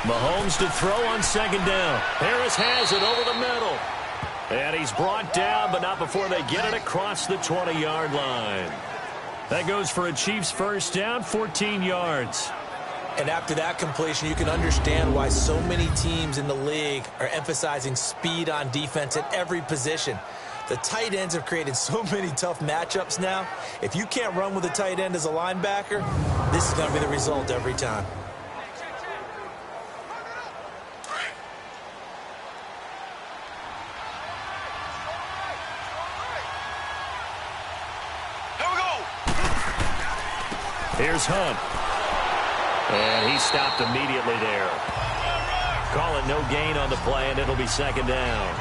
[SPEAKER 1] Mahomes to throw on 2nd down. Harris has it over the middle. And he's brought down, but not before they get it across the 20-yard line. That goes for a Chiefs first down, 14 yards.
[SPEAKER 2] And after that completion, you can understand why so many teams in the league are emphasizing speed on defense at every position. The tight ends have created so many tough matchups now. If you can't run with a tight end as a linebacker, this is going to be the result every time.
[SPEAKER 1] Here's Hunt. And he stopped immediately there. Call it no gain on the play, and it'll be second down.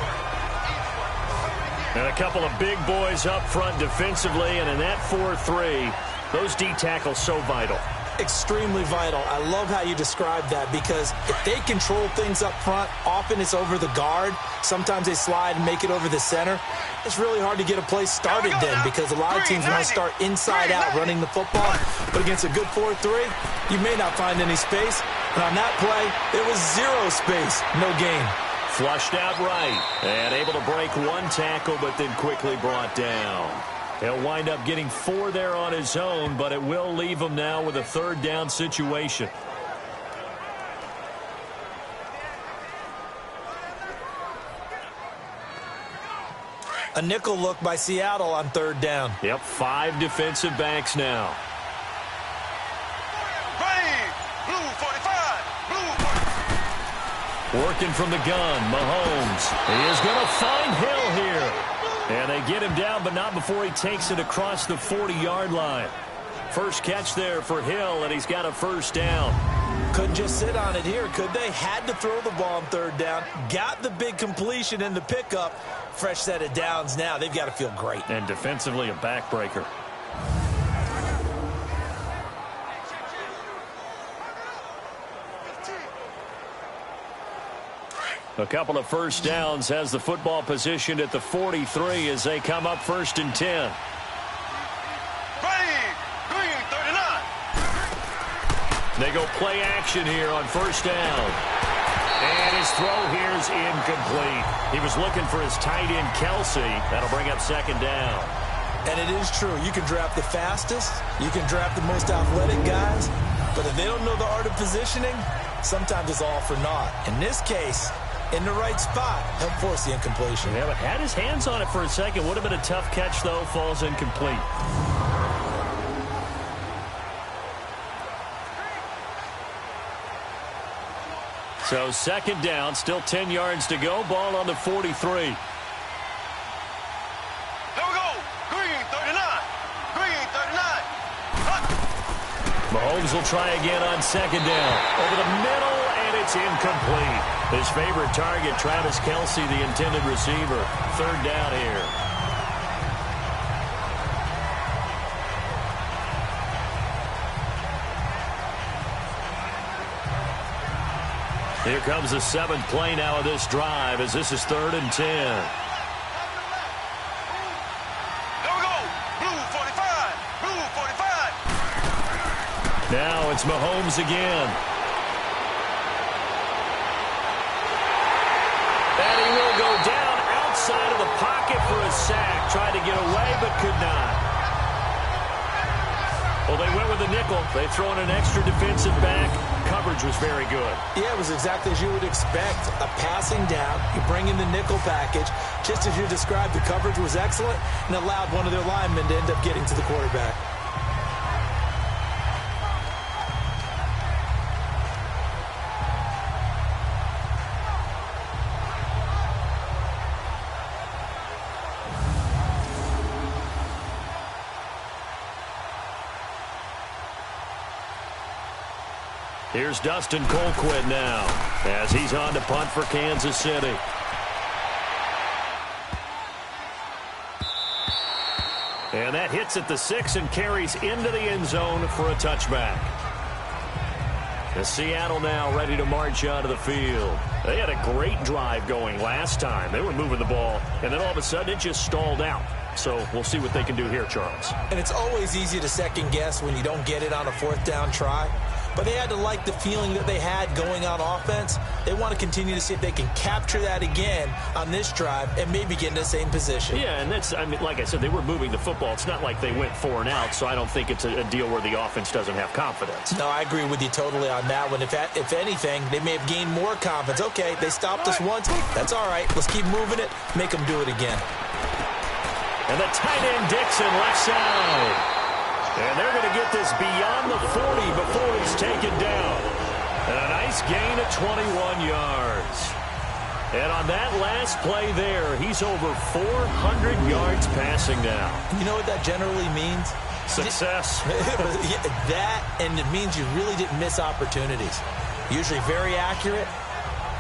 [SPEAKER 1] And a couple of big boys up front defensively, and in that 4-3, those D tackles so vital.
[SPEAKER 2] Extremely vital. I love how you describe that, because if they control things up front, often it's over the guard. Sometimes they slide and make it over the center. It's really hard to get a play started then, because a lot of teams want to start inside out running the football. But against a good 4-3, you may not find any space. And on that play, there was zero space, no gain.
[SPEAKER 1] Flushed out right, and able to break one tackle, but then quickly brought down. He'll wind up getting 4 there on his own, but it will leave him now with a third down situation.
[SPEAKER 2] A nickel look by Seattle on third down.
[SPEAKER 1] Yep, 5 defensive backs now.
[SPEAKER 3] Blue 45. Blue 45.
[SPEAKER 1] Working from the gun, Mahomes. He is going to find Hill here. And they get him down, but not before he takes it across the 40-yard line. First catch there for Hill, and he's got a first down.
[SPEAKER 2] Couldn't just sit on it here, could they? Had to throw the ball on third down. Got the big completion in the pickup. Fresh set of downs now. They've got to feel great.
[SPEAKER 1] And defensively, a backbreaker. A couple of first downs, has the football positioned at the 43 as they come up 1st and 10.
[SPEAKER 3] Green 39.
[SPEAKER 1] They go play action here on first down. And his throw here is incomplete. He was looking for his tight end, Kelsey. That'll bring up second down.
[SPEAKER 2] And it is true. You can draft the fastest. You can draft the most athletic guys. But if they don't know the art of positioning, sometimes it's all for naught. In this case, in the right spot, help force the incompletion.
[SPEAKER 1] Yeah, but had his hands on it for a second. Would have been a tough catch, though. Falls incomplete. So second down, still 10 yards to go. Ball on the 43.
[SPEAKER 3] There we go. Green 39. Green 39.
[SPEAKER 1] Mahomes will try again on second down. Over the middle, and it's incomplete. His favorite target, Travis Kelsey, the intended receiver. Third down here. Here comes the 7th play now of this drive, as this is 3rd and 10.
[SPEAKER 3] There we go. Blue 45. Blue 45.
[SPEAKER 1] Now it's Mahomes again. And he will go down outside of the pocket for a sack. Tried to get away, but could not. Well, they went with the nickel. They throw in an extra defensive back. Coverage was very good.
[SPEAKER 2] Yeah, it was exactly as you would expect. A passing down. You bring in the nickel package. Just as you described, the coverage was excellent and allowed one of their linemen to end up getting to the quarterback.
[SPEAKER 1] Here's Dustin Colquitt now as he's on to punt for Kansas City. And that hits at the 6 and carries into the end zone for a touchback. And Seattle now ready to march onto the field. They had a great drive going last time. They were moving the ball, and then all of a sudden it just stalled out. So we'll see what they can do here, Charles.
[SPEAKER 2] And it's always easy to second guess when you don't get it on a 4th down try. But they had to like the feeling that they had going on offense. They want to continue to see if they can capture that again on this drive and maybe get in the same position.
[SPEAKER 1] Yeah, and that's, I mean, like I said, they were moving the football. It's not like they went 4 and out, so I don't think it's a deal where the offense doesn't have confidence.
[SPEAKER 2] No, I agree with you totally on that one. If anything, they may have gained more confidence. Okay, they stopped us once. That's all right. Let's keep moving it. Make them do it again.
[SPEAKER 1] And the tight end Dixon left side. And they're going to get this beyond the 40 before he's taken down. And a nice gain of 21 yards. And on that last play there, he's over 400 yards passing now.
[SPEAKER 2] You know what that generally means?
[SPEAKER 1] Success.
[SPEAKER 2] That, and it means you really didn't miss opportunities. Usually very accurate.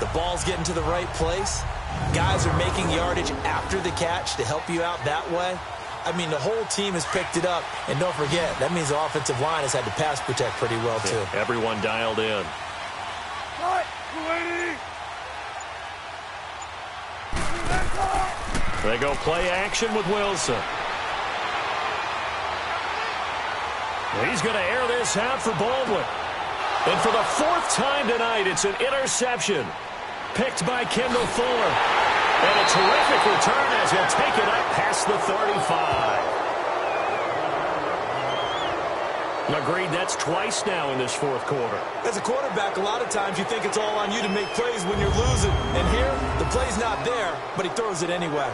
[SPEAKER 2] The ball's getting to the right place. Guys are making yardage after the catch to help you out that way. I mean, the whole team has picked it up. And don't forget, that means the offensive line has had to pass protect pretty well, too.
[SPEAKER 1] Yeah, everyone dialed in. They go play action with Wilson. He's going to air this out for Baldwin. And for the fourth time tonight, it's an interception. Picked by Kendall Fuller. And a terrific return as he'll take it up past the 35. Agreed, that's twice now in this fourth quarter.
[SPEAKER 2] As a quarterback, a lot of times you think it's all on you to make plays when you're losing. And here, the play's not there, but he throws it anyway.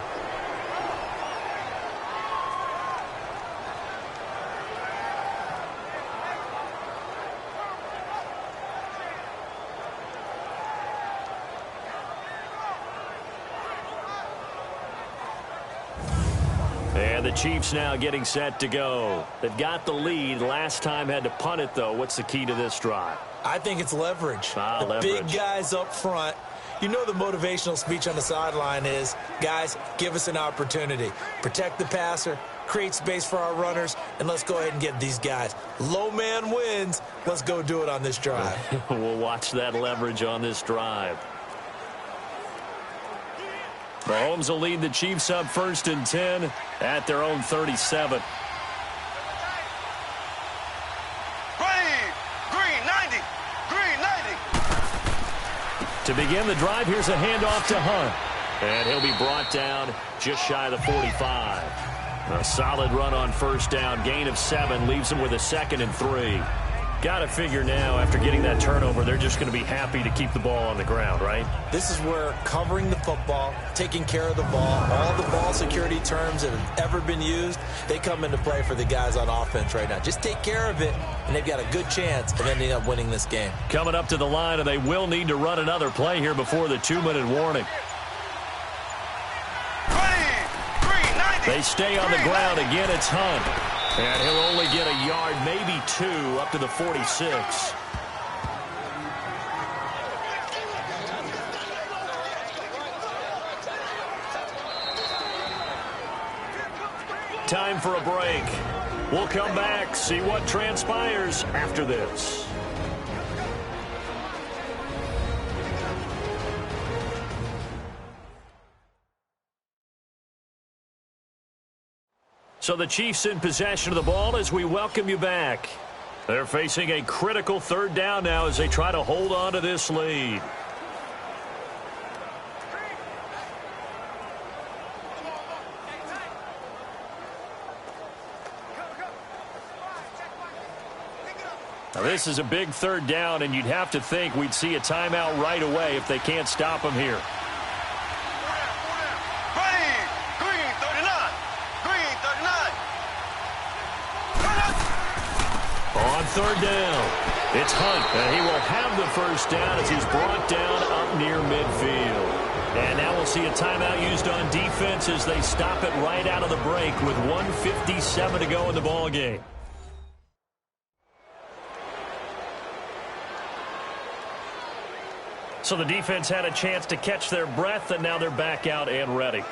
[SPEAKER 1] And the Chiefs now getting set to go. They've got the lead. Last time had to punt it, though. What's the key to this drive?
[SPEAKER 2] I think it's leverage.
[SPEAKER 1] Leverage.
[SPEAKER 2] Big guys up front. You know the motivational speech on the sideline is, guys, give us an opportunity. Protect the passer, create space for our runners, and let's go ahead and get these guys. Low man wins. Let's go do it on this drive.
[SPEAKER 1] We'll watch that leverage on this drive. Mahomes will lead the Chiefs up 1st and 10 at their own 37.
[SPEAKER 3] Green 90. Green 90.
[SPEAKER 1] To begin the drive, here's a handoff to Hunt. And he'll be brought down just shy of the 45. A solid run on 1st down. Gain of 7 leaves him with a 2nd and 3. Got to figure now, after getting that turnover, they're just going to be happy to keep the ball on the ground, right?
[SPEAKER 2] This is where covering the football, taking care of the ball, all the ball security terms that have ever been used, they come into play for the guys on offense right now. Just take care of it, and they've got a good chance of ending up winning this game.
[SPEAKER 1] Coming up to the line, and they will need to run another play here before the 2-minute warning.
[SPEAKER 3] Green 90.
[SPEAKER 1] They stay on the ground. Again, it's Hunt. And he'll only get a yard, maybe 2, up to the 46. Time for a break. We'll come back, see what transpires after this. So the Chiefs in possession of the ball as we welcome you back. They're facing a critical 3rd down now as they try to hold on to this lead. Now this is a big 3rd down, and you'd have to think we'd see a timeout right away if they can't stop him here. On 3rd down, it's Hunt, and he will have the 1st down as he's brought down up near midfield. And now we'll see a timeout used on defense as they stop it right out of the break with 1:57 to go in the ballgame. So the defense had a chance to catch their breath, and now they're back out and ready.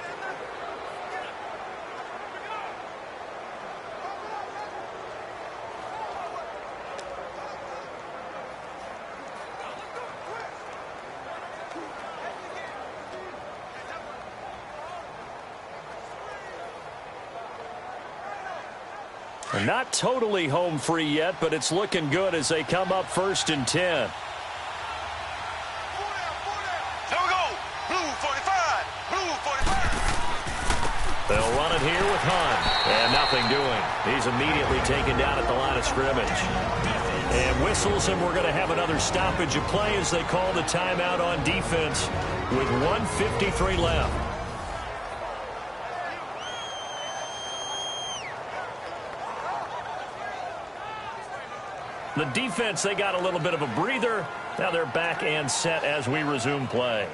[SPEAKER 1] Not totally home free yet, but it's looking good as they come up 1st and 10.
[SPEAKER 3] Here we go. Blue 45. Blue 45.
[SPEAKER 1] They'll run it here with Hunt. And nothing doing. He's immediately taken down at the line of scrimmage. And whistles, and we're going to have another stoppage of play as they call the timeout on defense with 1:53 left. The defense, they got a little bit of a breather. Now they're back and set as we resume play.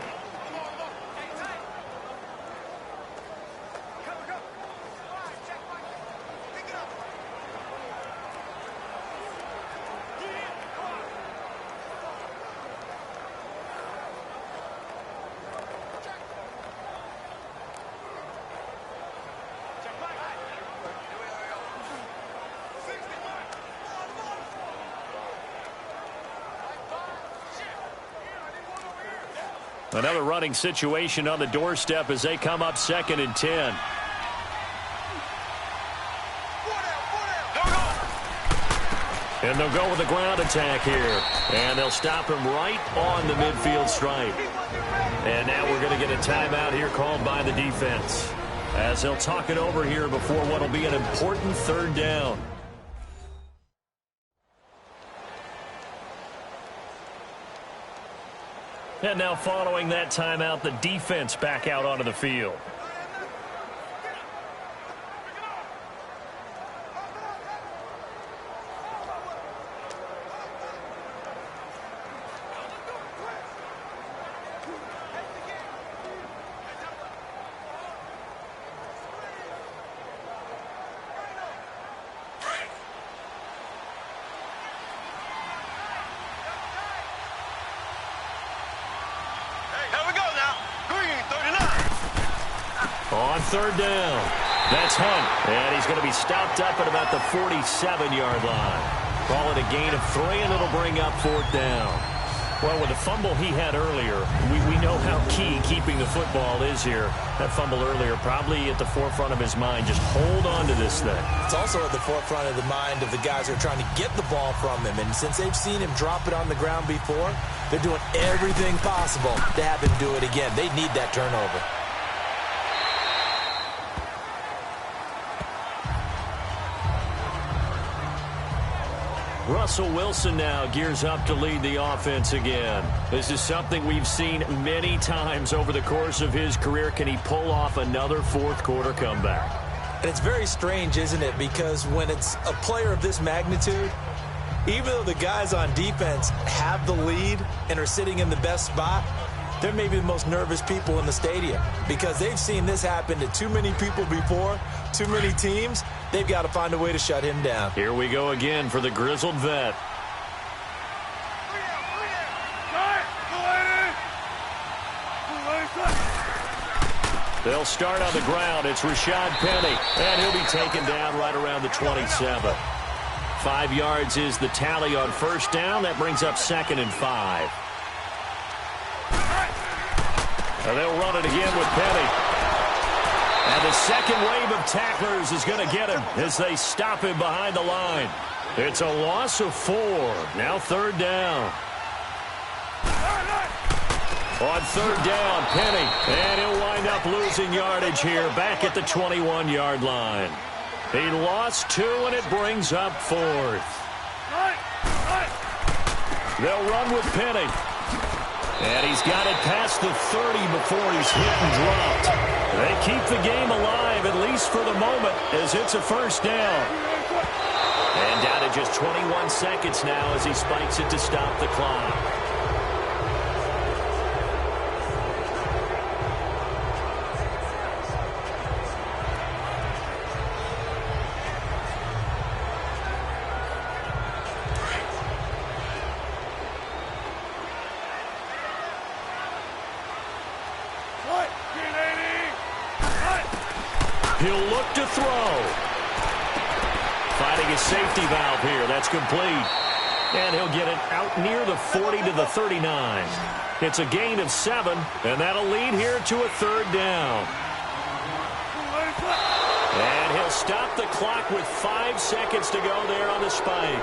[SPEAKER 1] Another running situation on the doorstep as they come up 2nd and 10. And they'll go with the ground attack here. And they'll stop him right on the midfield stripe. And now we're going to get a timeout here called by the defense, as they'll talk it over here before what will be an important 3rd down. And now following that timeout, the defense back out onto the field. On 3rd down, that's Hunt, and he's going to be stopped up at about the 47-yard line. Call it a gain of 3, and it'll bring up 4th down. Well, with the fumble he had earlier, we know how key keeping the football is here. That fumble earlier probably at the forefront of his mind. Just hold on to this thing.
[SPEAKER 2] It's also at the forefront of the mind of the guys who are trying to get the ball from him. And since they've seen him drop it on the ground before, they're doing everything possible to have him do it again. They need that turnover.
[SPEAKER 1] Russell Wilson now gears up to lead the offense again. This is something we've seen many times over the course of his career. Can he pull off another 4th quarter comeback?
[SPEAKER 2] And it's very strange, isn't it? Because when it's a player of this magnitude, even though the guys on defense have the lead and are sitting in the best spot, they're maybe the most nervous people in the stadium because they've seen this happen to too many people before, too many teams. They've got to find a way to shut him down.
[SPEAKER 1] Here we go again for the grizzled vet. They'll start on the ground. It's Rashad Penny, and he'll be taken down right around the 27. 5 yards is the tally on 1st down. That brings up 2nd and 5. And they'll run it again with Penny. And the second wave of tacklers is going to get him as they stop him behind the line. It's a loss of 4. Now 3rd down. On 3rd down, Penny. And he'll wind up losing yardage here back at the 21-yard line. He lost 2, and it brings up 4th. They'll run with Penny. And he's got it past the 30 before he's hit and dropped. They keep the game alive, at least for the moment, as it's a 1st down. And down to just 21 seconds now as he spikes it to stop the clock. He'll look to throw. Finding his safety valve here. That's complete. And he'll get it out near the 40 to the 39. It's a gain of 7, and that'll lead here to a 3rd down. And he'll stop the clock with 5 seconds to go there on the spike.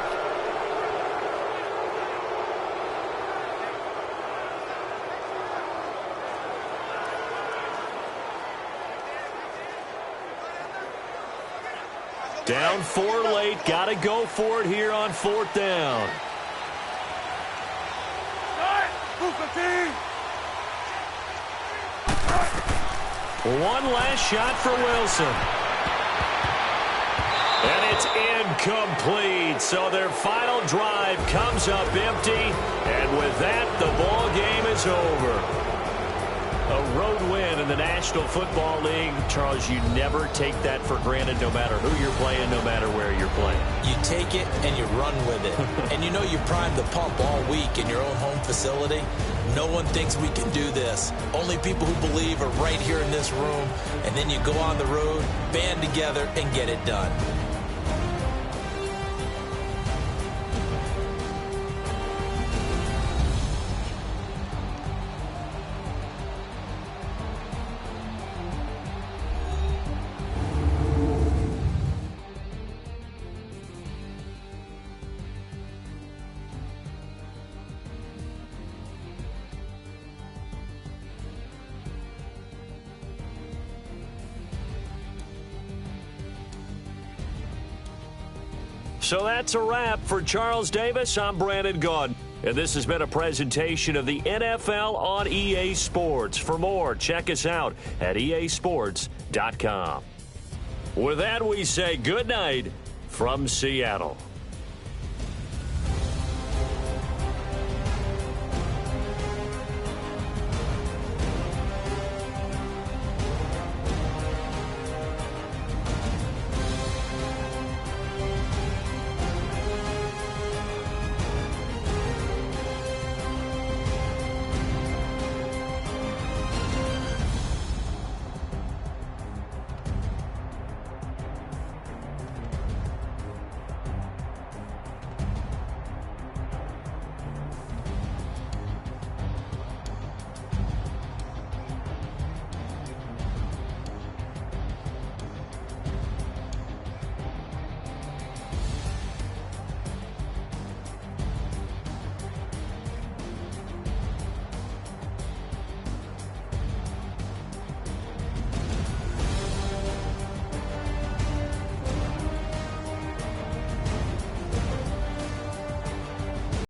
[SPEAKER 1] Down 4 late. Got to go for it here on 4th down. One last shot for Wilson. And it's incomplete. So their final drive comes up empty. And with that, the ball game is over. A road win in the National Football League. Charles, you never take that for granted no matter who you're playing, no matter where you're playing.
[SPEAKER 2] You take it and you run with it. And you know you primed the pump all week in your own home facility. No one thinks we can do this. Only people who believe are right here in this room. And then you go on the road, band together, and get it done.
[SPEAKER 1] So that's a wrap. For Charles Davis, I'm Brandon Gaudin. And this has been a presentation of the NFL on EA Sports. For more, check us out at easports.com. With that, we say good night from Seattle.